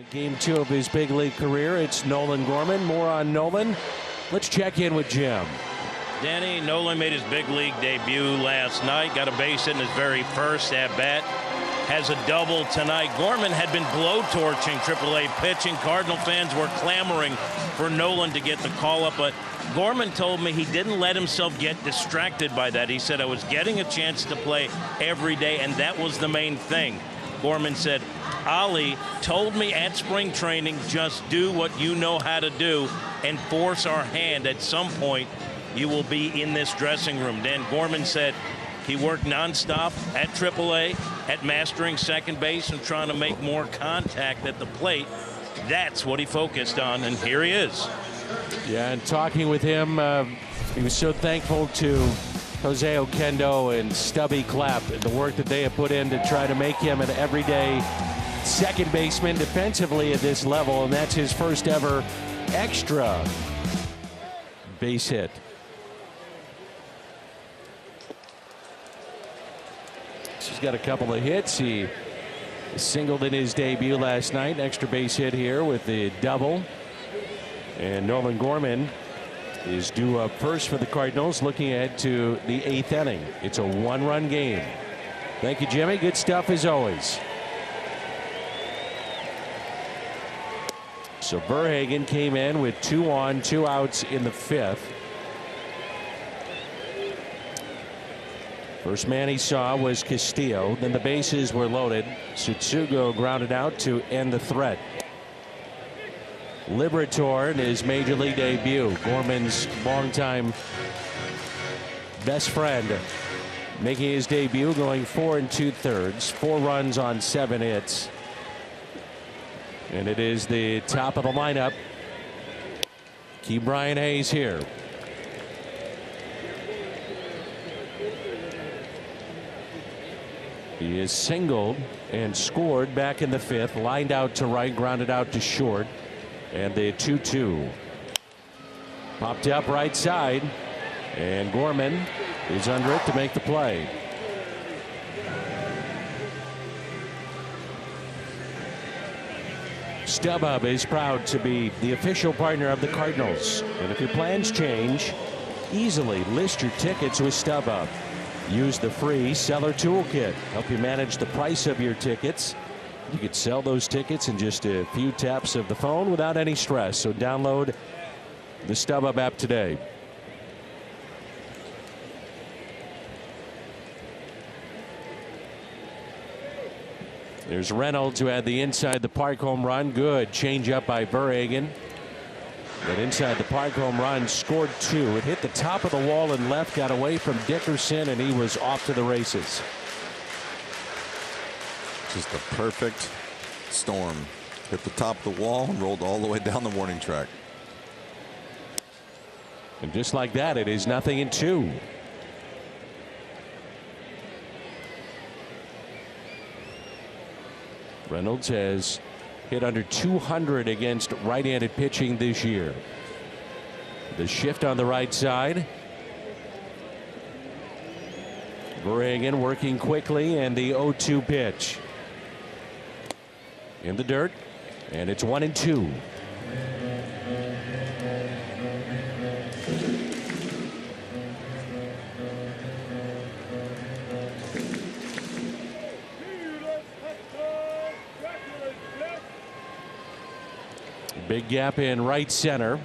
Speaker 1: Game 2 of his big league career. It's Nolan Gorman. More on Nolan. Let's check in with Jim.
Speaker 4: Danny, Nolan made his big league debut last night. Got a base hit in his very first at bat. Has a double tonight. Gorman had been blowtorching AAA pitching. Cardinal fans were clamoring for Nolan to get the call up, but Gorman told me he didn't let himself get distracted by that. He said, I was getting a chance to play every day, and that was the main thing. Gorman said, Ali told me at spring training, just do what you know how to do and force our hand. At some point, you will be in this dressing room. Dan Gorman said he worked nonstop at AAA, at mastering second base and trying to make more contact at the plate. That's what he focused on, and here he is.
Speaker 1: Yeah, and talking with him, he was so thankful to Jose Oquendo and Stubby Clapp and the work that they have put in to try to make him an everyday second baseman defensively at this level, and that's his first ever extra base hit. He's got a couple of hits. He singled in his debut last night. Extra base hit here with the double. And Nolan Gorman is due up first for the Cardinals, looking ahead to the 8th inning. It's a 1-run game. Thank you, Jimmy. Good stuff as always. So Verhagen came in with 2 on, 2 outs in the 5th. First man he saw was Castillo. Then the bases were loaded. Tsutsugo grounded out to end the threat. Liberator in his major league debut. Gorman's longtime best friend making his debut, going 4 2/3, 4 runs on 7 hits. And it is the top of the lineup. Keep Brian Hayes here. He is singled and scored back in the 5th. Lined out to right, grounded out to short. And the 2-2. Popped up right side. And Gorman is under it to make the play. StubHub is proud to be the official partner of the Cardinals. And if your plans change, easily list your tickets with StubHub. Use the free seller toolkit. Help you manage the price of your tickets. You could sell those tickets in just a few taps of the phone without any stress. So download the StubHub app today. There's Reynolds, who had the inside the park home run. Good change up by Verhagen. That inside the park home run, scored 2. It hit the top of the wall and left, got away from Dickerson, and he was off to the races.
Speaker 7: Just a perfect storm. Hit the top of the wall and rolled all the way down the warning track.
Speaker 1: And just like that, it is 0-2. Reynolds has hit under 200 against right-handed pitching this year. The shift on the right side. Verhagen working quickly, and the 0-2 pitch. In the dirt, and it's 1-2. Big gap in right center.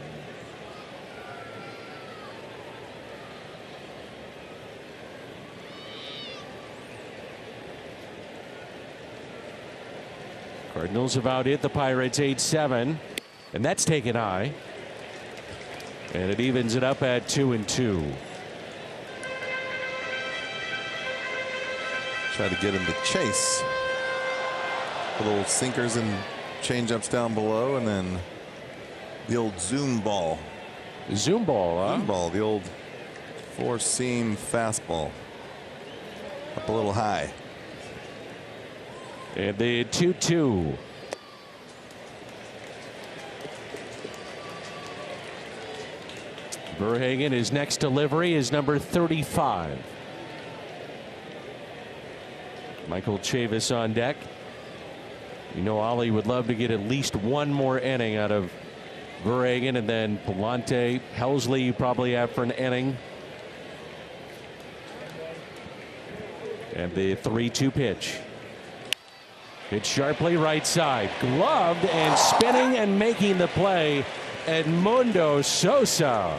Speaker 1: Cardinals have out-hit the Pirates 8-7, and that's taken high. And it evens it up at 2-2.
Speaker 7: Try to get him to chase. Little sinkers and change-ups down below, and then the old zoom ball.
Speaker 1: Zoom ball, huh?
Speaker 7: Zoom ball, the old four-seam fastball. Up a little high.
Speaker 1: And the 2-2. Verhagen, his next delivery is number 35. Michael Chavis on deck. You know, Ollie would love to get at least one more inning out of Verhagen, and then Palante, Helsley you probably have for an inning. And the 3-2 pitch. Hit sharply right side. Gloved and spinning and making the play, Edmundo Sosa.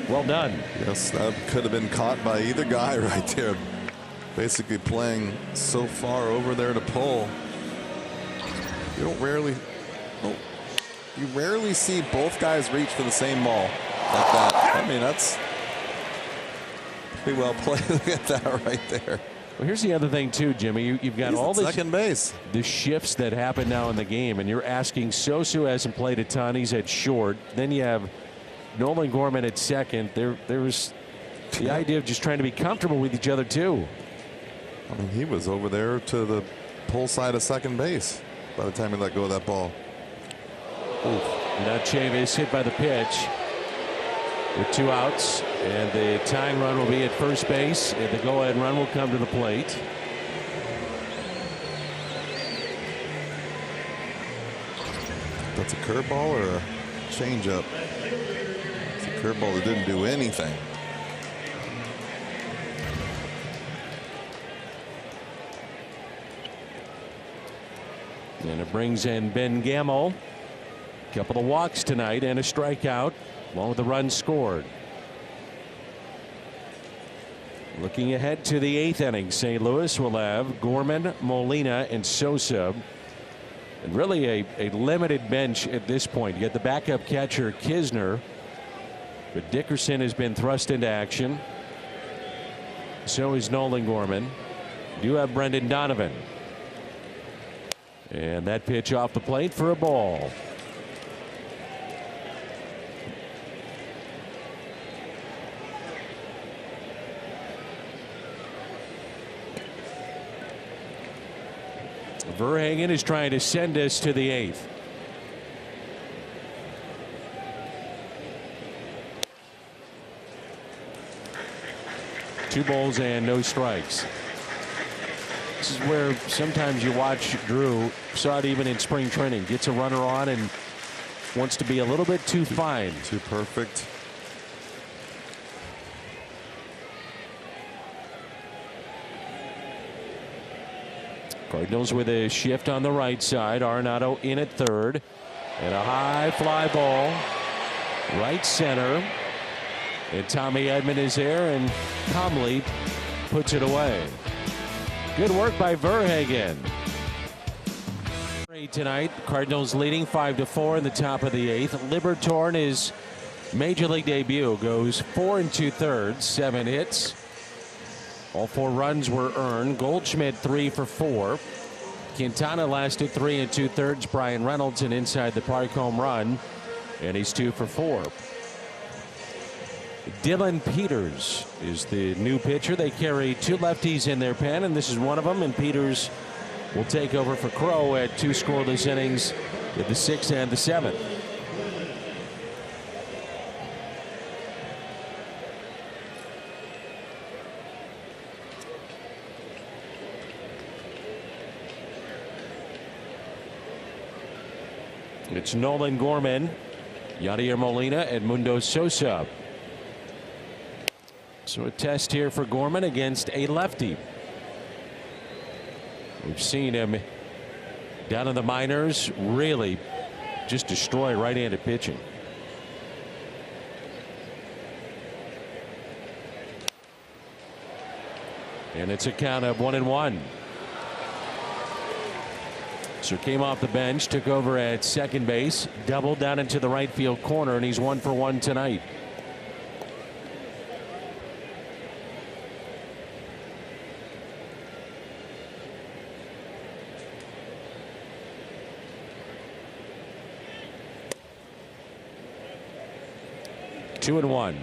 Speaker 1: Well done.
Speaker 7: Yes, that could have been caught by either guy right there. Basically playing so far over there to pull. You rarely see both guys reach for the same ball like that. I mean, that's pretty well played. Look at that right there.
Speaker 1: Well, here's the other thing too, Jimmy. You've got
Speaker 7: He's
Speaker 1: all
Speaker 7: at
Speaker 1: this
Speaker 7: second base.
Speaker 1: The shifts that happen now in the game, and you're asking Sosa, who hasn't played a ton, he's at short. Then you have Nolan Gorman at second. There was the idea of just trying to be comfortable with each other too.
Speaker 7: I mean, he was over there to the pull side of second base by the time he let go of that ball.
Speaker 1: Oof. Now Chavis hit by the pitch with 2 outs, and the tying run will be at first base, and the go-ahead run will come to the plate.
Speaker 7: That's a curveball or a changeup? It's a curveball that didn't do anything.
Speaker 1: And it brings in Ben Gamel. A couple of walks tonight and a strikeout, along with the run scored. Looking ahead to the 8th inning, St. Louis will have Gorman, Molina, and Sosa. And really a limited bench at this point. You get the backup catcher, Kisner. But Dickerson has been thrust into action. So is Nolan Gorman. You have Brendan Donovan. And that pitch off the plate for a ball. Verhagen is trying to send us to the 8th. Two balls and no strikes. This is where sometimes you watch Drew, saw it even in spring training, gets a runner on and wants to be a little bit too fine.
Speaker 7: Too perfect.
Speaker 1: Cardinals with a shift on the right side. Arenado in at third. And a high fly ball. Right center. And Tommy Edman is there and calmly puts it away. Good work by Verhagen. Tonight, Cardinals leading 5-4 in the top of the 8th. Liberatore, his major league debut, goes 4 2/3, 7 hits. All 4 runs were earned. Goldschmidt 3 for 4. Quintana lasted 3 2/3. Brian Reynolds an inside the park home run, and he's 2 for 4. Dylan Peters is the new pitcher. They carry 2 lefties in their pen, and this is one of them. And Peters will take over for Crow at 2 scoreless innings in the 6th and the 7th. It's Nolan Gorman, Yadier Molina, and Mundo Sosa. So a test here for Gorman against a lefty. We've seen him down in the minors really just destroy right-handed pitching. And it's a count of 1-1. So came off the bench, took over at second base, doubled down into the right field corner, and he's 1 for 1 tonight. Two and 1.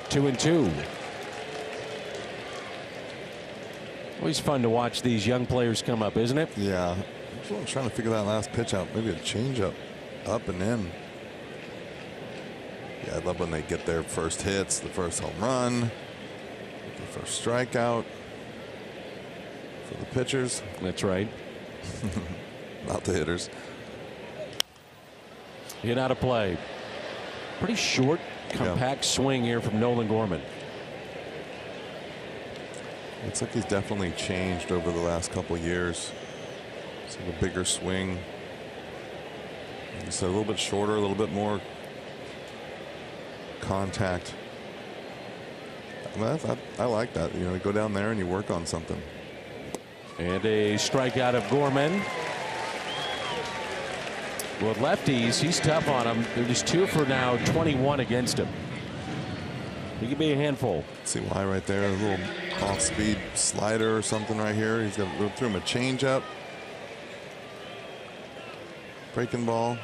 Speaker 1: Two and 2. Always fun to watch these young players come up, isn't it?
Speaker 7: Yeah. I'm trying to figure that last pitch out. Maybe a changeup, up and in. Yeah, I love when they get their first hits, the first home run, the first strikeout for the pitchers.
Speaker 1: That's right.
Speaker 7: Not the hitters.
Speaker 1: Hit out of play. Pretty short, compact swing here from Nolan Gorman.
Speaker 7: Looks like he's definitely changed over the last couple years. So a bigger swing. Just a little bit shorter, a little bit more contact. I like that. You know, you go down there and you work on something.
Speaker 1: And a strikeout of Gorman. With lefties, he's tough on him. They're just 2 for now 21 against him. He could be a handful.
Speaker 7: See why right there, a little off-speed slider or something right here. He's going to go through him a changeup. Breaking ball.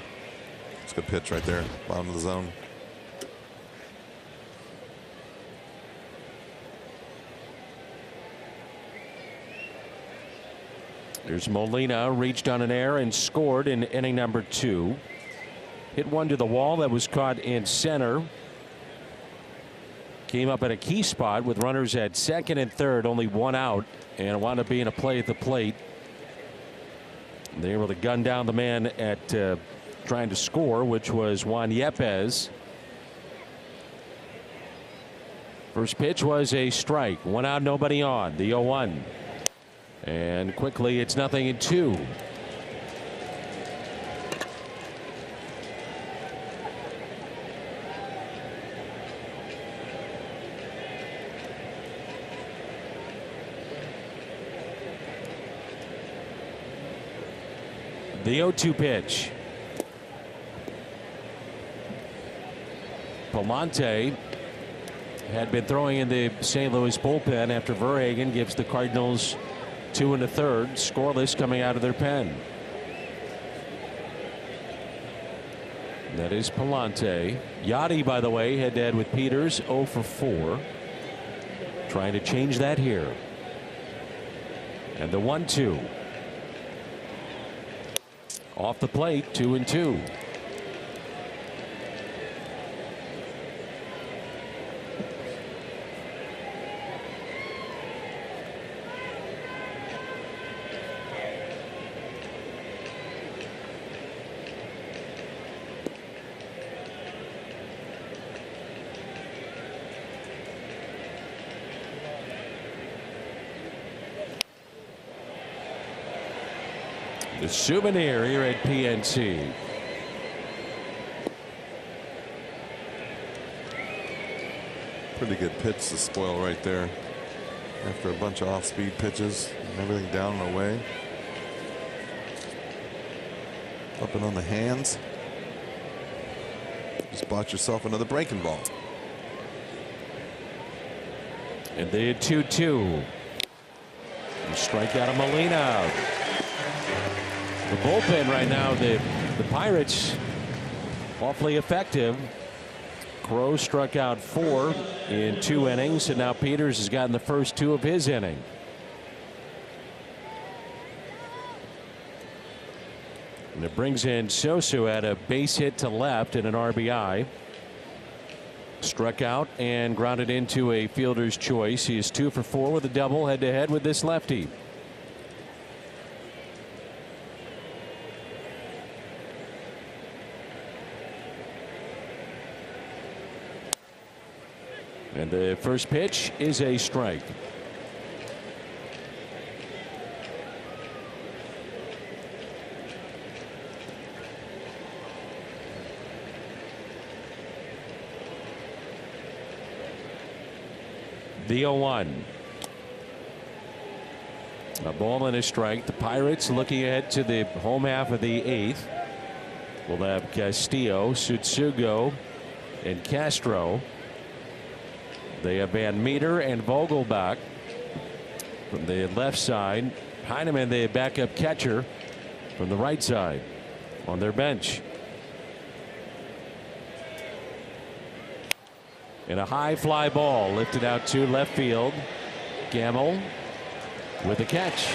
Speaker 7: It's a good pitch right there, bottom of the zone.
Speaker 1: There's Molina, reached on an error and scored in inning number 2. Hit one to the wall that was caught in center. Came up at a key spot with runners at second and third, only 1 out, and wound up being a play at the plate. They were able to gun down the man at trying to score, which was Juan Yepes. First pitch was a strike. 1 out, nobody on. The 0-1. And quickly it's 0-2. The 0-2 pitch. Palante had been throwing in the St. Louis bullpen after Verhagen gives the Cardinals 2 1/3, scoreless coming out of their pen. That is Palante. Yachty, by the way, head-to-head with Peters, 0 for 4. Trying to change that here. And the 1-2. Off the plate, 2-2. The Souvenir here at PNC.
Speaker 7: Pretty good pitch to spoil right there. After a bunch of off-speed pitches and everything down and away. Up and on the hands. Just bought yourself another breaking ball.
Speaker 1: And the 2-2. Strikeout of Molina. The bullpen right now, the Pirates awfully effective. Crowe struck out 4 in 2 innings, and now Peters has gotten the first 2 of his inning. And it brings in Sosu at a base hit to left and an RBI. Struck out and grounded into a fielder's choice. He is 2 for 4 with a double head-to-head with this lefty. And the first pitch is a strike. The 0-1. A ball and a strike. The Pirates looking ahead to the home half of the 8th. We'll have Castillo, Tsutsugo, and Castro. They have Van Meter and Vogelbach from the left side. Heineman, the backup catcher, from the right side on their bench. And a high fly ball lifted out to left field. Gamble with a catch.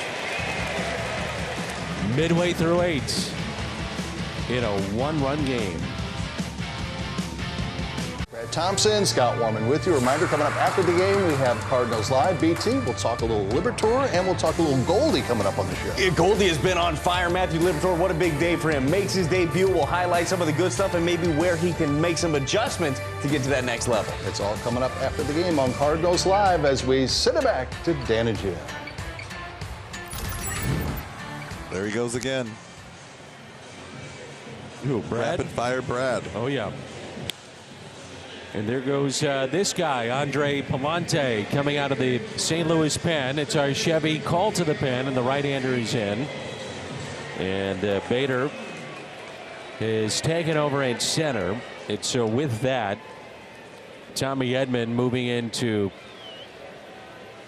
Speaker 1: Midway through 8 in a 1-run game.
Speaker 10: Brad Thompson, Scott Warman with you. Reminder, coming up after the game, we have Cardinals Live. BT, we'll talk a little Liberatore, and we'll talk a little Goldie coming up on the show.
Speaker 11: Yeah, Goldie has been on fire. Matthew Liberatore, what a big day for him. Makes his debut. We'll highlight some of the good stuff and maybe where he can make some adjustments to get to that next level.
Speaker 10: It's all coming up after the game on Cardinals Live as we send it back to Dan and Jim.
Speaker 7: There he goes again.
Speaker 1: Who, Brad?
Speaker 7: Rapid fire Brad.
Speaker 1: Oh, yeah. And there goes this guy, Andre Palante, coming out of the St. Louis pen. It's our Chevy call to the pen, and the right-hander is in. And Bader is taken over at center. And so with that, Tommy Edman moving into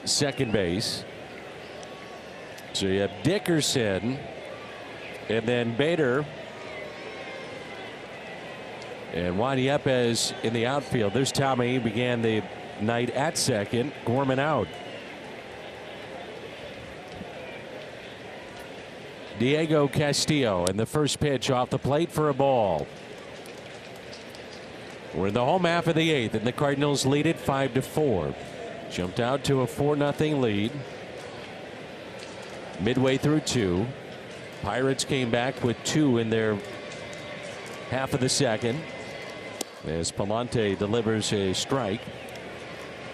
Speaker 1: second base. So you have Dickerson, and then Bader. And Juan Yepes in the outfield. There's Tommy. He began the night at second. Gorman out. Diego Castillo, and the first pitch off the plate for a ball. We're in the home half of the 8th, and the Cardinals lead it 5-4. Jumped out to a 4-0 lead. Midway through 2. Pirates came back with 2 in their half of the second, as Palante delivers a strike.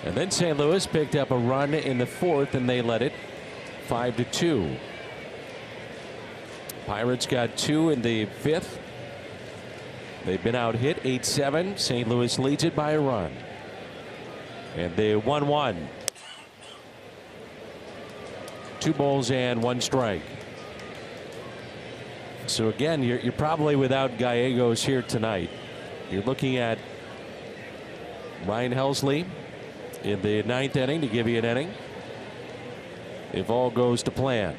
Speaker 1: And then St. Louis picked up a run in the 4th, and they led it 5-2. Pirates got 2 in the 5th. They've been out hit 8-7. St. Louis leads it by a run. And the 1-1. 2 balls and 1 strike. So again, you're probably without Gallegos here tonight. You're looking at Ryan Helsley in the 9th inning to give you an inning. if all goes to plan.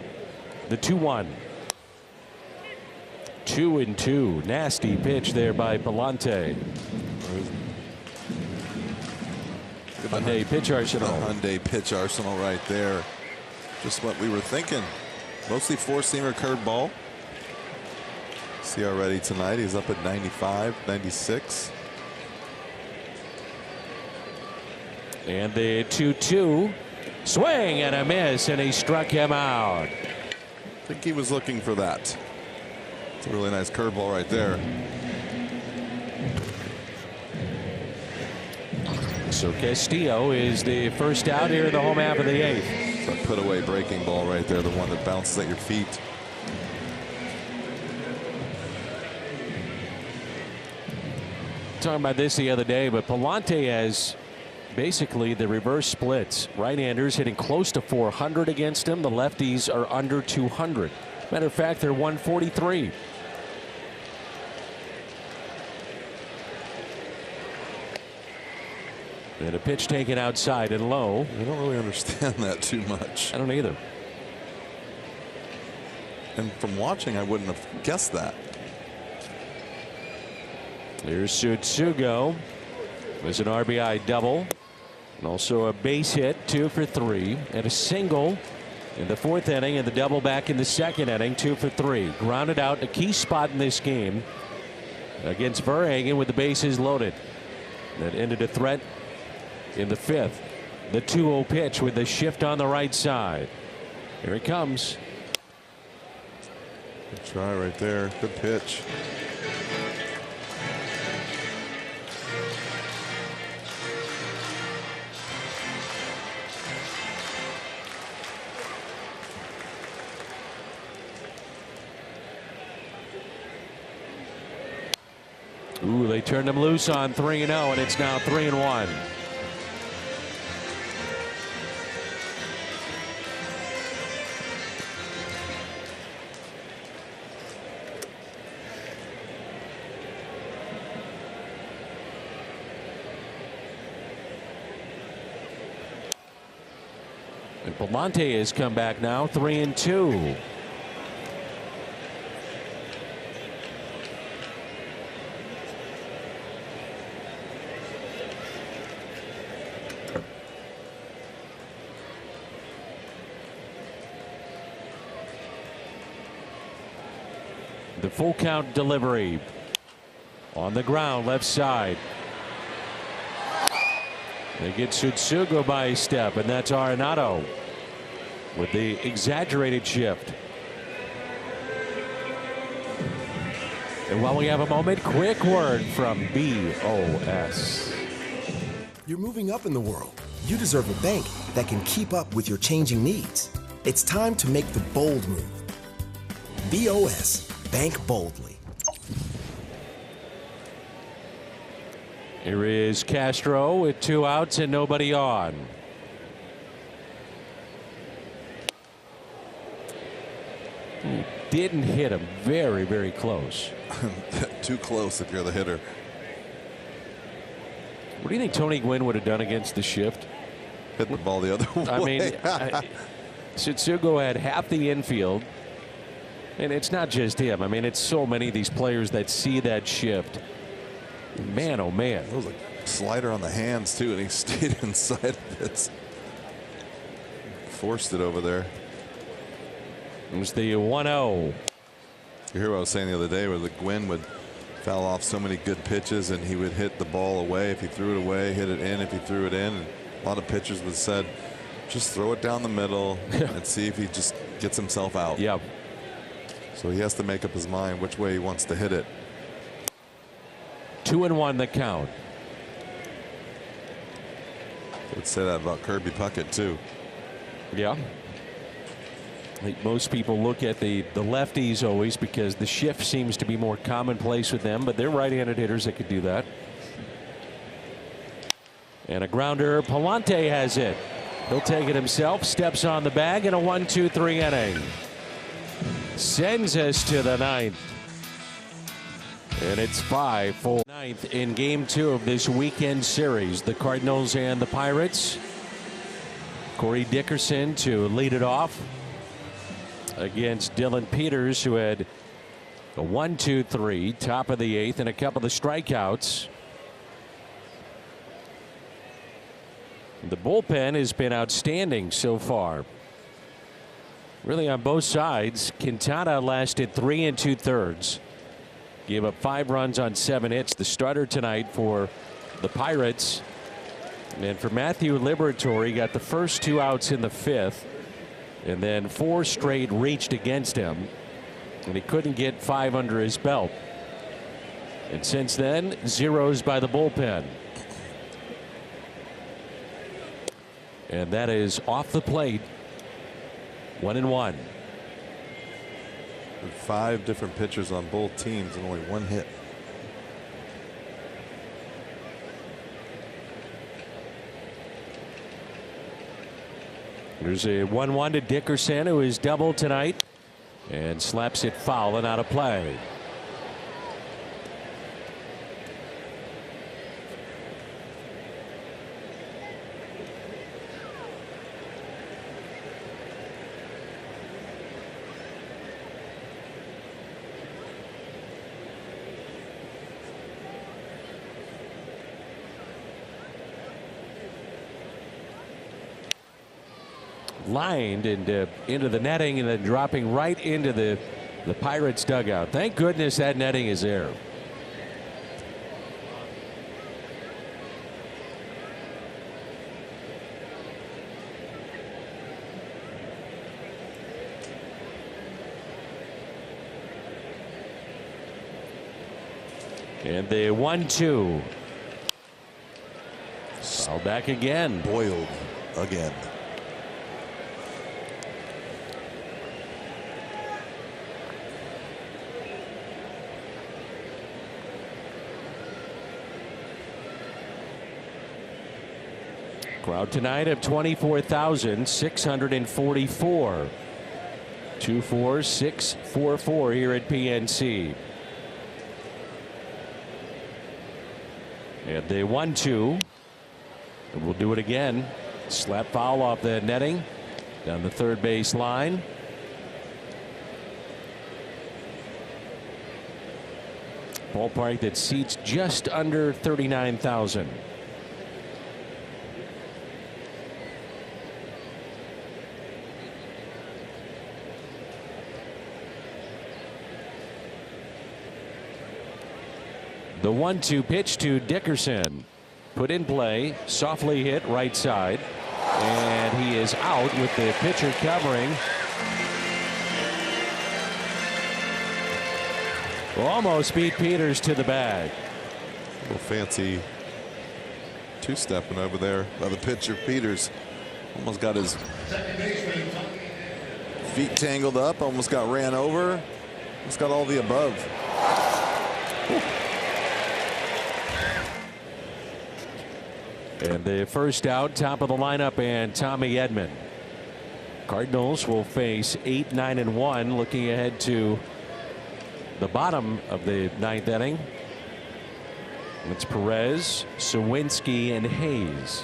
Speaker 1: The 2-1. 2-2. Nasty pitch there by Palante. Hyundai pitch arsenal.
Speaker 7: Hyundai pitch arsenal right there. Just what we were thinking. Mostly four-seamer curveball. See already tonight he's up at 95, 96.
Speaker 1: And the 2-2. Swing and a miss, and he struck him out.
Speaker 7: I think he was looking for that. It's a really nice curveball right there.
Speaker 1: So Castillo is the first out here in the home half of the 8th.
Speaker 7: It's a put away breaking ball right there, the one that bounces at your feet.
Speaker 1: Talking about this the other day, but Palante has basically the reverse splits. Right-handers hitting close to 400 against him. The lefties are under 200. Matter of fact, they're 143. And a pitch taken outside and low.
Speaker 7: I don't really understand that too much.
Speaker 1: I don't either.
Speaker 7: And from watching, I wouldn't have guessed that.
Speaker 1: Here's Tsutsugo. There's an RBI double. And also a base hit, 2 for 3. And a single in the 4th inning, and the double back in the 2nd inning, 2 for 3. Grounded out a key spot in this game against Verhagen with the bases loaded. That ended a threat in the 5th. The 2-0 pitch with the shift on the right side. Here it comes.
Speaker 7: Good try right there. Good pitch.
Speaker 1: Ooh, they turned him loose on 3-0, and it's now 3-1. And Palante has come back now, 3-2. The full count delivery on the ground, left side. They get Tsutsugo by a step, and that's Arenado with the exaggerated shift. And while we have a moment, quick word from BOS.
Speaker 12: You're moving up in the world. You deserve a bank that can keep up with your changing needs. It's time to make the bold move. BOS. Bank boldly.
Speaker 1: Here is Castro with 2 outs and nobody on. Didn't hit him. Very, very close.
Speaker 7: Too close if you're the hitter.
Speaker 1: What do you think Tony Gwynn would have done against the shift?
Speaker 7: Hit the ball the other way.
Speaker 1: I mean, Tsutsugo had half the infield. And it's not just him. I mean, it's so many of these players that see that shift. Man, oh man.
Speaker 7: It was a slider on the hands too, and he stayed inside of it. Forced it over there.
Speaker 1: It was the 1-0.
Speaker 7: You hear what I was saying the other day, where the Gwynn would foul off so many good pitches, and he would hit the ball away if he threw it away, hit it in if he threw it in. And a lot of pitchers would said, just throw it down the middle and see if he just gets himself out.
Speaker 1: Yep.
Speaker 7: So he has to make up his mind which way he wants to hit it.
Speaker 1: 2-1 the count.
Speaker 7: I would say that about Kirby Puckett too.
Speaker 1: Yeah. I think most people look at the lefties always because the shift seems to be more commonplace with them, but they're right-handed hitters that could do that. And a grounder. Palante has it. He'll take it himself. Steps on the bag, and a 1-2-3 inning. Sends us to the 9th. And it's 5-4. 9th in game 2 of this weekend series. The Cardinals and the Pirates. Corey Dickerson to lead it off against Dylan Peters, who had a 1-2-3, top of the 8th, and a couple of strikeouts. The bullpen has been outstanding so far. Really on both sides. Quintana lasted 3 2/3. Gave up 5 runs on 7 hits. The starter tonight for the Pirates. And for Matthew Liberatore, he got the first 2 outs in the 5th. And then 4 straight reached against him. And he couldn't get 5 under his belt. And since then, zeros by the bullpen. And that is off the plate. 1-1.
Speaker 7: 5 different pitchers on both teams and only 1 hit.
Speaker 1: There's a 1-1 to Dickerson, who is doubled tonight and slaps it foul and out of play. Lined and into the netting and then dropping right into the Pirates dugout. Thank goodness that netting is there. And the 1-2. Foul back again.
Speaker 7: Boiled again.
Speaker 1: Crowd tonight of 24,644. 24644 here at PNC. And the 1-2. And we'll do it again. Slap foul off the netting down the third base line. Ballpark that seats just under 39,000. The 1-2 pitch to Dickerson. Put in play. Softly hit right side. And he is out with the pitcher covering. Almost beat Peters to the bag.
Speaker 7: A little fancy two-stepping over there by the pitcher. Peters almost got his feet tangled up. Almost got ran over. Almost got all the above.
Speaker 1: And the first out, top of the lineup, and Tommy Edman. Cardinals will face 8, 9, and 1, looking ahead to the bottom of the 9th inning. It's Perez, Sawinski, and Hayes.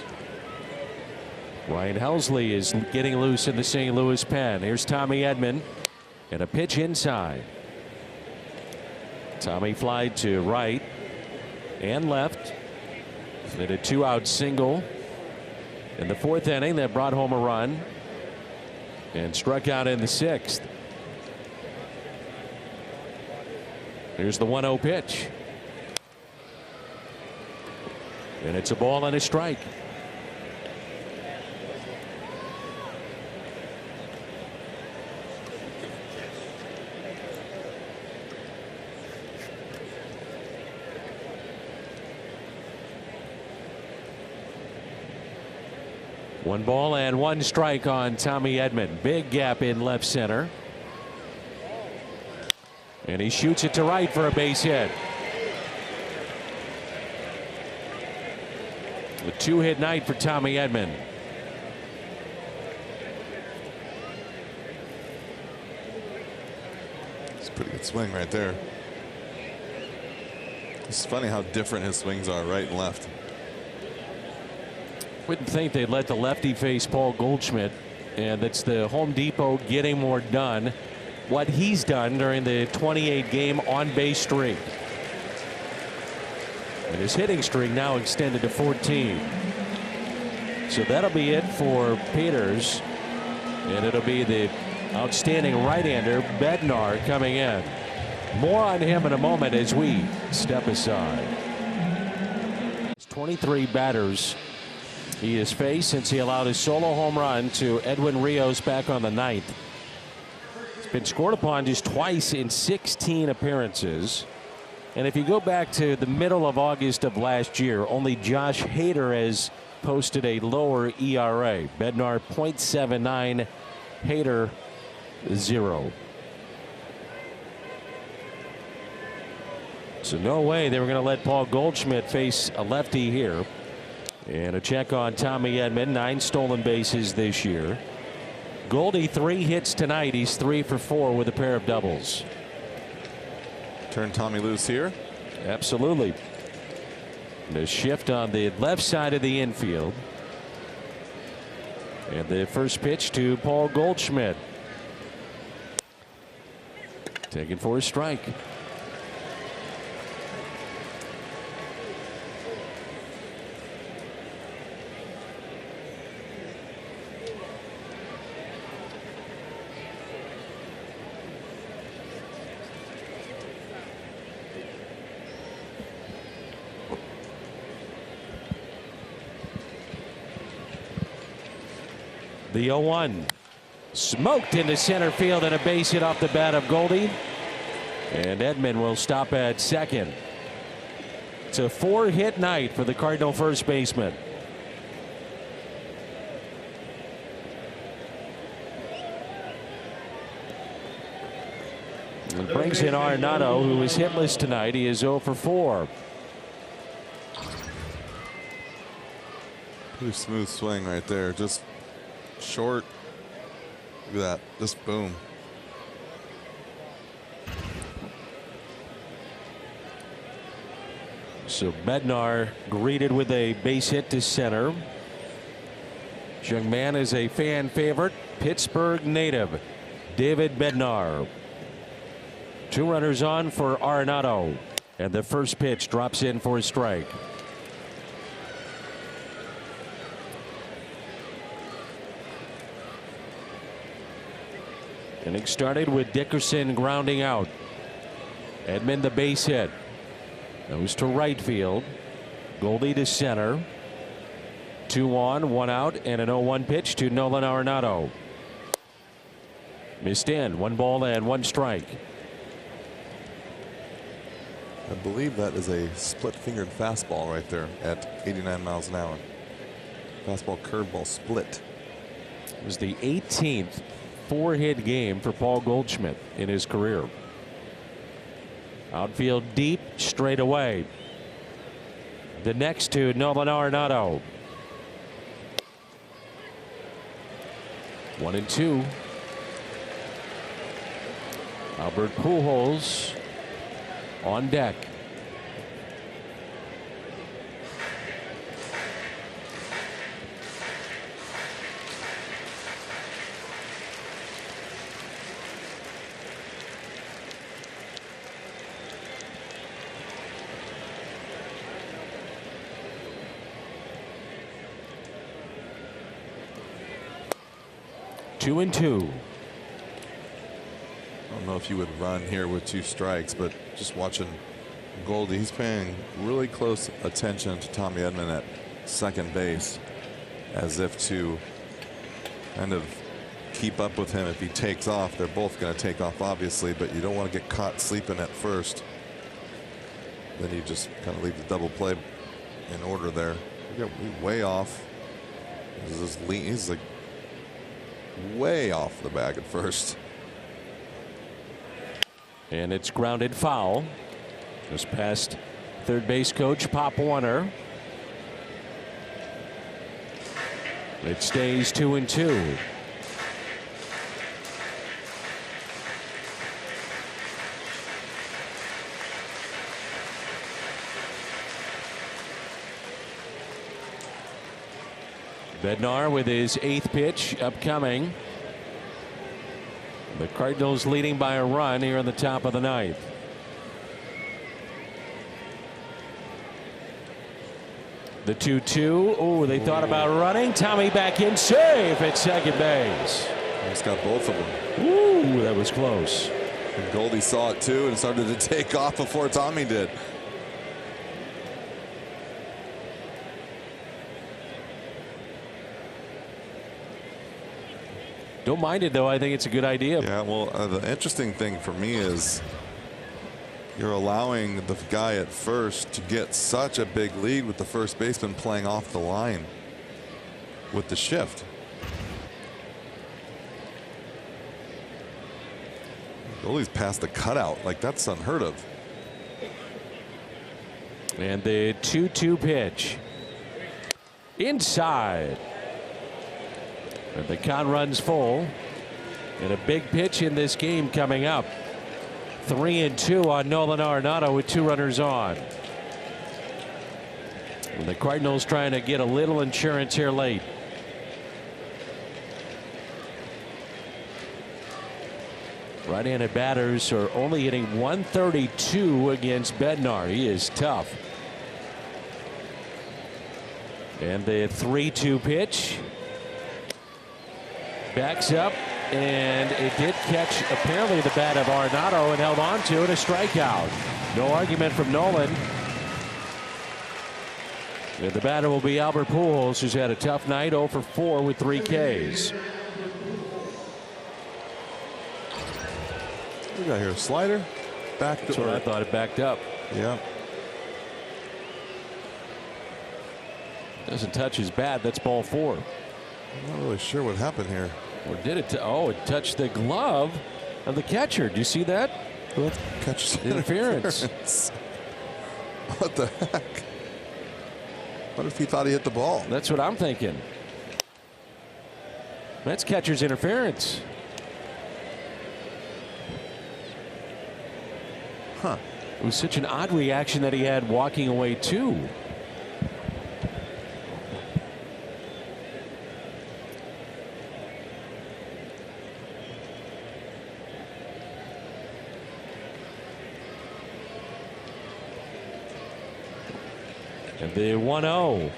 Speaker 1: Ryan Helsley is getting loose in the St. Louis pen. Here's Tommy Edman, and a pitch inside. Tommy flied to right and left. Hit a 2-out single in the 4th inning that brought home a run and struck out in the 6th. Here's the 1-0 pitch. And it's a ball and a strike. One ball and one strike on Tommy Edman. Big gap in left center. And he shoots it to right for a base hit. A 2-hit night for Tommy Edman.
Speaker 7: It's a pretty good swing right there. It's funny how different his swings are, right and left.
Speaker 1: Wouldn't think they'd let the lefty face Paul Goldschmidt, and that's the Home Depot getting more done. What he's done during the 28-game on-base streak. And his hitting streak now extended to 14. So that'll be it for Peters. And it'll be the outstanding right-hander Bednar coming in. More on him in a moment as we step aside. 23 batters he has faced since he allowed his solo home run to Edwin Rios back on the 9th. He's been scored upon just twice in 16 appearances. And if you go back to the middle of August of last year, only Josh Hader has posted a lower ERA. Bednar 0.79, Hader 0. So no way they were going to let Paul Goldschmidt face a lefty here. And a check on Tommy Edman, 9 stolen bases this year. Goldie 3 hits tonight. He's 3 for 4 with a pair of doubles.
Speaker 7: Turn Tommy loose here.
Speaker 1: Absolutely. The shift on the left side of the infield. And the first pitch to Paul Goldschmidt. Taken for a strike. The 0-1 smoked into center field and a base hit off the bat of Goldie. And Edman will stop at second. It's a 4-hit night for the Cardinal first baseman. And brings in Arenado, who is hitless tonight. He is 0 for 4.
Speaker 7: Pretty smooth swing right there. Just short. Look at that. Just boom.
Speaker 1: So Bednar greeted with a base hit to center. This young man is a fan favorite. Pittsburgh native David Bednar. 2 runners on for Arenado. And the first pitch drops in for a strike. Inning started with Dickerson grounding out. Edman the base hit. Goes to right field. Goldie to center. 2 on, 1 out, and an 0-1 pitch to Nolan Arenado. Missed in. 1 ball and 1 strike.
Speaker 7: I believe that is a split-fingered fastball right there at 89 miles an hour. Fastball curveball split.
Speaker 1: It was the 18th 4-hit game for Paul Goldschmidt in his career. Outfield deep, straight away. The next to Nolan Arenado. 1-2. Albert Pujols on deck. Two and 2.
Speaker 7: I don't know if you would run here with 2 strikes, but just watching Goldie, he's paying really close attention to Tommy Edman at second base, as if to kind of keep up with him. If he takes off, they're both going to take off, obviously, but you don't want to get caught sleeping at first. Then you just kind of leave the double play in order there. We got way off. He's like way off the bag at first.
Speaker 1: And it's grounded foul. Just past third base coach Pop Warner. It stays 2 and 2. Bednar with his 8th pitch upcoming. The Cardinals leading by a run here in the top of the 9th. The 2-2. Oh, they thought about running. Tommy back in, safe at second base.
Speaker 7: He's got both of them.
Speaker 1: Ooh, that was close.
Speaker 7: And Goldie saw it too and started to take off before Tommy did.
Speaker 1: Don't mind it, though. I think it's a good idea.
Speaker 7: Yeah, well, the interesting thing for me is you're allowing the guy at first to get such a big lead with the first baseman playing off the line with the shift. Goldie's past the cutout. Like, that's unheard of.
Speaker 1: And the 2-2 pitch. Inside. And the count runs full. And a big pitch in this game coming up. 3-2 on Nolan Arenado with 2 runners on. And the Cardinals trying to get a little insurance here late. Right-handed batters are only hitting 132 against Bednar. He is tough. And the 3-2 pitch. Backs up, and it did catch apparently the bat of Arenado and held on to it, a strikeout. No argument from Nolan. And the batter will be Albert Pujols, who's had a tough night, 0 for 4 with 3 Ks.
Speaker 7: We got here a slider. Back
Speaker 1: That's what I thought. It backed up.
Speaker 7: Yeah.
Speaker 1: Doesn't touch his bat. That's ball 4.
Speaker 7: I'm not really sure what happened here.
Speaker 1: Or did it? Oh, it touched the glove of the catcher. Do you see that?
Speaker 7: Well, catcher's
Speaker 1: interference.
Speaker 7: What the heck? What if he thought he hit the ball?
Speaker 1: That's what I'm thinking. That's catcher's interference.
Speaker 7: Huh.
Speaker 1: It was such an odd reaction that he had walking away too. And the 1-0.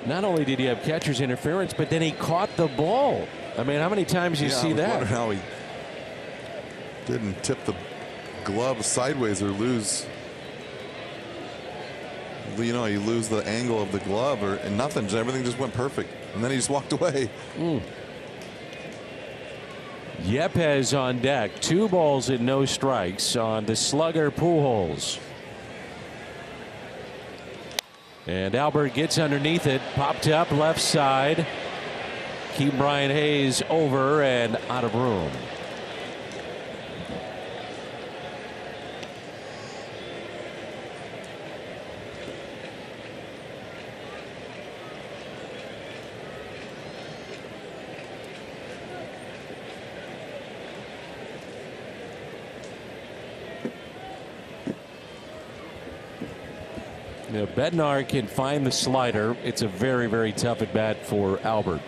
Speaker 1: Not only did he have catcher's interference, but then he caught the ball. I mean, how many times do you see that?
Speaker 7: I wonder how he didn't tip the glove sideways or lose. You know, you lose the angle of the glove and nothing. Everything just went perfect. And then he just walked away.
Speaker 1: Yepes on deck. 2 balls and no strikes on the slugger Pujols. And Albert gets underneath it, popped up left side. Keep Brian Hayes over and out of room. You know, Bednar can find the slider. It's a very, very tough at bat for Albert.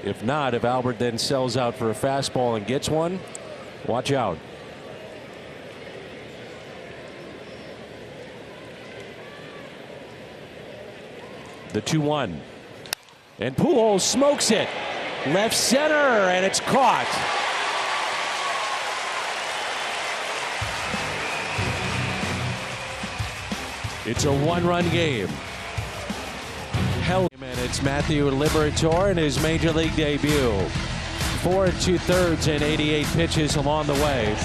Speaker 1: If not, if Albert then sells out for a fastball and gets one, watch out. The 2-1. And Pujols smokes it. Left center, and it's caught. It's a 1-run game. And it's Matthew Liberatore in his major league debut. 4 2/3 and 88 pitches along the way.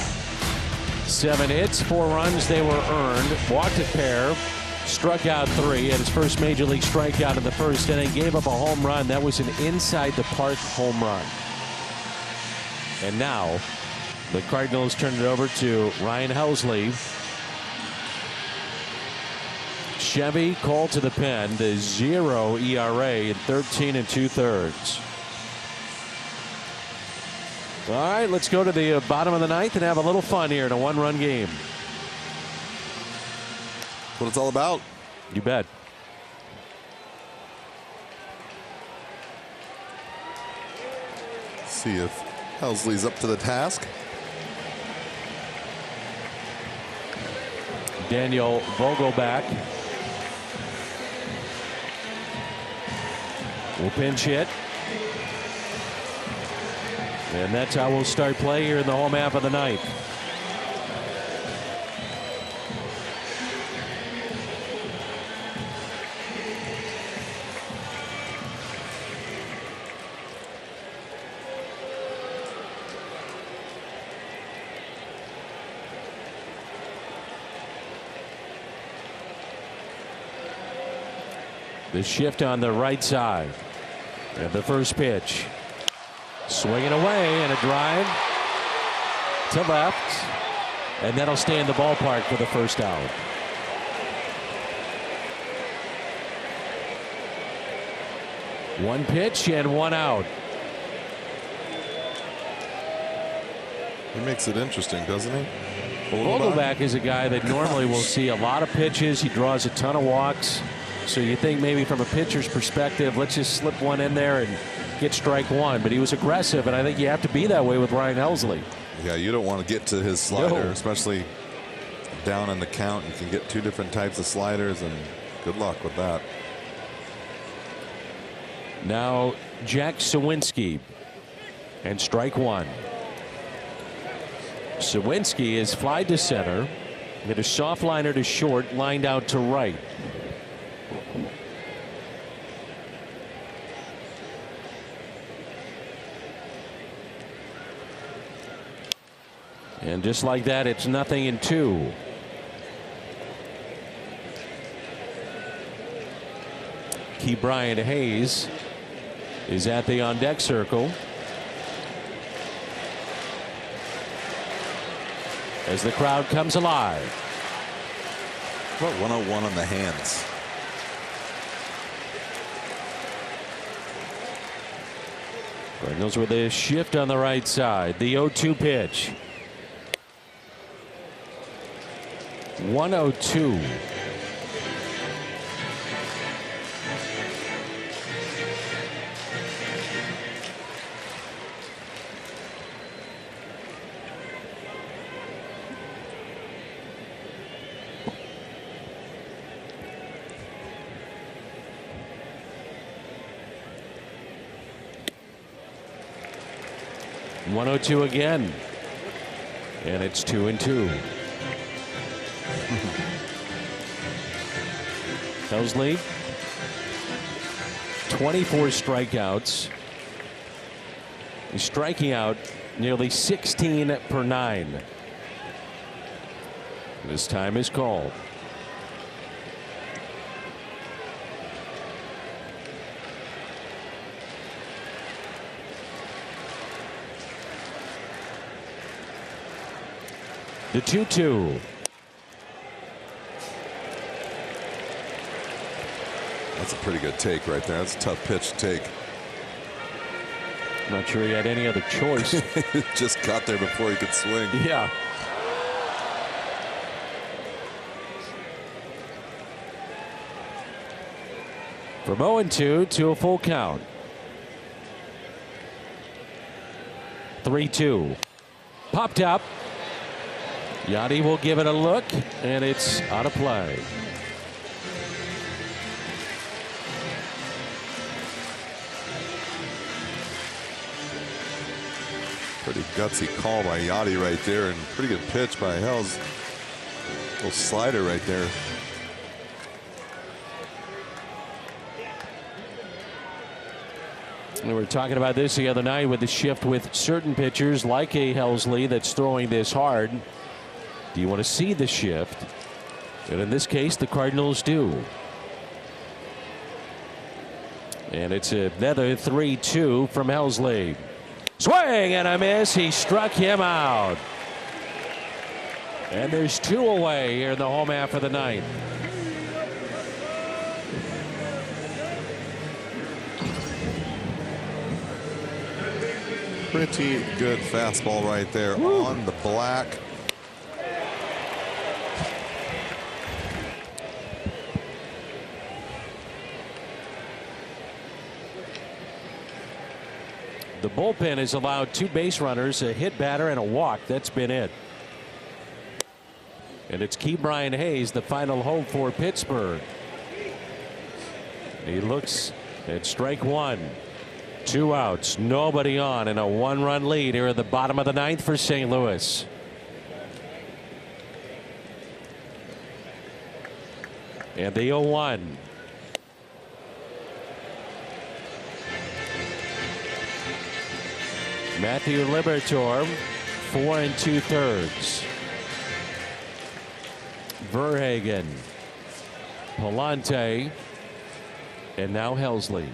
Speaker 1: 7 hits, 4 runs. They were earned. Walked a pair. Struck out 3. Had his first major league strikeout in the first inning. Gave up a home run. That was an inside the park home run. And now the Cardinals turn it over to Ryan Helsley. Chevy called to the pen, the 0 ERA in 13 2/3. All right, let's go to the bottom of the 9th and have a little fun here in a 1-run game.
Speaker 7: What it's all about.
Speaker 1: You bet.
Speaker 7: See if Helsley's up to the task.
Speaker 1: Daniel Vogelback will pinch hit. And that's how we'll start play here in the home half of the ninth. The shift on the right side. And the first pitch. Swinging away and a drive to left. And that'll stay in the ballpark for the first out. One pitch and one out.
Speaker 7: He makes it interesting, doesn't he?
Speaker 1: Vogelback is a guy that normally will see a lot of pitches. He draws a ton of walks. So you think maybe from a pitcher's perspective, let's just slip one in there and get strike one. But he was aggressive, and I think you have to be that way with Ryan Helsley.
Speaker 7: Yeah, you don't want to get to his slider, especially down in the count. You can get two different types of sliders, and good luck with that.
Speaker 1: Now Jack Sawinski, and strike one. Sawinski is fly to center, hit a soft liner to short, lined out to right. And just like that, it's 0-2. Key Bryant Hayes is at the on deck circle as the crowd comes alive.
Speaker 7: What 101 on the hands.
Speaker 1: Cardinals with a shift on the right side. The 0-2 pitch. 102. .102 again, and it's 2-2. Helsley, 24 strikeouts. He's striking out nearly 16 per 9. This time is called. The 2-2.
Speaker 7: That's a pretty good take right there. That's a tough pitch to take.
Speaker 1: Not sure he had any other choice.
Speaker 7: Just got there before he could swing.
Speaker 1: Yeah. From 0-2 to a full count. 3-2. Popped up. Yachty will give it a look, and it's out of play.
Speaker 7: Pretty gutsy call by Yachty right there, and pretty good pitch by Hells. Little slider right there.
Speaker 1: We were talking about this the other night with the shift with certain pitchers like a Helsley that's throwing this hard. Do you want to see the shift? And in this case, the Cardinals do. And it's another 3-2 from Helsley. Swing and a miss. He struck him out. And there's 2 away here in the home half of the ninth.
Speaker 7: Pretty good fastball right there. Woo. On the black.
Speaker 1: The bullpen has allowed 2 base runners, a hit batter, and a walk. That's been it. And it's Ke'Bryan Hayes, the final hope for Pittsburgh. He looks at strike 1. 2 outs, nobody on, and a 1-run lead here at the bottom of the 9th for St. Louis. And the 0-1. Matthew Liberatore, 4 2/3. Verhagen, Palante, and now Helsley.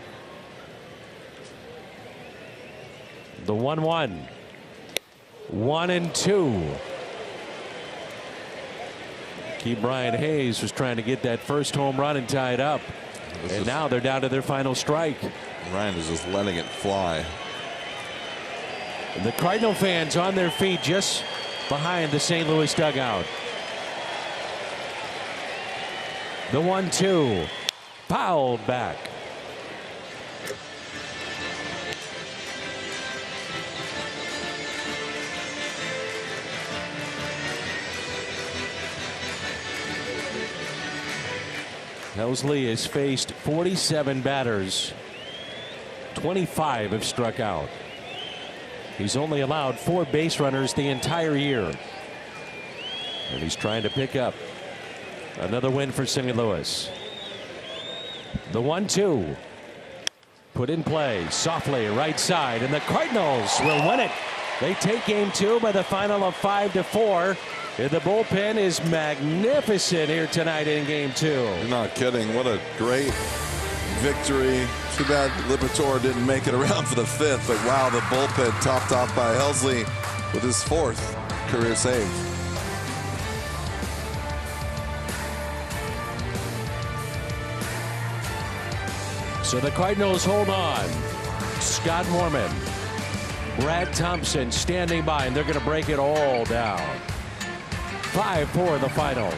Speaker 1: The 1-1. 1-2. Ke'Bryan Hayes was trying to get that first home run and tie it up. And now they're down to their final strike.
Speaker 7: Ryan is just letting it fly.
Speaker 1: And the Cardinal fans on their feet just behind the St. Louis dugout. The 1-2. Fouled back. Helsley has faced 47 batters. 25 have struck out. He's only allowed 4 base runners the entire year. And he's trying to pick up another win for St. Louis. The 1-2. Put in play softly right side, and the Cardinals will win it. They take game 2 by the final of 5-4. And the bullpen is magnificent here tonight in game 2.
Speaker 7: You're not kidding. What a great victory. Too bad Liberatore didn't make it around for the 5th, but wow, the bullpen topped off by Helsley with his 4th career save.
Speaker 1: So the Cardinals hold on. Scott Mormon, Brad Thompson standing by, and they're going to break it all down. 5-4 the final.